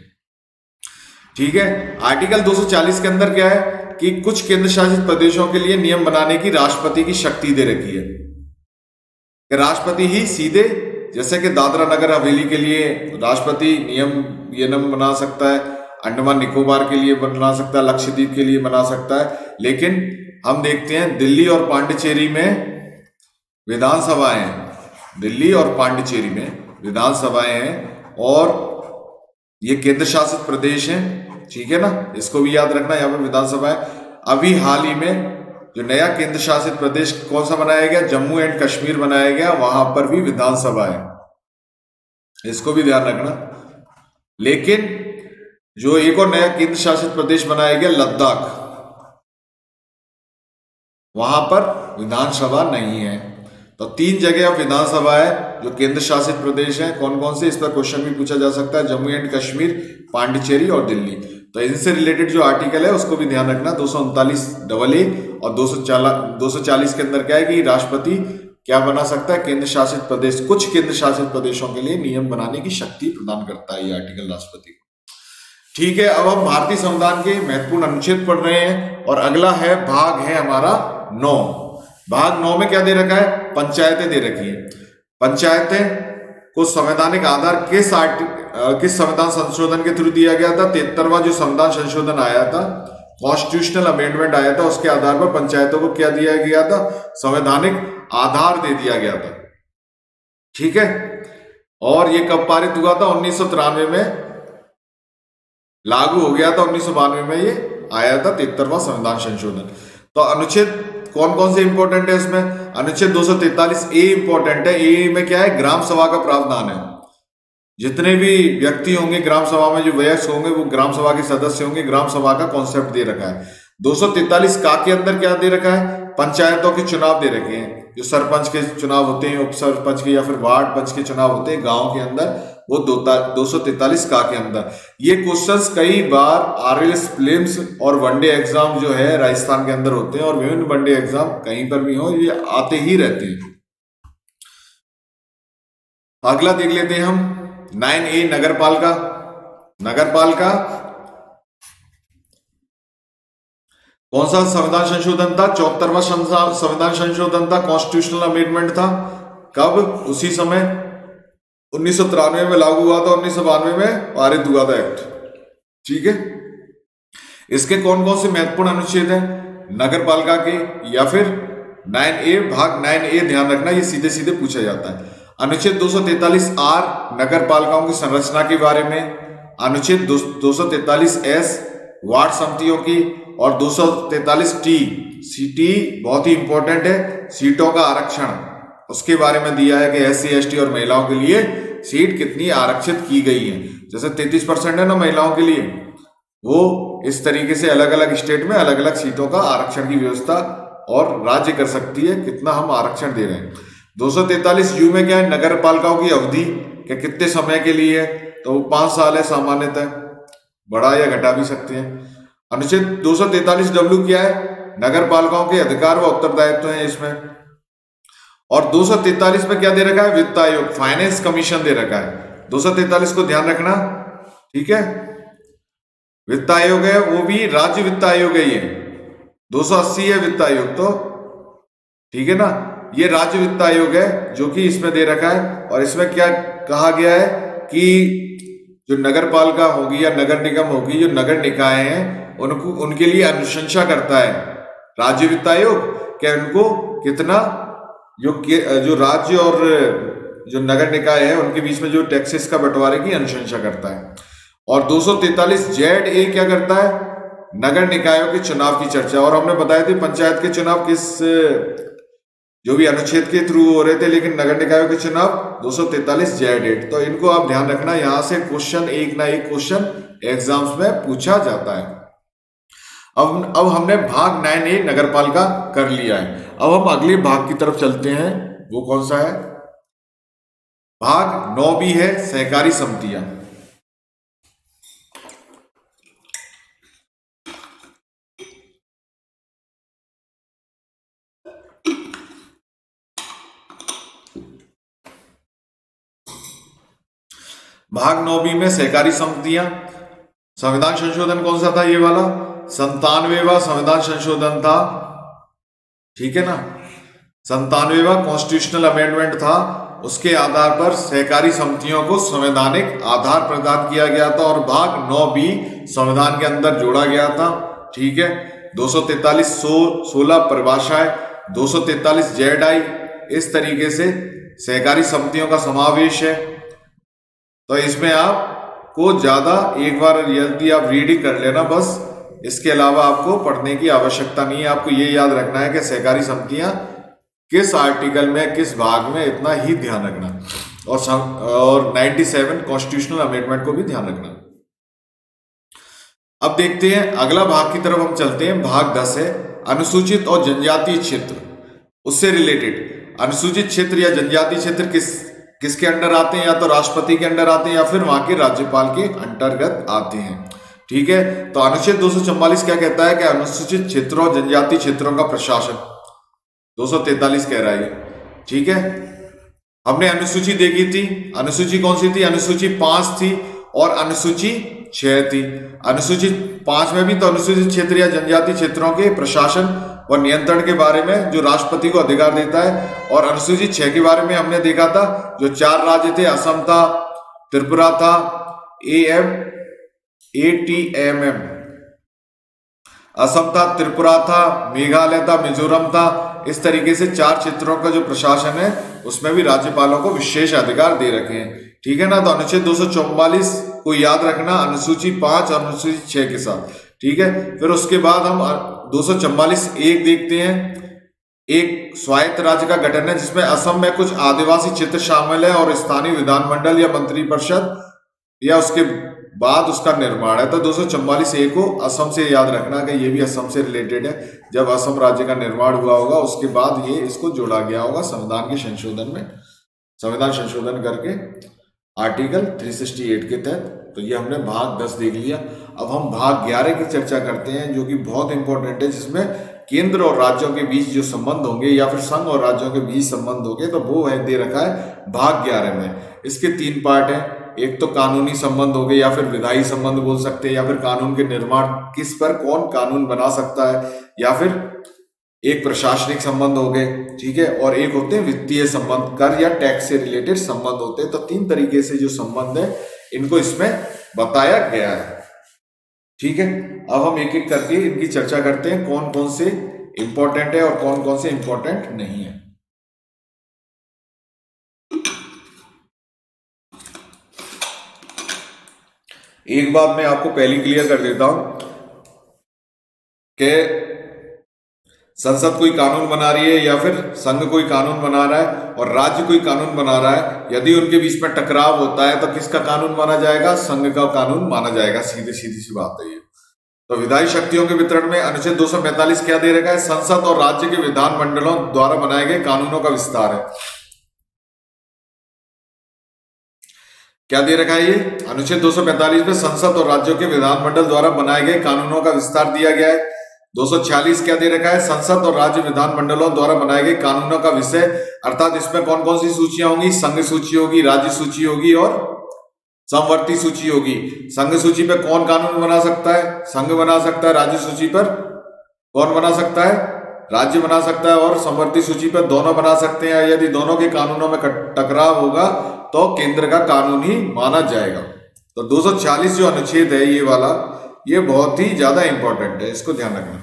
ठीक है। आर्टिकल 240 के अंदर क्या है कि कुछ केंद्र शासित प्रदेशों के लिए नियम बनाने की राष्ट्रपति की शक्ति दे रखी है कि राष्ट्रपति ही सीधे, जैसे कि दादरा नगर हवेली के लिए राष्ट्रपति नियम बना सकता है, अंडमान निकोबार के लिए बना सकता है, लक्षद्वीप के लिए बना सकता है। लेकिन हम देखते हैं दिल्ली और पांडिचेरी में विधानसभाएं हैं, दिल्ली और पांडिचेरी में विधानसभाएं हैं और ये केंद्र शासित प्रदेश हैं, ठीक है ना, इसको भी याद रखना, यहाँ पर विधानसभाएं। अभी हाल ही में जो नया केंद्र शासित प्रदेश कौन सा बनाया गया, जम्मू एंड कश्मीर बनाया गया, वहां पर भी विधानसभा है, इसको भी ध्यान रखना। लेकिन जो एक और नया केंद्र शासित प्रदेश बनाया गया लद्दाख, वहां पर विधानसभा नहीं है। तो 3 जगह अब विधानसभा है जो केंद्र शासित प्रदेश है। कौन कौन से, इस पर क्वेश्चन भी पूछा जा सकता है। जम्मू एंड कश्मीर, पांडिचेरी और दिल्ली। तो इनसे रिलेटेड जो आर्टिकल है उसको भी ध्यान रखना। 239 और 240 के अंदर क्या है कि राष्ट्रपति क्या बना सकता है, केंद्र शासित प्रदेश, कुछ केंद्र शासित प्रदेशों के लिए नियम बनाने की शक्ति प्रदान करता है ये आर्टिकल राष्ट्रपति को। ठीक है, अब हम भारतीय संविधान के महत्वपूर्ण अनुच्छेद पढ़ रहे हैं और अगला है भाग है हमारा 9। भाग 9 में क्या दे रखा है, पंचायतें दे रखी है। पंचायतें को संवैधानिक आधार किस संविधान संशोधन के थ्रू दिया गया था। 73वां जो संविधान संशोधन आया था, कॉन्स्टिट्यूशनल अमेंडमेंट आया था, उसके आधार पर पंचायतों को क्या दिया गया था, संवैधानिक आधार दे दिया गया था। ठीक है, और ये कब पारित हुआ था, 1993 में लागू हो गया था। 1992 में ये आया था 73वां संविधान संशोधन। तो अनुच्छेद कौन कौन से इंपॉर्टेंट है इसमें, अनुच्छेद 243A इंपॉर्टेंट है। ए में क्या है, ग्राम सभा का प्रावधान है। जितने भी व्यक्ति होंगे ग्राम सभा में, जो वयस्क होंगे वो ग्राम सभा के सदस्य होंगे। ग्राम सभा का कॉन्सेप्ट दे रखा है। 243 का के अंदर क्या दे रखा है, पंचायतों के चुनाव दे रखे हैं। जो सरपंच के चुनाव होते हैं, उप सरपंच के या फिर वार्ड पंच के चुनाव होते हैं गांव के अंदर, वो 243 का के अंदर। ये क्वेश्चंस कई बार आरएलएस प्रीलिम्स और वनडे एग्जाम जो है राजस्थान के अंदर होते हैं, और विभिन्न वनडे एग्जाम कहीं पर भी हो, ये आते ही रहते हैं। अगला देख लेते हैं हम 9A नगरपालिका। नगरपालिका कौन सा संविधान संशोधन था, 74वां संविधान संशोधन था, कॉन्स्टिट्यूशनल अमेंडमेंट था। कब, उसी समय 1993 में लागू हुआ था, 1992 में पारित हुआ था एक्ट। ठीक है, इसके कौन कौन से महत्वपूर्ण अनुच्छेद हैं नगरपालिका के, या फिर 9A भाग 9A ध्यान रखना, ये सीधे सीधे पूछा जाता है। अनुच्छेद 243R नगरपालिकाओं की संरचना के बारे में, अनुच्छेद 243S वार्ड समितियों की, और 243T सीटी बहुत ही इंपॉर्टेंट है, सीटों का आरक्षण, उसके बारे में दिया है कि SC ST और महिलाओं के लिए सीट कितनी आरक्षित की गई है। जैसे 33% है ना महिलाओं के लिए, वो इस तरीके से अलग अलग स्टेट में अलग अलग सीटों का आरक्षण की व्यवस्था और राज्य कर सकती है कितना हम आरक्षण दे रहे हैं। 243U में क्या है, नगर पालिकाओं की अवधि क्या कितने समय के लिए है, तो वो 5 साल है सामान्यतः, बढ़ा या घटा भी सकते हैं। अनुच्छेद 243W क्या है, नगर पालिकाओं के अधिकार व उत्तरदायित्व हैं इसमें। और 243 में क्या दे रखा है, वित्त आयोग, फाइनेंस कमीशन दे रखा है। 243 को ध्यान रखना। ठीक है, वित्त आयोग है, वो भी राज्य वित्त आयोग है। ये 280 है वित्त आयोग, तो ठीक है ना, ये राज्य वित्त आयोग है जो कि इसमें दे रखा है। और इसमें क्या कहा गया है कि जो नगर पालिका होगी या नगर निगम होगी, जो नगर निकाय हैं, उनको उनके लिए अनुशंसा करता है राज्य वित्त आयोग, क्या उनको कितना जो राज्य और जो नगर निकाय है उनके बीच में जो टैक्सेस का बंटवारे की अनुशंसा करता है। और 243ZA क्या करता है, नगर निकायों के चुनाव की चर्चा। और हमने बताया थी पंचायत के चुनाव किस जो भी अनुच्छेद के थ्रू हो रहे थे, लेकिन नगर निकायों के चुनाव 243Z8। तो इनको आप ध्यान रखना, यहां से क्वेश्चन एक ना एक क्वेश्चन एग्जाम्स में पूछा जाता है। अब हमने भाग 9A नगरपालिका कर लिया है। अब हम अगले भाग की तरफ चलते हैं, वो कौन सा है, भाग 9B है सहकारी समितियां। भाग 9B में सहकारी समितियां, संविधान संशोधन कौन सा था, ये वाला 97वां संविधान संशोधन था। ठीक है ना, 97वां कॉन्स्टिट्यूशनल अमेंडमेंट था। उसके आधार पर सहकारी समितियों को संवैधानिक आधार प्रदान किया गया था और भाग 9B संविधान के अंदर जोड़ा गया था। ठीक है, 243(16) परिभाषाएं, 243ZI, इस तरीके से सहकारी समितियों का समावेश है। तो इसमें आपको ज्यादा एक बार यदि आप रीडिंग कर लेना बस, इसके अलावा आपको पढ़ने की आवश्यकता नहीं है। आपको ये याद रखना है कि सहकारी समितियां किस आर्टिकल में किस भाग में, इतना ही ध्यान रखना। और 97 कॉन्स्टिट्यूशनल अमेंडमेंट को भी ध्यान रखना। अब देखते हैं अगला भाग की तरफ हम चलते हैं। भाग 10 है अनुसूचित और जनजातीय क्षेत्र, उससे रिलेटेड अनुसूचित क्षेत्र या जनजाति क्षेत्र किसके अंडर आते हैं? या तो राष्ट्रपति के अंडर आते हैं या फिर वहां के राज्यपाल के अंतर्गत आते हैं। ठीक है, तो अनुच्छेद 244 क्या कहता है कि अनुसूचित क्षेत्रों और जनजाति क्षेत्रों का प्रशासन, 243 कह रहा है। ठीक है, हमने अनुसूची देखी थी। अनुसूची कौन सी थी? अनुसूची 5 थी और अनुसूची 6 थी। अनुसूची 5 में भी तो अनुसूचित क्षेत्र या जनजाति क्षेत्रों के प्रशासन और नियंत्रण के बारे में जो राष्ट्रपति को अधिकार देता है, और अनुसूचित 6 के बारे में हमने देखा था जो 4 राज्य थे, असम था, त्रिपुरा था, ATMM, असम था, त्रिपुरा था, मेघालय था, मिजोरम था। इस तरीके से 4 क्षेत्रों का जो प्रशासन है उसमें भी राज्यपालों को विशेष अधिकार दे रखे हैं। ठीक है ना, तो अनुच्छेद 244 को याद रखना अनुसूची 5 और अनुसूची 6 के साथ। ठीक है, फिर उसके बाद हम 244(1) देखते हैं। एक स्वायत्त राज्य का गठन है जिसमें असम में कुछ आदिवासी क्षेत्र शामिल है और स्थानीय विधानमंडल या मंत्रिपरिषद या उसके बाद उसका निर्माण है। तो 244(1) को असम से याद रखना कि ये भी असम से रिलेटेड है। जब असम राज्य का निर्माण हुआ होगा उसके बाद ये इसको जोड़ा गया होगा संविधान के संशोधन में, संविधान संशोधन करके आर्टिकल 368 के तहत। तो ये हमने भाग 10 देख लिया। अब हम भाग 11 की चर्चा करते हैं जो कि बहुत इंपॉर्टेंट है, जिसमें केंद्र और राज्यों के बीच जो संबंध होंगे या फिर संघ और राज्यों के बीच संबंध होंगे, तो वो है दे रखा है भाग 11 में। इसके 3 पार्ट हैं। एक तो कानूनी संबंध हो गए या फिर विधायी संबंध बोल सकते हैं, या फिर कानून के निर्माण, किस पर कौन कानून बना सकता है, या फिर एक प्रशासनिक संबंध हो गए। ठीक है, और एक होते हैं वित्तीय संबंध, कर या टैक्स से रिलेटेड संबंध होते हैं। तो 3 तरीके से जो संबंध है इनको इसमें बताया गया है। ठीक है, अब हम एक एक करके इनकी चर्चा करते हैं, कौन कौन से इंपॉर्टेंट है और कौन कौन से इंपॉर्टेंट नहीं है। एक बात मैं आपको पहले क्लियर कर देता हूं कि संसद कोई कानून बना रही है या फिर संघ कोई कानून बना रहा है और राज्य कोई कानून बना रहा है, यदि उनके बीच में टकराव होता है तो किसका कानून माना जाएगा? संघ का कानून माना जाएगा। सीधी सी बात है ये। तो विधायी शक्तियों के वितरण में अनुच्छेद 245 क्या दे रखा है? संसद और राज्य के विधानमंडलों द्वारा बनाए गए कानूनों का विस्तार है। क्या दे रखा है ये? अनुच्छेद 245 में संसद और राज्यों के विधानमंडल द्वारा बनाए गए कानूनों का विस्तार दिया गया है। 246 क्या दे रखा है? संसद और राज्य विधानमंडलों द्वारा बनाए गए कानूनों का विषय, अर्थात इसमें कौन कौन सी सूचियां होंगी? संघ सूची होगी, राज्य सूची होगी और समवर्ती सूची होगी। संघ सूची पर कौन कानून बना सकता है? संघ बना सकता है। राज्य सूची पर कौन बना सकता है? राज्य बना सकता है। और समवर्ती सूची पर दोनों बना सकते हैं। यदि दोनों के कानूनों में टकराव होगा तो केंद्र का कानून ही माना जाएगा। तो 246 जो अनुच्छेद है ये वाला, ये बहुत ही ज्यादा इंपॉर्टेंट है, इसको ध्यान रखना।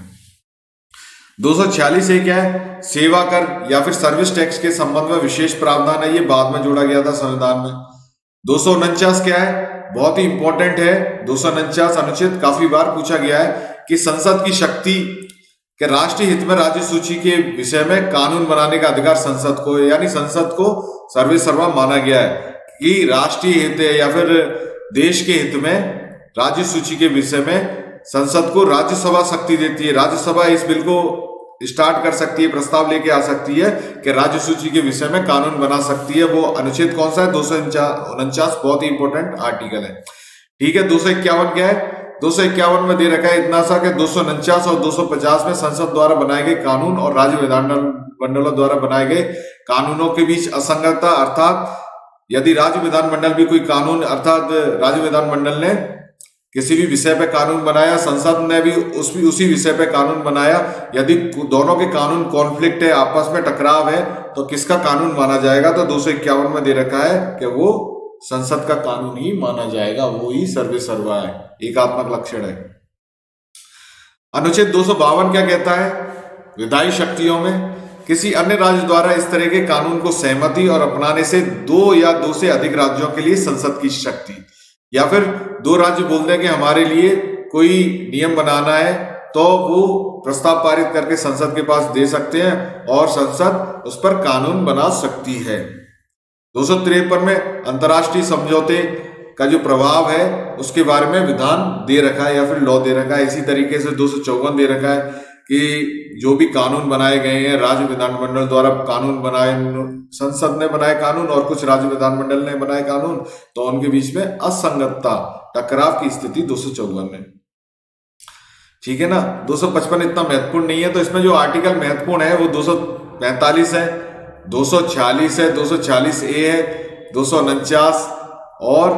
246 क्या है? सेवा कर या फिर सर्विस टैक्स के संबंध में विशेष प्रावधान है। ये बाद में जोड़ा गया था संविधान में। 249 क्या है? बहुत ही इंपॉर्टेंट है। 249 अनुच्छेद काफी बार पूछा गया है कि संसद की शक्ति के राष्ट्रीय हित में राज्य सूची के विषय में कानून बनाने का अधिकार संसद को, यानी संसद को सर्वे सर्वा माना गया है कि राष्ट्रीय हित है या फिर देश के हित में राज्य सूची के विषय में संसद को राज्यसभा शक्ति देती है। राज्यसभा इस बिल को स्टार्ट कर सकती है, प्रस्ताव लेके आ सकती है कि राज्य सूची के विषय में कानून बना सकती है। वो अनुच्छेद कौन सा है? 249, बहुत ही इंपॉर्टेंट आर्टिकल है। ठीक है, 251 क्या है? 251 में दे रखा है इतना सा कि 249 और 250 में संसद द्वारा बनाए गए कानून और राज्य विधानमंडलों द्वारा बनाए गए कानूनों के बीच असंगतता, अर्थात यदि राज्य विधानमंडल भी कोई कानून, अर्थात राज्य विधानमंडल ने किसी भी विषय पे कानून बनाया, संसद ने भी उसी विषय पे कानून बनाया, यदि दोनों के कानून कॉन्फ्लिक्ट है, आपस में टकराव है, तो किसका कानून माना जाएगा? तो 251 में दे रखा है कि वो संसद का कानून ही माना जाएगा, वो ही सर्वे सर्वा है, एकात्मक लक्षण है। अनुच्छेद 252 क्या कहता है? विधायी शक्तियों में किसी अन्य राज्य द्वारा इस तरह के कानून को सहमति और अपनाने से 2 या 2 से अधिक राज्यों के लिए संसद की शक्ति, या फिर 2 राज्य बोल दें कि हमारे लिए कोई नियम बनाना है तो वो प्रस्ताव पारित करके संसद के पास दे सकते हैं और संसद उस पर कानून बना सकती है। 253 में अंतर्राष्ट्रीय समझौते का जो प्रभाव है उसके बारे में विधान दे रखा है या फिर लॉ दे रखा है। इसी तरीके से 254 दे रखा है कि जो भी कानून बनाए गए हैं राज्य विधानमंडल द्वारा कानून बनाए, संसद ने बनाए कानून और कुछ राज्य विधानमंडल ने बनाए कानून, तो उनके बीच में असंगतता, टकराव की स्थिति 254 में। ठीक है ना। 255 इतना महत्वपूर्ण नहीं है, तो इसमें जो आर्टिकल महत्वपूर्ण है वो 245 है, 246 है, 246 ए है, 249 और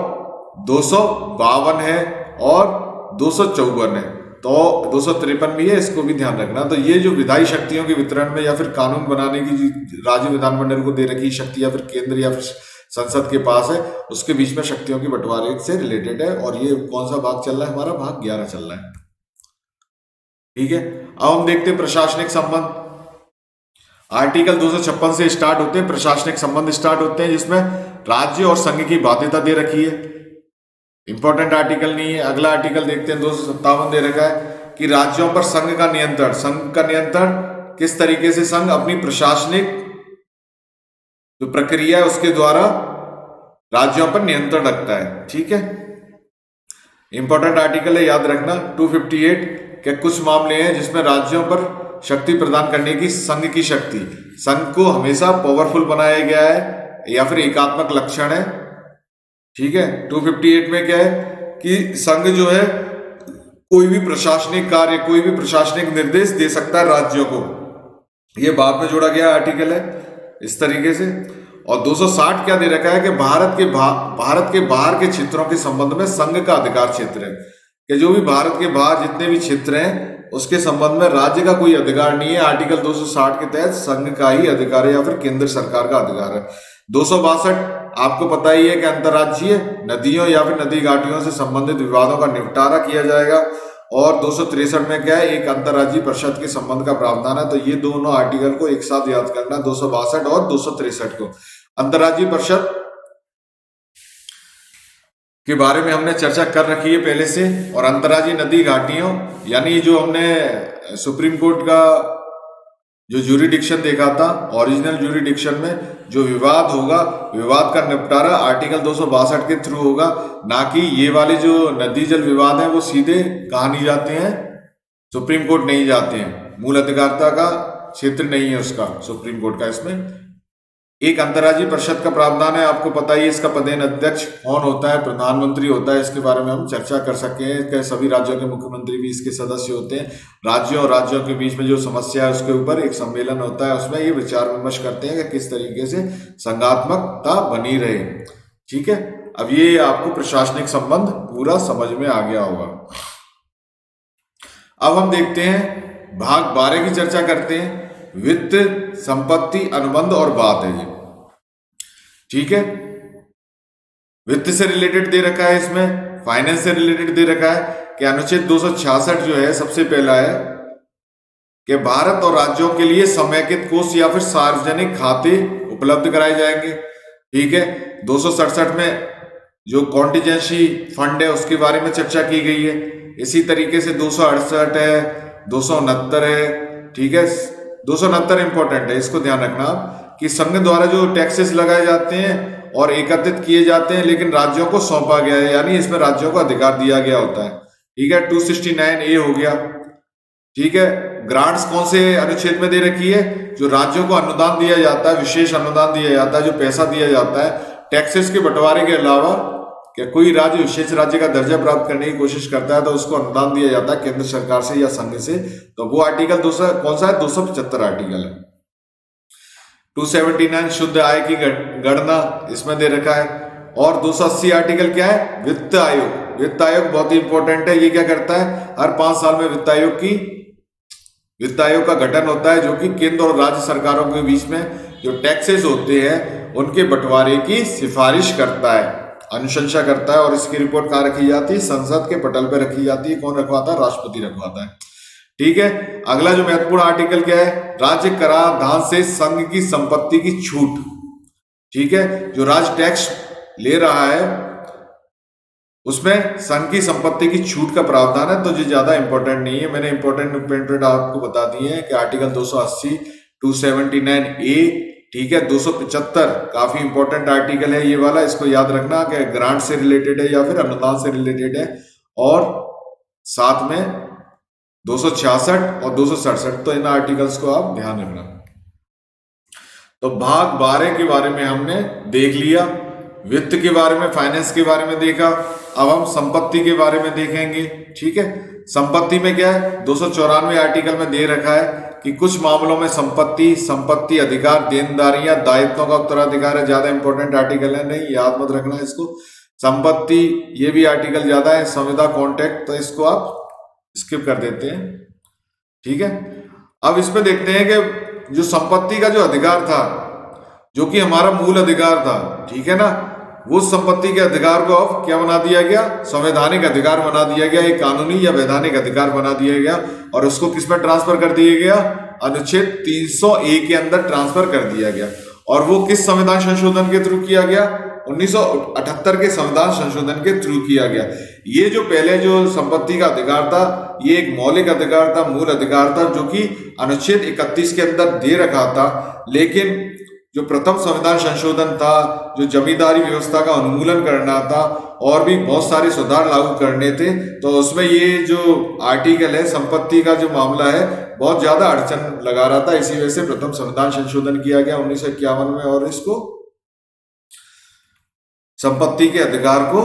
252 है और 254 है, तो 253 भी है, इसको भी ध्यान रखना। तो ये जो विधायी शक्तियों के वितरण में या फिर कानून बनाने की राज्य विधानमंडल को दे रखी शक्ति या फिर केंद्र या फिर संसद के पास है, उसके बीच में शक्तियों की बंटवारे से रिलेटेड है। और ये कौन सा भाग चल रहा है हमारा? भाग 11 चल रहा है। ठीक है। अब हम देखते हैं प्रशासनिक संबंध। आर्टिकल 256 से स्टार्ट होते हैं प्रशासनिक संबंध स्टार्ट होते हैं, जिसमें राज्य और संघ की बाध्यता दे रखी है। इंपॉर्टेंट आर्टिकल नहीं है। अगला आर्टिकल देखते हैं 257 दे रखा है कि राज्यों पर संघ का नियंत्रण। संघ का नियंत्रण किस तरीके से संघ अपनी प्रशासनिक जो प्रक्रिया है उसके द्वारा राज्यों पर नियंत्रण रखता है। ठीक है। इंपॉर्टेंट आर्टिकल है, याद रखना। 258 के कुछ मामले हैं जिसमें राज्यों पर शक्ति प्रदान करने की संघ की शक्ति, संघ को हमेशा पावरफुल बनाया गया है या फिर एकात्मक लक्षण है। ठीक है। 258 में क्या है कि संघ जो है कोई भी प्रशासनिक कार्य, कोई भी प्रशासनिक निर्देश दे सकता है राज्यों को। ये बाद में जोड़ा गया आर्टिकल है इस तरीके से। और 260 क्या दे रखा है कि भारत के बाहर के क्षेत्रों के संबंध में संघ का अधिकार क्षेत्र है, कि जो भी भारत के बाहर जितने भी क्षेत्र हैं उसके संबंध में राज्य का कोई अधिकार नहीं है। आर्टिकल 260 के तहत संघ का ही अधिकार है या फिर केंद्र सरकार का अधिकार है। 262 आपको पता ही है कि अंतर्राज्यीय नदियों या फिर नदी घाटियों से संबंधित विवादों का निपटारा किया जाएगा। और 263 में क्या है, एक अंतर्राज्यीय परिषद के संबंध का प्रावधान है। तो ये दोनों आर्टिकल को एक साथ याद करना, 262 और 263 को। अंतर्राज्यीय परिषद के बारे में हमने चर्चा कर रखी है पहले से। और अंतर्राज्यीय नदी घाटियों यानी जो हमने सुप्रीम कोर्ट का जो ज्यूरिडिक्शन देखा था, ओरिजिनल ज्यूरिडिक्शन में जो विवाद होगा, विवाद का निपटारा आर्टिकल 262 के थ्रू होगा, ना कि ये वाले जो नदी जल विवाद है वो सीधे कहाँ नहीं जाते हैं, सुप्रीम कोर्ट नहीं जाते हैं। मूल अधिकारिता का क्षेत्र नहीं है उसका, सुप्रीम कोर्ट का। इसमें एक अंतर्राज्यीय परिषद का प्रावधान है, आपको पता ही है इसका पदेन अध्यक्ष कौन होता है, प्रधानमंत्री होता है। इसके बारे में हम चर्चा कर सकते हैं कि सभी राज्यों के मुख्यमंत्री भी इसके सदस्य होते हैं। राज्यों और राज्यों के बीच में जो समस्या है उसके ऊपर एक सम्मेलन होता है, उसमें ये विचार विमर्श करते हैं कि किस तरीके से संघात्मकता बनी रहे। ठीक है। अब ये आपको प्रशासनिक संबंध पूरा समझ में आ गया होगा। अब हम देखते हैं भाग 12 की चर्चा करते हैं। वित्त, संपत्ति, अनुबंध और बात है ये। ठीक है। वित्त से रिलेटेड दे रखा है, इसमें फाइनेंस से रिलेटेड दे रखा है कि अनुच्छेद 266 जो है सबसे पहला है कि भारत और राज्यों के लिए समेकित कोष या फिर सार्वजनिक खाते उपलब्ध कराए जाएंगे। ठीक है। 267 में जो कॉन्टिजेंसी फंड है उसके बारे में चर्चा की गई है। इसी तरीके से 268 है, 269 है। ठीक है। 269 इंपॉर्टेंट है, इसको ध्यान रखना आप, कि संघ द्वारा जो टैक्सेस लगाए जाते हैं और एकत्रित किए जाते हैं लेकिन राज्यों को सौंपा गया है, यानी इसमें राज्यों को अधिकार दिया गया होता है। ठीक है। 269 ए हो गया। ठीक है। ग्रांट्स कौन से अनुच्छेद में दे रखी है? जो राज्यों को अनुदान दिया जाता है, विशेष अनुदान दिया जाता है, जो पैसा दिया जाता है टैक्सेस के बंटवारे के अलावा, क्या कोई राज्य विशेष राज्य का दर्जा प्राप्त करने की कोशिश करता है तो उसको अनुदान दिया जाता है केंद्र सरकार से या संघ से। तो वो आर्टिकल कौन सा है? 275 आर्टिकल है। 279 शुद्ध आय की गणना इसमें दे रखा है। और 280 आर्टिकल क्या है? वित्त आयोग। वित्त आयोग बहुत ही इंपॉर्टेंट है। ये क्या करता है? हर 5 साल में वित्त आयोग का गठन होता है, जो कि केंद्र और राज्य सरकारों के बीच में जो टैक्सेस होते हैं उनके बंटवारे की सिफारिश करता है, अनुशंसा करता है। और इसकी रिपोर्ट कहाँ रखी जाती है? संसद के पटल पर रखी जाती है। कौन रखवाता है? राष्ट्रपति रखवाता है। ठीक है। अगला जो महत्वपूर्ण आर्टिकल क्या है? राज्य कराधान से संघ की संपत्ति की छूट। ठीक है। जो राज्य टैक्स ले रहा है उसमें संघ की संपत्ति की छूट का प्रावधान है। तो ये ज्यादा इंपॉर्टेंट नहीं है, मैंने इंपॉर्टेंट आपको बता दिए हैं कि आर्टिकल 280, 279 ए, ठीक है, 275 काफी इंपॉर्टेंट आर्टिकल है ये वाला, इसको याद रखना कि ग्रांट से रिलेटेड है या फिर अनुदान से रिलेटेड है। और साथ में 266 और 267, तो इन आर्टिकल्स को आप ध्यान रखना। तो भाग 12 के बारे में हमने देख लिया, वित्त के बारे में, फाइनेंस के बारे में देखा। अब हम संपत्ति के बारे में देखेंगे। ठीक है, संपत्ति में क्या है, 294 आर्टिकल में दे रखा है कि कुछ मामलों में संपत्ति अधिकार, देनदारियां, दायित्वों का उत्तराधिकार है। ज्यादा इंपॉर्टेंट आर्टिकल है, नहीं याद मत रखना इसको। संपत्ति, ये भी आर्टिकल ज्यादा है। संविदा, कॉन्ट्रैक्ट, तो इसको आप स्किप कर देते हैं। ठीक है, अब इसमें देखते हैं कि जो संपत्ति का जो अधिकार था, जो कि हमारा मूल अधिकार था, ठीक है ना, वो संपत्ति के अधिकार को अब क्या बना दिया गया, संवैधानिक अधिकार बना दिया गया, एक कानूनी या वैधानिक अधिकार बना दिया गया, और उसको किसमें ट्रांसफर कर दिया गया, अनुच्छेद 300A के अंदर ट्रांसफर कर दिया गया। और वो किस संविधान संशोधन के थ्रू किया गया, 1978 के संविधान संशोधन के थ्रू किया गया। ये जो पहले जो संपत्ति का अधिकार था, ये एक मौलिक अधिकार था, मूल अधिकार था, जो कि अनुच्छेद 31 के अंदर दे रखा था। लेकिन जो प्रथम संविधान संशोधन था, जो जमींदारी व्यवस्था का उन्मूलन करना था और भी बहुत सारे सुधार लागू करने थे, तो उसमें ये जो आर्टिकल है, संपत्ति का जो मामला है, बहुत ज्यादा अड़चन लगा रहा था। इसी वजह से प्रथम संविधान संशोधन किया गया 1951 में, और इसको संपत्ति के अधिकार को,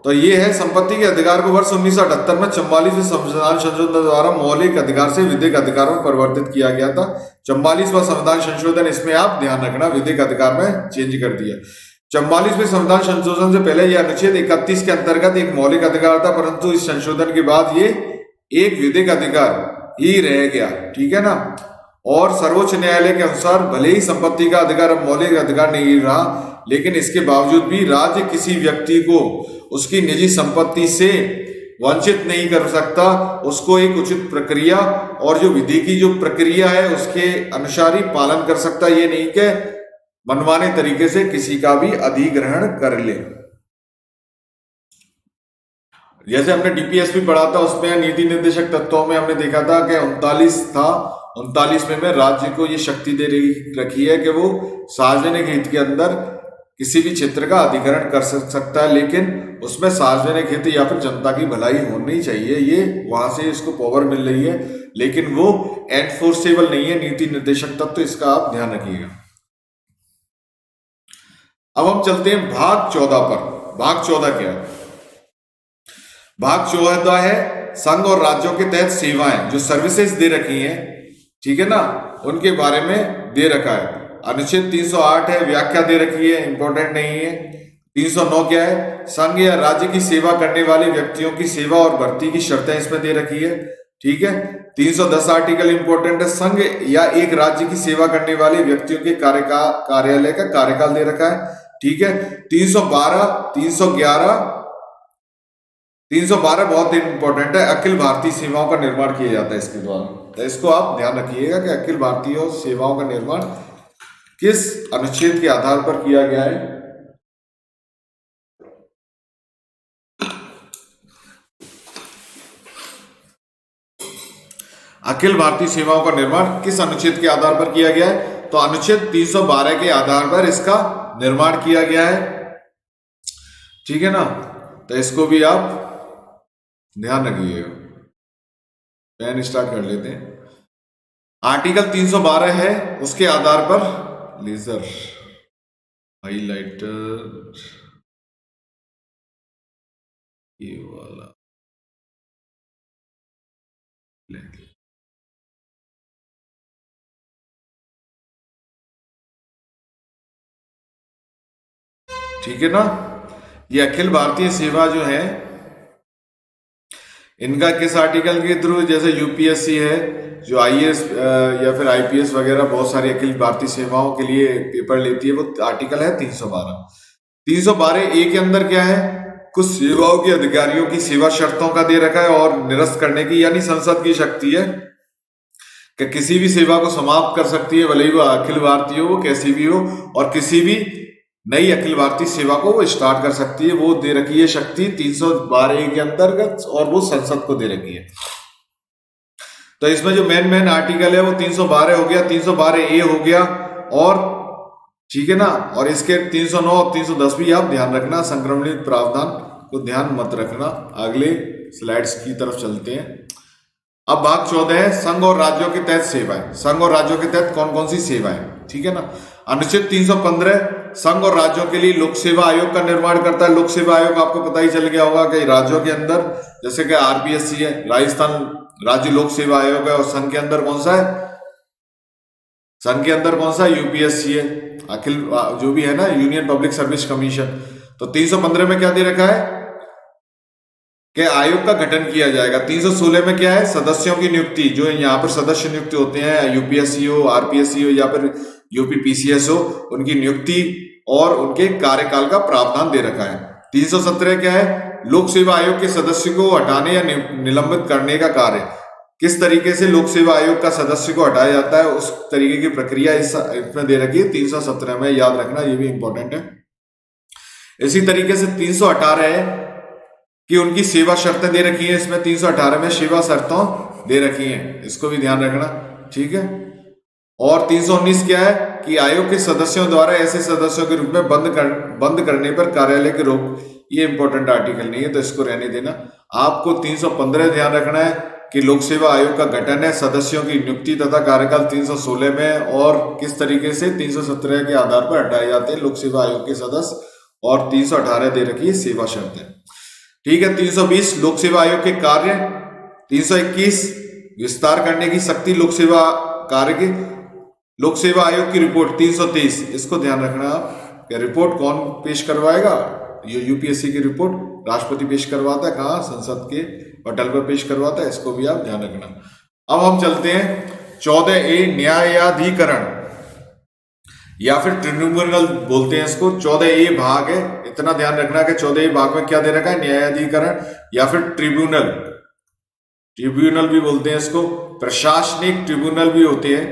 तो ये है संपत्ति के अधिकार को वर्ष 1978 में 44वें संविधान संशोधन द्वारा मौलिक अधिकार से विधिक अधिकारों में परिवर्तित किया गया था। 44वां संविधान संशोधन, इसमें आप ध्यान रखना, विधिक अधिकार में चेंज कर दिया। 44वें संविधान संशोधन से पहले यह अनुच्छेद 31 के अंतर्गत एक मौलिक अधिकार था, परंतु इस संशोधन के बाद ये एक विधिक अधिकार ही रह गया। ठीक है ना, और सर्वोच्च न्यायालय के अनुसार भले ही संपत्ति का अधिकार अब मौलिक अधिकार नहीं रहा, लेकिन इसके बावजूद भी राज्य किसी व्यक्ति को उसकी निजी संपत्ति से वंचित नहीं कर सकता। उसको एक उचित प्रक्रिया और जो विधि की जो प्रक्रिया है उसके अनुसार ही पालन कर सकता। ये नहीं कि मनमाने तरीके से किसी का भी अधिग्रहण कर ले। जैसे हमने डीपीएसपी पढ़ा था, उसमें नीति निर्देशक तत्वों में हमने देखा था कि 39 था, 39 में राज्य को ये शक्ति दे रखी है कि वो सार्वजनिक हित के अंदर किसी भी क्षेत्र का अधिग्रहण कर सकता है, लेकिन उसमें सार्वजनिक हित या फिर जनता की भलाई होनी चाहिए। ये वहां से इसको पावर मिल रही है, लेकिन वो एनफोर्सेबल नहीं है नीति निर्देशक तत्व, तो इसका आप ध्यान रखिएगा। अब हम चलते हैं भाग 14 पर। भाग 14 क्या है? भाग 14 है संघ और राज्यों के तहत सेवाएं, जो सर्विसेज दे रखी हैं, ठीक है ना, उनके बारे में दे रखा है। अनुच्छेद 308 है, व्याख्या दे रखी है, इंपॉर्टेंट नहीं है। 309 क्या है, संघ या राज्य की सेवा करने वाले व्यक्तियों की सेवा और भर्ती की शर्तें इसमें दे रखी है। ठीक है। 310 आर्टिकल इंपॉर्टेंट है, संघ या एक राज्य की सेवा करने वाले व्यक्तियों के कार्यालय का कार्यकाल दे रखा है। ठीक है। 312, 312 बहुत इंपॉर्टेंट है, अखिल भारतीय सेवाओं का निर्माण किया जाता है इसके द्वारा, तो इसको आप ध्यान रखिएगा कि अखिल भारतीय सेवाओं का निर्माण किस अनुच्छेद के आधार पर किया गया है। अखिल भारतीय सेवाओं का निर्माण किस अनुच्छेद के आधार पर किया गया है? तो अनुच्छेद 312 के आधार पर इसका निर्माण किया गया है। ठीक है ना, तो इसको भी आप ध्यान रखिएगा। पेन स्टार्ट कर लेते हैं। आर्टिकल 312 है, उसके आधार पर लेजर हाइलाइटर ये वाला ठीक है ना। ये अखिल भारतीय सेवा जो है, इनका किस आर्टिकल के थ्रू, जैसे यूपीएससी है, जो आईएएस या फिर आईपीएस वगैरह बहुत सारी अखिल भारतीय सेवाओं के लिए पेपर लेती है, वो आर्टिकल है 312। 312A के अंदर क्या है, कुछ सेवाओं के अधिकारियों की सेवा शर्तों का दे रखा है और निरस्त करने की, यानी संसद की शक्ति है कि किसी भी सेवा को समाप्त कर सकती है, भले ही वो अखिल भारतीय हो, कैसी भी हो, और किसी भी नई अखिल भारतीय सेवा को वो स्टार्ट कर सकती है। वो दे रखी है शक्ति 312A के अंतर्गत, और वो संसद को दे रखी है। तो इसमें जो मेन आर्टिकल है वो 312 हो गया, 312A हो गया, और ठीक है ना, और इसके 309 और 310 भी आप ध्यान रखना। संक्रमणित प्रावधान को ध्यान मत रखना। अगले स्लाइड्स की तरफ चलते हैं। अब भाग 14 है संघ और राज्यों के तहत सेवाएं। संघ और राज्यों के तहत कौन कौन सी सेवाएं, ठीक है ना। अनुच्छेद 315 संघ और राज्यों के लिए लोक सेवा आयोग का निर्माण करता है। लोक सेवा आयोग आपको पता ही चल गया होगा कि राज्यों के अंदर जैसे कि आरपीएससी है, राजस्थान राज्य लोक सेवा आयोग है, और संघ के अंदर कौन सा है, संघ के अंदर कौन सा यूपीएससी है, अखिल जो भी है ना, यूनियन पब्लिक सर्विस कमीशन। तो 315 में क्या दे रखा है कि आयोग का गठन किया जाएगा। 316 में क्या है, सदस्यों की नियुक्ति, जो यहाँ पर सदस्य नियुक्त होते हैं, यूपीएससी हो, आरपीएससी हो या फिर यूपीपीसीएस हो, उनकी नियुक्ति और उनके कार्यकाल का प्रावधान दे रखा है। 317 क्या है, लोक सेवा आयोग के सदस्य को हटाने या निलंबित करने का कार्य। किस तरीके से लोक सेवा आयोग का सदस्य को हटाया जाता है, उस तरीके की प्रक्रिया इसमें दे रखी है 317 में, याद रखना, ये भी इंपॉर्टेंट है। इसी तरीके से 318 है कि उनकी सेवा शर्तें दे रखी है, इसमें 318 में सेवा शर्तों दे रखी हैं, इसको भी ध्यान रखना, ठीक है। और 319 क्या है कि आयोग के सदस्यों द्वारा ऐसे सदस्यों के रूप में बंद करने पर कार्यालय की रोक। ये इंपॉर्टेंट आर्टिकल नहीं है तो इसको रहने देना। आपको 315 ध्यान रखना है कि लोक सेवा आयोग का गठन है, सदस्यों की नियुक्ति तथा कार्यकाल 316 में, और किस तरीके से 317 के आधार पर हटाए जाते हैं लोक सेवा आयोग के सदस्य, और 318 दे रखी है सेवा शर्तें, ठीक है। 320 लोक सेवा आयोग के कार्य। 321 विस्तार करने की शक्ति लोक सेवा कार्य की। लोक सेवा आयोग की रिपोर्ट 323, इसको ध्यान रखना आप, क्या रिपोर्ट कौन पेश करवाएगा, ये यूपीएससी की रिपोर्ट राष्ट्रपति पेश करवाता है, कहाँ, संसद के पटल पर पेश करवाता है, इसको भी आप ध्यान रखना। अब हम चलते हैं 14A न्यायाधिकरण या फिर ट्रिब्यूनल बोलते हैं इसको। 14A भाग है, इतना ध्यान रखना कि 14A भाग में क्या दे रखा है, न्यायाधिकरण या फिर ट्रिब्यूनल, ट्रिब्यूनल भी बोलते हैं इसको, प्रशासनिक ट्रिब्यूनल भी होते हैं।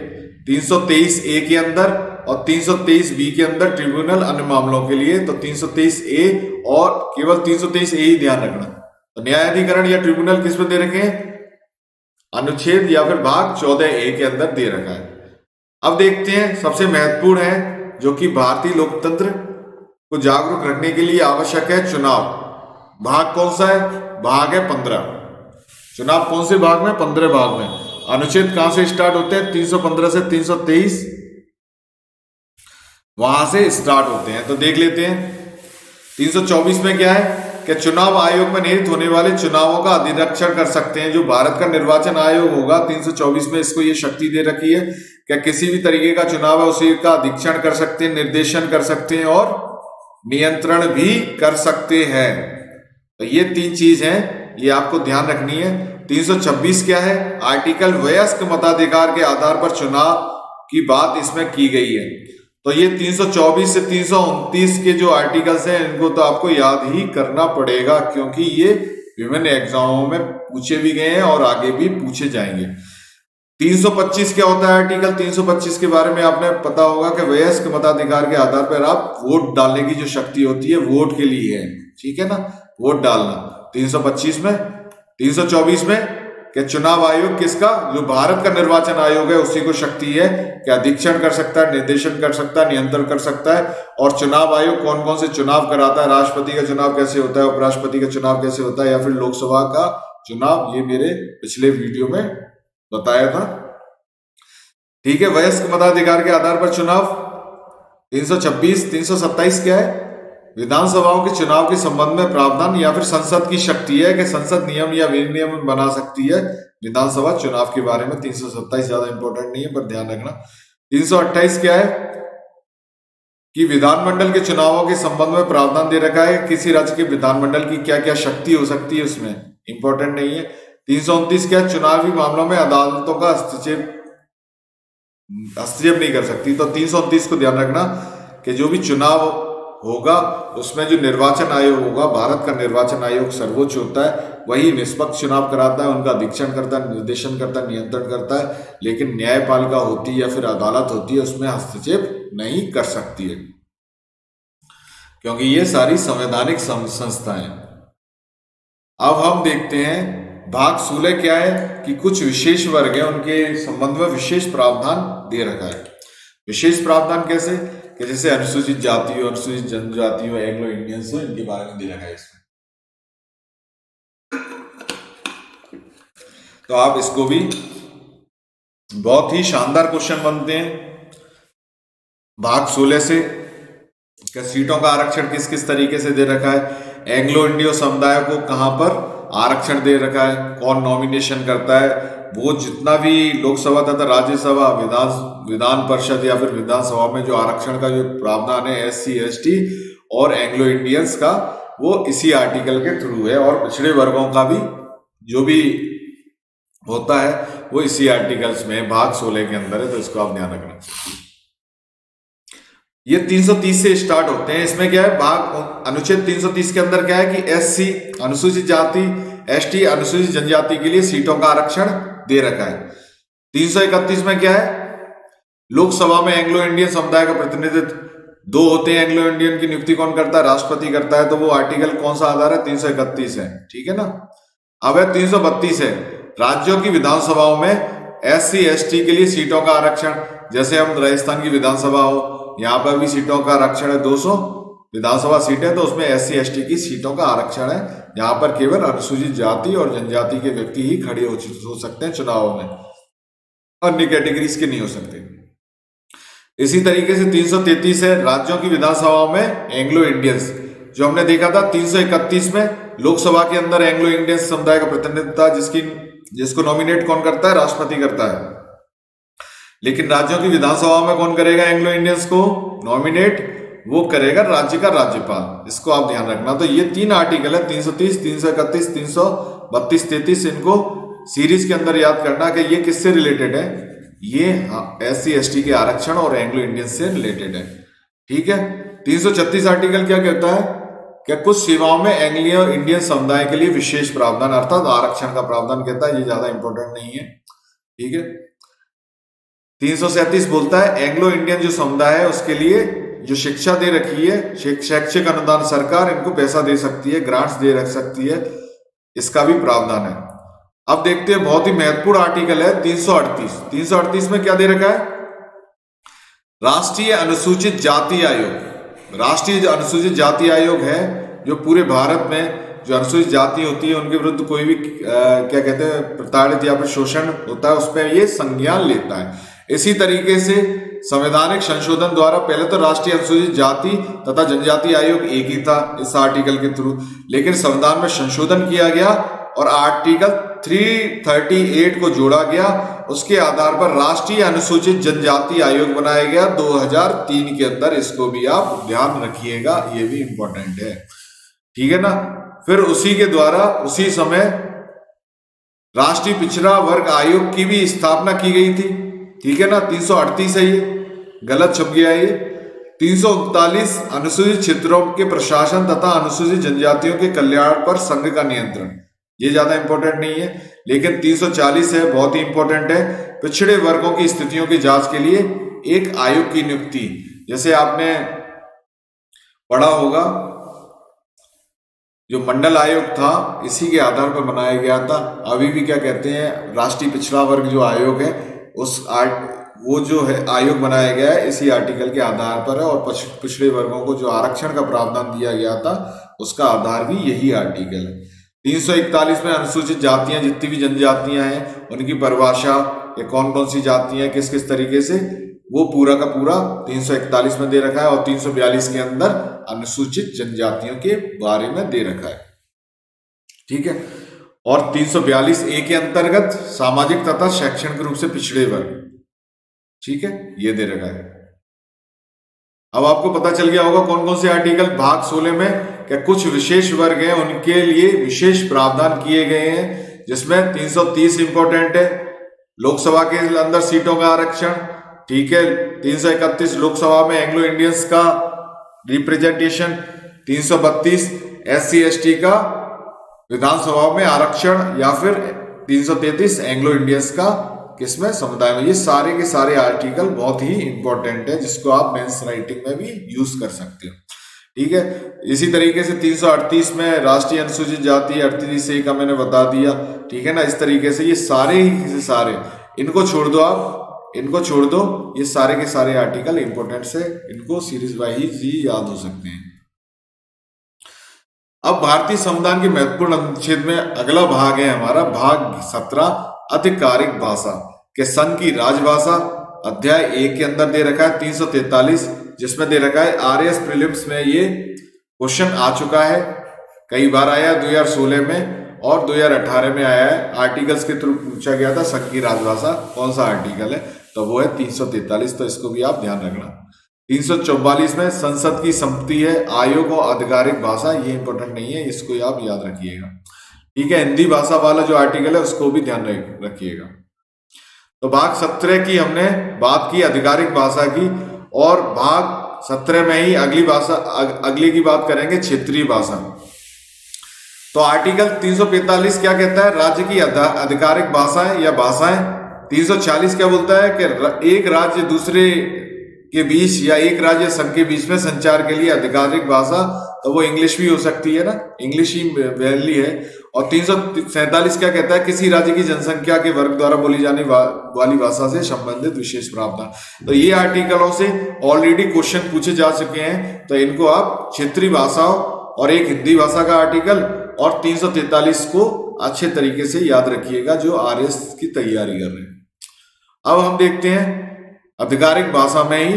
323A के अंदर और 323B के अंदर ट्रिब्यूनल अन्य मामलों के लिए, तो 323A और केवल 323A ही ध्यान रखना। तो न्यायाधिकरण या ट्रिब्यूनल किस में दे रखे हैं, अनुच्छेद या फिर भाग 14A के अंदर दे रखा है। अब देखते हैं सबसे महत्वपूर्ण है, जो कि भारतीय लोकतंत्र को जागरूक रखने के लिए आवश्यक है, चुनाव। भाग कौन सा है, भाग है 15। चुनाव कौन से भाग में, 15 भाग में। अनुच्छेद कहां से स्टार्ट होते हैं, 315 से 323 वहां से स्टार्ट होते हैं। तो देख लेते हैं 324 में क्या है कि चुनाव आयोग में निहित होने वाले चुनावों का अधिरक्षण कर सकते हैं। जो भारत का निर्वाचन आयोग होगा 324 में इसको ये शक्ति दे रखी है कि किसी भी तरीके का चुनाव है उसी का अधीक्षण कर सकते हैं, निर्देशन कर सकते हैं और नियंत्रण भी कर सकते हैं। तो ये 3 चीज हैं, ये आपको ध्यान रखनी है। 326 क्या है, आर्टिकल वयस्क मताधिकार के आधार पर चुनाव की बात इसमें की गई है। तो ये 324 से 329 के जो आर्टिकल्स हैं इनको तो आपको याद ही करना पड़ेगा, क्योंकि ये विभिन्न एग्जामों में पूछे भी गए हैं और आगे भी पूछे जाएंगे। 325 क्या होता है आर्टिकल, 325 के बारे में आपने पता होगा कि वयस्क मताधिकार के आधार पर आप वोट डालने की जो शक्ति होती है वोट के लिए है, ठीक है ना, वोट डालना 325 में। 324 में कि चुनाव आयोग किसका, जो भारत का निर्वाचन आयोग है उसी को शक्ति है कि अधीक्षण कर सकता है, निर्देशन कर सकता है, नियंत्रण कर सकता है। और चुनाव आयोग कौन कौन से चुनाव कराता है, राष्ट्रपति का चुनाव कैसे होता है, उपराष्ट्रपति का चुनाव कैसे होता है, या फिर लोकसभा का चुनाव, ये मेरे पिछले वीडियो में बताया था, ठीक है। वयस्क मताधिकार के आधार पर चुनाव 326। 327 क्या है, विधानसभाओं के चुनाव के संबंध में प्रावधान या फिर संसद की शक्ति है कि संसद नियम या विनियम बना सकती है विधानसभा चुनाव के बारे में। 327 ज्यादा इंपॉर्टेंट नहीं है पर ध्यान रखना। 328 क्या है कि विधानमंडल के चुनावों के संबंध में प्रावधान दे रखा है, किसी राज्य के विधानमंडल की क्या क्या शक्ति हो सकती है उसमें, इंपॉर्टेंट नहीं है। 329 क्या है, चुनावी मामलों में अदालतों का हस्तक्षेप नहीं कर सकती। तो 329 को ध्यान रखना कि जो भी चुनाव होगा उसमें जो निर्वाचन आयोग होगा, भारत का निर्वाचन आयोग सर्वोच्च होता है, वही निष्पक्ष चुनाव कराता है, उनका अधीक्षण करता है, निर्देशन करता है, नियंत्रण करता है। लेकिन न्यायपालिका होती है या फिर अदालत होती है उसमें हस्तक्षेप नहीं कर सकती है, क्योंकि ये सारी संवैधानिक संस्थाएं। अब हम देखते हैं भाग 16 क्या है कि कुछ विशेष वर्ग है उनके संबंध में विशेष प्रावधान दे रखा है। विशेष प्रावधान कैसे कि जैसे अनुसूचित जाति हो, अनुसूचित जनजाति हो, एंग्लो इंडियंस हो, इनके बारे में दे रखा है इसमें। तो आप इसको भी, बहुत ही शानदार क्वेश्चन बनते हैं भाग 16 से। क्या सीटों का आरक्षण किस किस तरीके से दे रखा है, एंग्लो इंडियो समुदाय को कहां पर आरक्षण दे रखा है, कौन नॉमिनेशन करता है, वो जितना भी लोकसभा तथा राज्यसभा विधान परिषद या फिर विधानसभा में जो आरक्षण का जो प्रावधान है SC ST और एंग्लो इंडियंस का, वो इसी आर्टिकल के थ्रू है। और पिछड़े वर्गों का भी जो भी होता है वो इसी आर्टिकल्स में भाग 16 के अंदर है, तो इसको आप ध्यान रखना। ये 330 से स्टार्ट होते हैं। इसमें क्या है, भाग अनुच्छेद 330 के अंदर क्या है कि SC अनुसूचित जाति, ST अनुसूचित जनजाति के लिए सीटों का आरक्षण दे रखा है। 331 में क्या है, लोकसभा में एंग्लो इंडियन समुदाय का प्रतिनिधित्व 2 होते हैं। एंग्लो इंडियन की नियुक्ति कौन करता है, राष्ट्रपति करता है। तो वो आर्टिकल कौन सा आधार है, 331 है, ठीक है ना। अब है 332 है, राज्यों की विधानसभाओं में SC ST के लिए सीटों का आरक्षण। जैसे हम राजस्थान की विधानसभा हो, यहाँ पर भी सीटों का आरक्षण है, 200 विधानसभा सीटें, तो उसमें SC ST की सीटों का आरक्षण है। यहाँ पर केवल अनुसूचित जाति और जनजाति के व्यक्ति ही खड़े हो सकते हैं चुनाव में, अन्य कैटेगरीज के नहीं हो सकते। इसी तरीके से 333 है, राज्यों की विधानसभाओं में एंग्लो इंडियंस, जो हमने देखा था 331 में लोकसभा के अंदर एंग्लो इंडियन समुदाय का प्रतिनिधित्व था, जिसको नॉमिनेट कौन करता है, राष्ट्रपति करता है। लेकिन राज्यों की विधानसभा में कौन करेगा एंग्लो इंडियंस को नॉमिनेट, वो करेगा राज्य का राज्यपाल। इसको आप ध्यान रखना। तो ये 3 आर्टिकल है, 330, 331, 332, 33, इनको सीरीज के अंदर याद करना कि ये किससे रिलेटेड है, ये SC ST के आरक्षण और एंग्लो इंडियन से रिलेटेड है, ठीक है। 336 आर्टिकल क्या कहता है, क्या कुछ सेवाओं में एंग्लो इंडियन समुदाय के लिए विशेष प्रावधान अर्थात आरक्षण का प्रावधान कहता है। ये ज्यादा इंपॉर्टेंट नहीं है, ठीक है। 337 बोलता है एंग्लो इंडियन जो समुदाय है उसके लिए जो शिक्षा दे रखी है, शैक्षिक अनुदान सरकार इनको पैसा दे सकती है, ग्रांट्स दे रख सकती है, इसका भी प्रावधान है। अब देखते हैं, बहुत ही महत्वपूर्ण आर्टिकल है 338। 338 में क्या दे रखा है, राष्ट्रीय अनुसूचित जाति आयोग। राष्ट्रीय अनुसूचित जाति आयोग है जो पूरे भारत में जो अनुसूचित जाति होती है उनके विरुद्ध कोई भी क्या कहते हैं प्रताड़ित या फिर शोषण होता है, उस पर ये संज्ञान लेता है। इसी तरीके से संवैधानिक संशोधन द्वारा पहले तो राष्ट्रीय अनुसूचित जाति तथा जनजाति आयोग एक ही था इस आर्टिकल के थ्रू, लेकिन संविधान में संशोधन किया गया और आर्टिकल 338 को जोड़ा गया। उसके आधार पर राष्ट्रीय अनुसूचित जनजाति आयोग बनाया गया 2003 के अंदर। इसको भी आप ध्यान रखिएगा, ये भी इंपॉर्टेंट है, ठीक है ना। फिर उसी के द्वारा उसी समय राष्ट्रीय पिछड़ा वर्ग आयोग की भी स्थापना की गई थी, ठीक है ना। 338 है, ये गलत छप गया है। 339 अनुसूचित क्षेत्रों के प्रशासन तथा अनुसूचित जनजातियों के कल्याण पर संघ का नियंत्रण, ये ज्यादा इंपॉर्टेंट नहीं है। लेकिन 340 है, बहुत ही इंपॉर्टेंट है, पिछड़े वर्गों की स्थितियों की जांच के लिए एक आयोग की नियुक्ति। जैसे आपने पढ़ा होगा जो मंडल आयोग था इसी के आधार पर बनाया गया था। अभी भी क्या कहते हैं, राष्ट्रीय पिछड़ा वर्ग जो आयोग है वो जो है आयोग बनाया गया है इसी आर्टिकल के आधार पर है, और पिछड़े वर्गों को जो आरक्षण का प्रावधान दिया गया था उसका आधार भी यही आर्टिकल है। 341 में अनुसूचित जातियां, जितनी भी जनजातियां हैं उनकी परिभाषा, ये कौन कौन सी जातियां किस किस तरीके से, वो पूरा का पूरा 341 में दे रखा है। और 342 के अंदर अनुसूचित जनजातियों के बारे में दे रखा है, ठीक है। और 342 ए के अंतर्गत सामाजिक तथा शैक्षणिक रूप से पिछड़े वर्ग, ठीक है, ये दे रखा है। अब आपको पता चल गया होगा कौन कौन से आर्टिकल भाग 16 में क्या कुछ विशेष वर्ग हैं उनके लिए विशेष प्रावधान किए गए हैं, जिसमें 330 इंपॉर्टेंट है, लोकसभा के अंदर सीटों का आरक्षण, ठीक है। 331 लोकसभा में एंग्लो इंडियंस का रिप्रेजेंटेशन, 332 SC ST का विधानसभा में आरक्षण, या फिर 333 एंग्लो इंडियंस का किसमें समुदाय में। ये सारे के सारे आर्टिकल बहुत ही इंपॉर्टेंट है, जिसको आप मेंस राइटिंग में भी यूज कर सकते हो, ठीक है। इसी तरीके से 338 में राष्ट्रीय अनुसूचित जाति 38A का मैंने बता दिया, ठीक है ना। इस तरीके से ये सारे ही सारे, इनको छोड़ दो, आप इनको छोड़ दो, ये सारे के सारे आर्टिकल इंपॉर्टेंट से, इनको सीरीज वाइज ही याद हो सकते हैं। अब भारतीय संविधान के महत्वपूर्ण अनुच्छेद में अगला भाग है हमारा भाग 17, आधिकारिक भाषा के संघ की राजभाषा अध्याय 1 के अंदर दे रखा है 343, जिसमें दे रखा है आरएएस प्रीलिम्स में ये क्वेश्चन आ चुका है, कई बार आया 2016 में और 2018 में आया है। आर्टिकल्स के थ्रू पूछा गया था संघ की राजभाषा कौन सा आर्टिकल है, तो वो है 343, तो इसको भी आप ध्यान रखना। 344 में संसद की संपत्ति है, आयोग और आधिकारिक भाषा, ये इंपॉर्टेंट नहीं है, इसको आप याद रखिएगा। ठीक है, हिंदी भाषा वाला जो आर्टिकल है उसको भी ध्यान रखिएगा। तो भाग 17 की हमने बात की आधिकारिक भाषा की, और भाग 17 में ही अगली की बात करेंगे क्षेत्रीय भाषा। तो आर्टिकल 345 क्या कहता है, राज्य की आधिकारिक भाषाएं या भाषाएं। 340 क्या बोलता है कि एक राज्य दूसरे के बीच या एक राज्य संघ के बीच में संचार के लिए आधिकारिक भाषा, तो वो इंग्लिश भी हो सकती है ना, इंग्लिश ही वैली है। और 347 क्या कहता है, किसी राज्य की जनसंख्या के वर्ग द्वारा बोली जाने वाली भाषा से संबंधित विशेष प्रावधान। तो ये आर्टिकलों से ऑलरेडी क्वेश्चन पूछे जा चुके हैं, तो इनको आप क्षेत्रीय भाषाओं और एक हिंदी भाषा का आर्टिकल और 343 को अच्छे तरीके से याद रखिएगा जो आरएएस की तैयारी कर रहे हैं। अब हम देखते हैं आधिकारिक भाषा में ही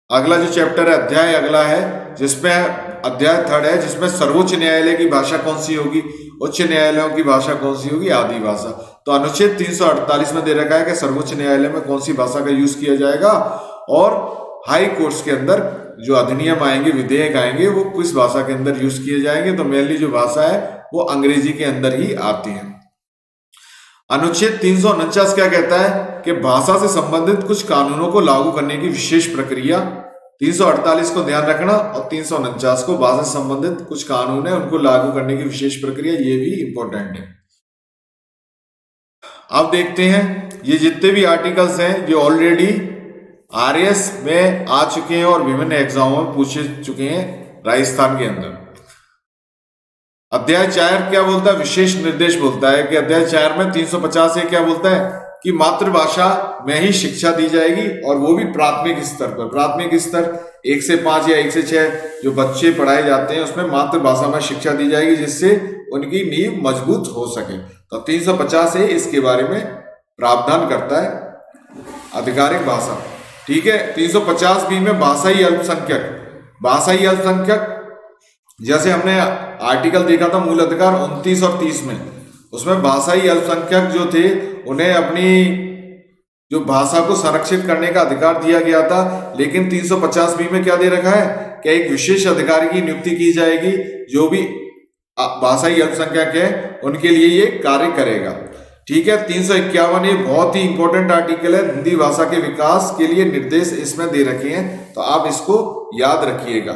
अगला जो चैप्टर है, अध्याय अगला है, जिसमें अध्याय 3 है, जिसमें सर्वोच्च न्यायालय की भाषा कौन सी होगी, उच्च न्यायालयों की भाषा कौन सी होगी, आदि भाषा। तो अनुच्छेद 348 में दे रखा है कि सर्वोच्च न्यायालय में कौन सी भाषा का यूज किया जाएगा, और हाई कोर्ट्स के अंदर जो अधिनियम आएंगे, विधेयक आएंगे, वो किस भाषा के अंदर यूज किए जाएंगे। तो मेनली जो भाषा है वो अंग्रेजी के अंदर ही आती है। अनुच्छेद 349 क्या कहता है कि भाषा से संबंधित कुछ कानूनों को लागू करने की विशेष प्रक्रिया। 348 को ध्यान रखना, और 349 को भाषा से संबंधित कुछ कानून है उनको लागू करने की विशेष प्रक्रिया, ये भी इंपॉर्टेंट है। अब देखते हैं ये जितने भी आर्टिकल्स हैं ये ऑलरेडी आरएएस में आ चुके हैं और विभिन्न एग्जामों में पूछे चुके हैं राजस्थान के अंदर। अध्याय 4 क्या बोलता है, विशेष निर्देश बोलता है कि अध्याय 4 में 350 से क्या बोलता है कि मातृभाषा में ही शिक्षा दी जाएगी, और वो भी प्राथमिक स्तर पर। प्राथमिक स्तर 1 से 5 या 1 से 6 जो बच्चे पढ़ाए जाते हैं उसमें मातृभाषा में शिक्षा दी जाएगी, जिससे उनकी नींव मजबूत हो सके। तो 350 से इसके बारे में प्रावधान करता है आधिकारिक भाषा। ठीक है, 350 में भाषाई अल्पसंख्यक। भाषाई अल्पसंख्यक जैसे हमने आर्टिकल देखा था मूल अधिकार 29 और 30 में, उसमें भाषाई अल्पसंख्यक जो थे उन्हें अपनी जो भाषा को संरक्षित करने का अधिकार दिया गया था। लेकिन 350 में क्या दे रखा है कि एक विशेष अधिकारी की नियुक्ति की जाएगी जो भी भाषाई अल्पसंख्यक है उनके लिए ये कार्य करेगा। ठीक है, 351 ये बहुत ही इंपॉर्टेंट आर्टिकल है, हिंदी भाषा के विकास के लिए निर्देश इसमें दे रखे हैं, तो आप इसको याद रखिएगा।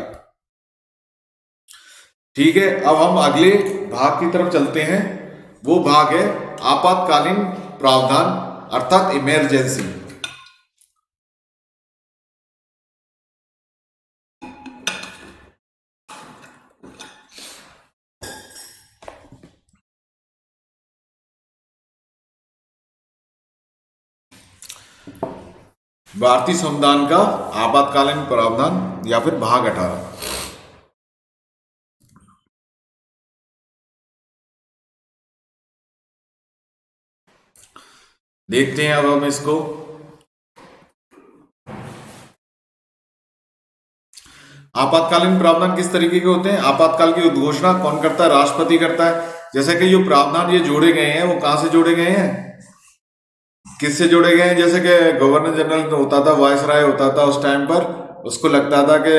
ठीक है, अब हम अगले भाग की तरफ चलते हैं। वो भाग है आपातकालीन प्रावधान अर्थात इमरजेंसी। भारतीय संविधान का आपातकालीन प्रावधान या फिर भाग 18। देखते हैं अब हम इसको। आपातकालीन प्रावधान किस तरीके के होते हैं, आपातकाल की उद्घोषणा कौन करता है, राष्ट्रपति करता है। जैसे कि जो प्रावधान ये जोड़े गए हैं वो कहां से जोड़े गए हैं, किससे जोड़े गए हैं। जैसे कि गवर्नर जनरल होता था, वायसराय होता था, उस टाइम पर उसको लगता था कि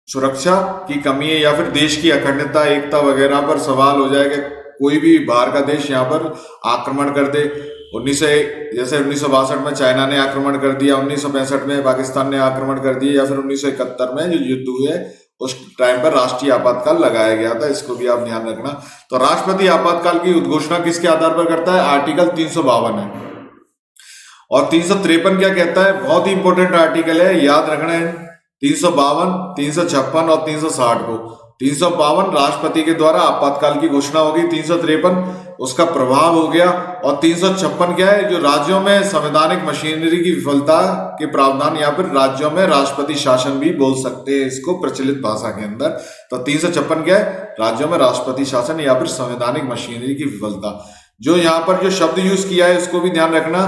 सुरक्षा की कमी है या फिर देश की अखंडता एकता वगैरह पर सवाल हो जाएगा, कोई भी बाहर का देश यहाँ पर आक्रमण कर दे। 1962 में चाइना ने आक्रमण कर दिया, 1965 में पाकिस्तान ने आक्रमण कर दिया, या फिर 1971 में जो युद्ध हुए उस टाइम पर राष्ट्रीय आपातकाल लगाया गया था, इसको भी आप ध्यान रखना। तो राष्ट्रपति आपातकाल की उद्घोषणा किसके आधार पर करता है, आर्टिकल 352 है। और 353 क्या कहता है, बहुत ही इंपॉर्टेंट आर्टिकल है, याद रखना है। 352, 356 और 360 को। 352 राष्ट्रपति के द्वारा आपातकाल की घोषणा होगी, 353 उसका प्रभाव हो गया, और 356 क्या है, जो राज्यों में संवैधानिक मशीनरी की विफलता के प्रावधान, या फिर राज्यों में राष्ट्रपति शासन भी बोल सकते हैं इसको प्रचलित भाषा के अंदर। तो 356 क्या है, राज्यों में राष्ट्रपति शासन या फिर संवैधानिक मशीनरी की विफलता। जो यहाँ पर जो शब्द यूज किया है उसको भी ध्यान रखना,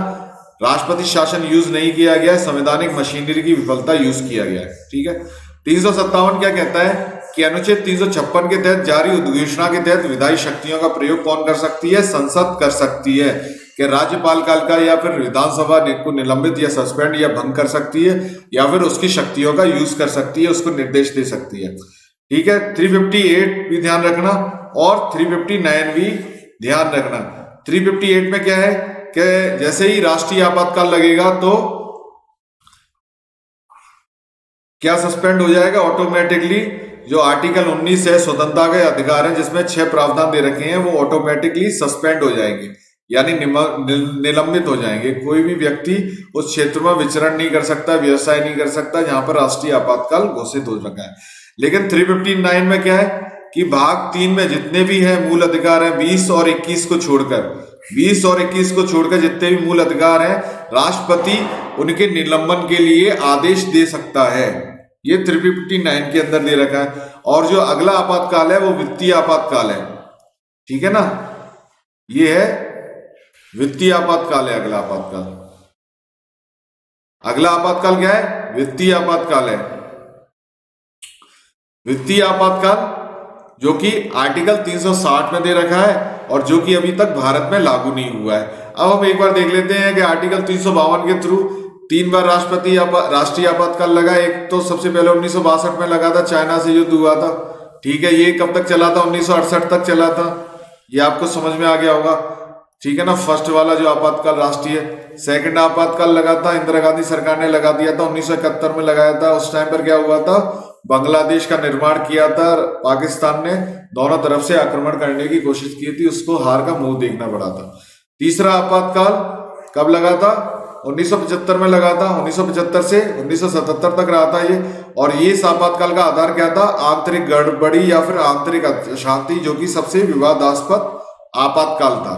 राष्ट्रपति शासन यूज नहीं किया गया है, संवैधानिक मशीनरी की विफलता यूज किया गया है। ठीक है। 357 क्या कहता है कि अनुच्छेद 356 के तहत जारी उद्घोषणा के तहत विधायी शक्तियों का प्रयोग कौन कर सकती है? संसद कर सकती है। कि राज्यपाल काल का या फिर विधानसभा को निलंबित या सस्पेंड या भंग कर सकती है, या फिर उसकी शक्तियों का यूज कर सकती है, उसको निर्देश दे सकती है। ठीक है। 358 भी ध्यान रखना और 359 भी ध्यान रखना। 358 में क्या है कि जैसे ही राष्ट्रीय आपातकाल लगेगा तो क्या सस्पेंड हो जाएगा ऑटोमेटिकली। जो आर्टिकल 19 है स्वतंत्रता के अधिकार है जिसमें 6 प्रावधान दे रखे हैं वो ऑटोमेटिकली सस्पेंड हो जाएंगे, यानी निलंबित हो जाएंगे। कोई भी व्यक्ति उस क्षेत्र में विचरण नहीं कर सकता, व्यवसाय नहीं कर सकता जहां पर राष्ट्रीय आपातकाल घोषित हो रखा है। लेकिन 359 में क्या है कि भाग 3 में जितने भी है मूल अधिकार है 20 और 21 को छोड़कर जितने भी मूल अधिकार है राष्ट्रपति उनके निलंबन के लिए आदेश दे सकता है। ये 359 के अंदर दे रखा है। और जो अगला आपातकाल है वो वित्तीय आपातकाल है। ठीक है ना, ये है वित्तीय आपातकाल है। अगला आपातकाल क्या है? वित्तीय आपातकाल है। वित्तीय आपातकाल जो कि आर्टिकल 360 में दे रखा है और जो कि अभी तक भारत में लागू नहीं हुआ है। अब हम एक बार देख लेते हैं कि आर्टिकल 352 के थ्रू 3 बार राष्ट्रीय आपातकाल लगा। एक तो सबसे पहले 1962 में लगा था, चाइना से युद्ध हुआ था। ठीक है। ये कब तक चला था? 1968 तक चला था। ये आपको समझ में आ गया होगा। ठीक है ना, फर्स्ट वाला जो आपातकाल राष्ट्रीय। सेकंड आपातकाल लगा था इंदिरा गांधी सरकार ने लगा दिया था, 1971 में लगाया था। उस टाइम पर क्या हुआ था? बांग्लादेश का निर्माण किया था पाकिस्तान ने, दोनों तरफ से आक्रमण करने की कोशिश की थी, उसको हार का मुंह देखना पड़ा था। तीसरा आपातकाल कब लगा था? 1975 में लगा था। 1975 से 1977 तक रहा था ये। और ये इस आपातकाल का आधार क्या था? आंतरिक गड़बड़ी या फिर आंतरिक अशांति, जो कि सबसे विवादास्पद आपातकाल था।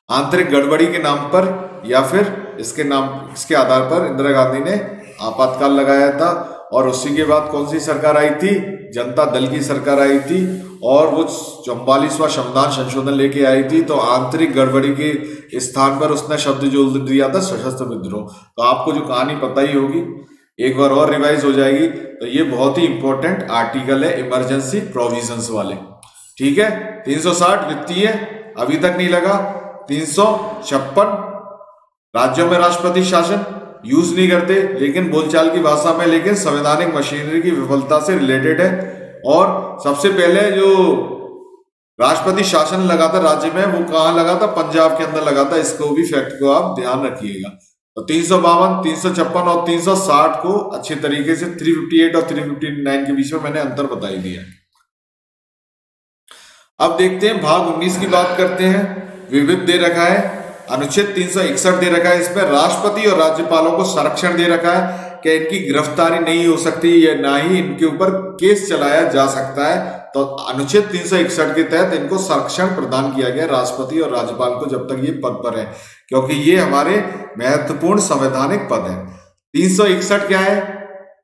आंतरिक गड़बड़ी के नाम पर या फिर इसके आधार पर इंदिरा गांधी ने आपातकाल लगाया था। और उसी के बाद कौन सी सरकार आई थी? जनता दल की सरकार आई थी और वो 44वां संविधान संशोधन लेके आई थी। तो आंतरिक गड़बड़ी के स्थान पर उसने शब्द जोड़ दिया था सशस्त्र विद्रोह। तो आपको जो कहानी पता ही होगी, एक बार और रिवाइज हो जाएगी। तो ये बहुत ही इंपॉर्टेंट आर्टिकल है इमरजेंसी प्रोविजंस वाले। ठीक है। 360 वित्तीय अभी तक नहीं लगा। 356 राज्यों में राष्ट्रपति शासन यूज नहीं करते लेकिन बोलचाल की भाषा में, लेकिन संवैधानिक मशीनरी की विफलता से रिलेटेड है। और सबसे पहले जो राष्ट्रपति शासन लगा था राज्य में वो कहाँ लगा था? पंजाब के अंदर लगा था। इसको भी फैक्ट को आप ध्यान रखिएगा। तो 352, 356 और 360 को अच्छे तरीके से 358 और 359 के बीच में मैंने अंतर बता ही दिया। अब देखते हैं भाग 19 की बात करते हैं। विविध दे रखा है, अनुच्छेद 361 दे रखा है। इसमें राष्ट्रपति और राज्यपालों को संरक्षण दे रखा है कि इनकी गिरफ्तारी नहीं हो सकती या ना ही इनके ऊपर केस चलाया जा सकता है। तो अनुच्छेद 361 के तहत इनको संरक्षण प्रदान किया गया राष्ट्रपति और राज्यपाल को जब तक ये पद पर है, क्योंकि ये हमारे महत्वपूर्ण संवैधानिक पद है। 361 क्या है?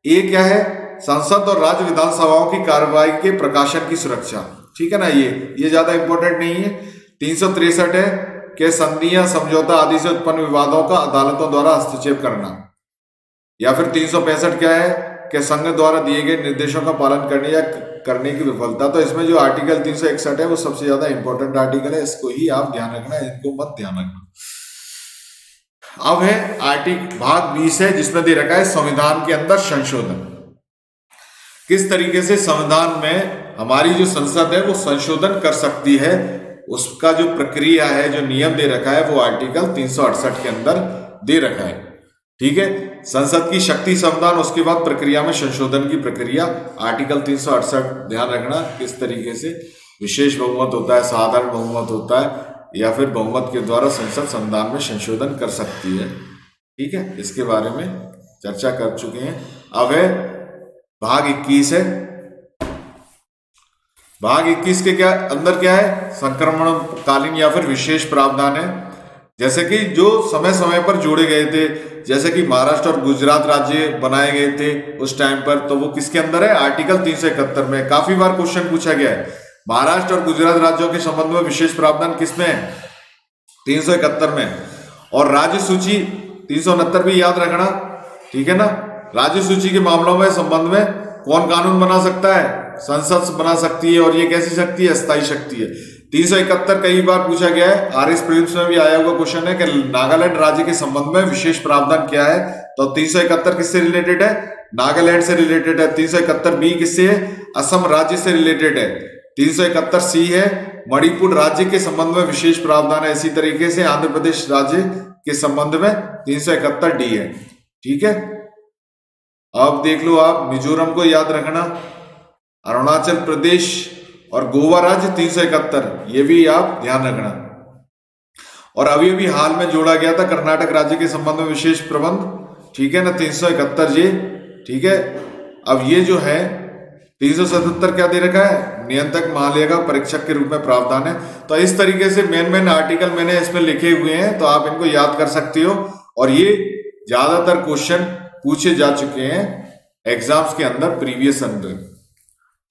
ये क्या है? संसद और राज्य विधानसभाओं की कार्रवाई के प्रकाशन की सुरक्षा। ठीक है ना, ये ज्यादा इंपॉर्टेंट नहीं है। 363 है कि संधियां, समझौता आदि से उत्पन्न विवादों का अदालतों द्वारा हस्तक्षेप करना। या फिर 365 क्या है कि संघ द्वारा दिए गए निर्देशों का पालन करने की विफलता। तो इसमें जो आर्टिकल 361 है वो सबसे ज्यादा इंपॉर्टेंट आर्टिकल है, इसको ही आप ध्यान रखना, इनको मत ध्यान रखना। अब है आर्टिकल भाग 20 है जिसमें दे रखा है संविधान के अंदर संशोधन। किस तरीके से संविधान में हमारी जो संसद है वो संशोधन कर सकती है, उसका जो प्रक्रिया है, जो नियम दे रखा है वो आर्टिकल 368 के अंदर दे रखा है। ठीक है। संसद की शक्ति संविधान, उसके बाद प्रक्रिया में संशोधन की प्रक्रिया आर्टिकल 368। ध्यान रखना किस तरीके से विशेष बहुमत होता है, साधारण बहुमत होता है या फिर बहुमत के द्वारा संसद संविधान में संशोधन कर सकती है। ठीक है, इसके बारे में चर्चा कर चुके हैं। अब है भाग 21 है। भाग 21 के अंदर क्या है? संक्रमणकालीन या फिर विशेष प्रावधान है, जैसे कि जो समय समय पर जोड़े गए थे, जैसे कि महाराष्ट्र और गुजरात राज्य बनाए गए थे उस टाइम पर, तो वो किसके अंदर है? आर्टिकल 371 में। काफी बार क्वेश्चन पूछा गया है महाराष्ट्र और गुजरात राज्यों के संबंध में विशेष प्रावधान किसमें है? 371 में। और राज्य सूची 369 भी याद रखना, ठीक है ना। राज्य सूची के मामलों में संबंध में कौन कानून बना सकता है? संसद बना सकती है, और ये कैसी शक्ति है? अस्थायी शक्ति है। 371 कई बार पूछा गया है, आरएस प्रीलिम्स में भी आया हुआ क्वेश्चन है कि नागालैंड राज्य के संबंध में विशेष प्रावधान क्या है। तो 371 किससे रिलेटेड है? नागालैंड से रिलेटेड है। 371 बी किससे है? असम राज्य से रिलेटेड है। 371 सी है मणिपुर राज्य के संबंध में विशेष प्रावधान है। इसी तरीके से आंध्र प्रदेश राज्य के संबंध में 371 डी है, ठीक है। अब देख लो आप, मिजोरम को याद रखना, अरुणाचल प्रदेश और गोवा राज्य 371, ये भी आप ध्यान रखना। और अभी अभी हाल में जोड़ा गया था कर्नाटक राज्य के संबंध में विशेष प्रबंध, ठीक है ना, 371 जे, ठीक है। अब ये जो है 377 क्या दे रखा है? नियंत्रक महालेखा परीक्षक के रूप में प्रावधान है। तो इस तरीके से मेन आर्टिकल मैंने इसमें लिखे हुए हैं, तो आप इनको याद कर सकते हो। और ये ज्यादातर क्वेश्चन पूछे जा चुके हैं एग्जाम्स के अंदर, प्रीवियस अंदर,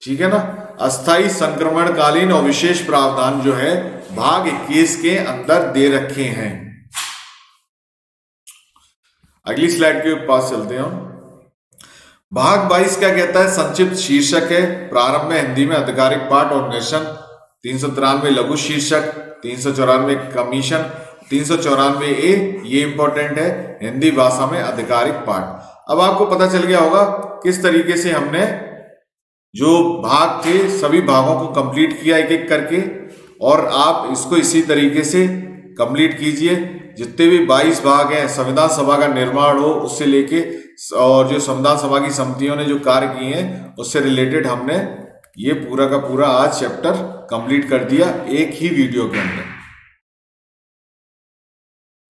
ठीक है ना। अस्थायी संक्रमणकालीन और विशेष प्रावधान जो है भाग 21 के अंदर दे रखे हैं। अगली स्लाइड के पास चलते हैं हम। भाग 22 क्या कहता है? संक्षिप्त शीर्षक है, प्रारंभ में हिंदी में आधिकारिक पाठ और निरसन, 393 लघु शीर्षक, 394 कमीशन, 394 ए, ये इंपॉर्टेंट है, हिंदी भाषा में आधिकारिक पाठ। अब आपको पता चल गया होगा किस तरीके से हमने जो भाग थे सभी भागों को कंप्लीट किया एक एक करके, और आप इसको इसी तरीके से कंप्लीट कीजिए। जितने भी 22 भाग हैं, संविधान सभा का निर्माण हो उससे लेके, और जो संविधान सभा की समितियों ने जो कार्य किए हैं उससे रिलेटेड हमने ये पूरा का पूरा आज चैप्टर कंप्लीट कर दिया एक ही वीडियो के अंदर।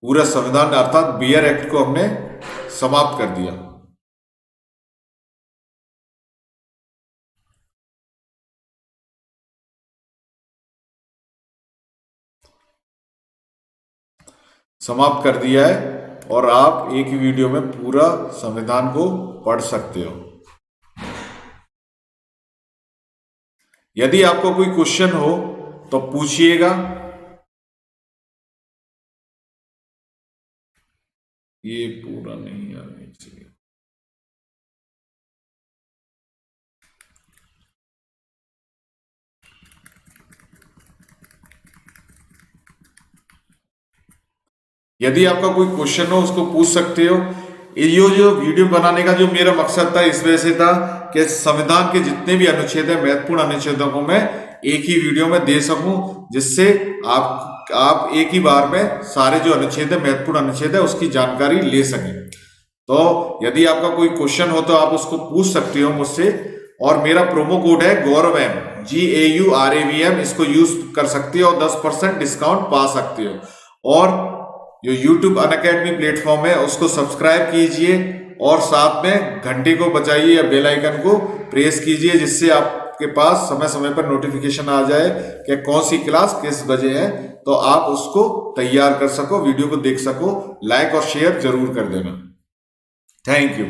पूरा संविधान अर्थात बियर एक्ट को हमने समाप्त कर दिया। समाप्त कर दिया है, और आप एक ही वीडियो में पूरा संविधान को पढ़ सकते हो। यदि आपको कोई क्वेश्चन हो तो पूछिएगा। ये पूरा नहीं आना चाहिए। यदि आपका कोई क्वेश्चन हो उसको पूछ सकते हो। ये जो वीडियो बनाने का जो मेरा मकसद था इस वजह से था कि संविधान के जितने भी अनुच्छेद है, महत्वपूर्ण अनुच्छेदों को मैं एक ही वीडियो में दे सकूं, जिससे आप एक ही बार में सारे जो अनुच्छेद है, महत्वपूर्ण अनुच्छेद है, उसकी जानकारी ले सकें। तो यदि आपका कोई क्वेश्चन हो तो आप उसको पूछ सकते हो मुझसे। और मेरा प्रोमो कोड है गौरवम, GAURAVM, इसको यूज कर सकते हो और 10% डिस्काउंट पा सकते हो। और जो YouTube अनअकैडमी प्लेटफॉर्म है उसको सब्सक्राइब कीजिए, और साथ में घंटे को बजाइए या बेल आइकन को प्रेस कीजिए, जिससे आपके पास समय समय पर नोटिफिकेशन आ जाए कि कौन सी क्लास किस बजे है, तो आप उसको तैयार कर सको, वीडियो को देख सको। लाइक और शेयर जरूर कर देना। Thank you.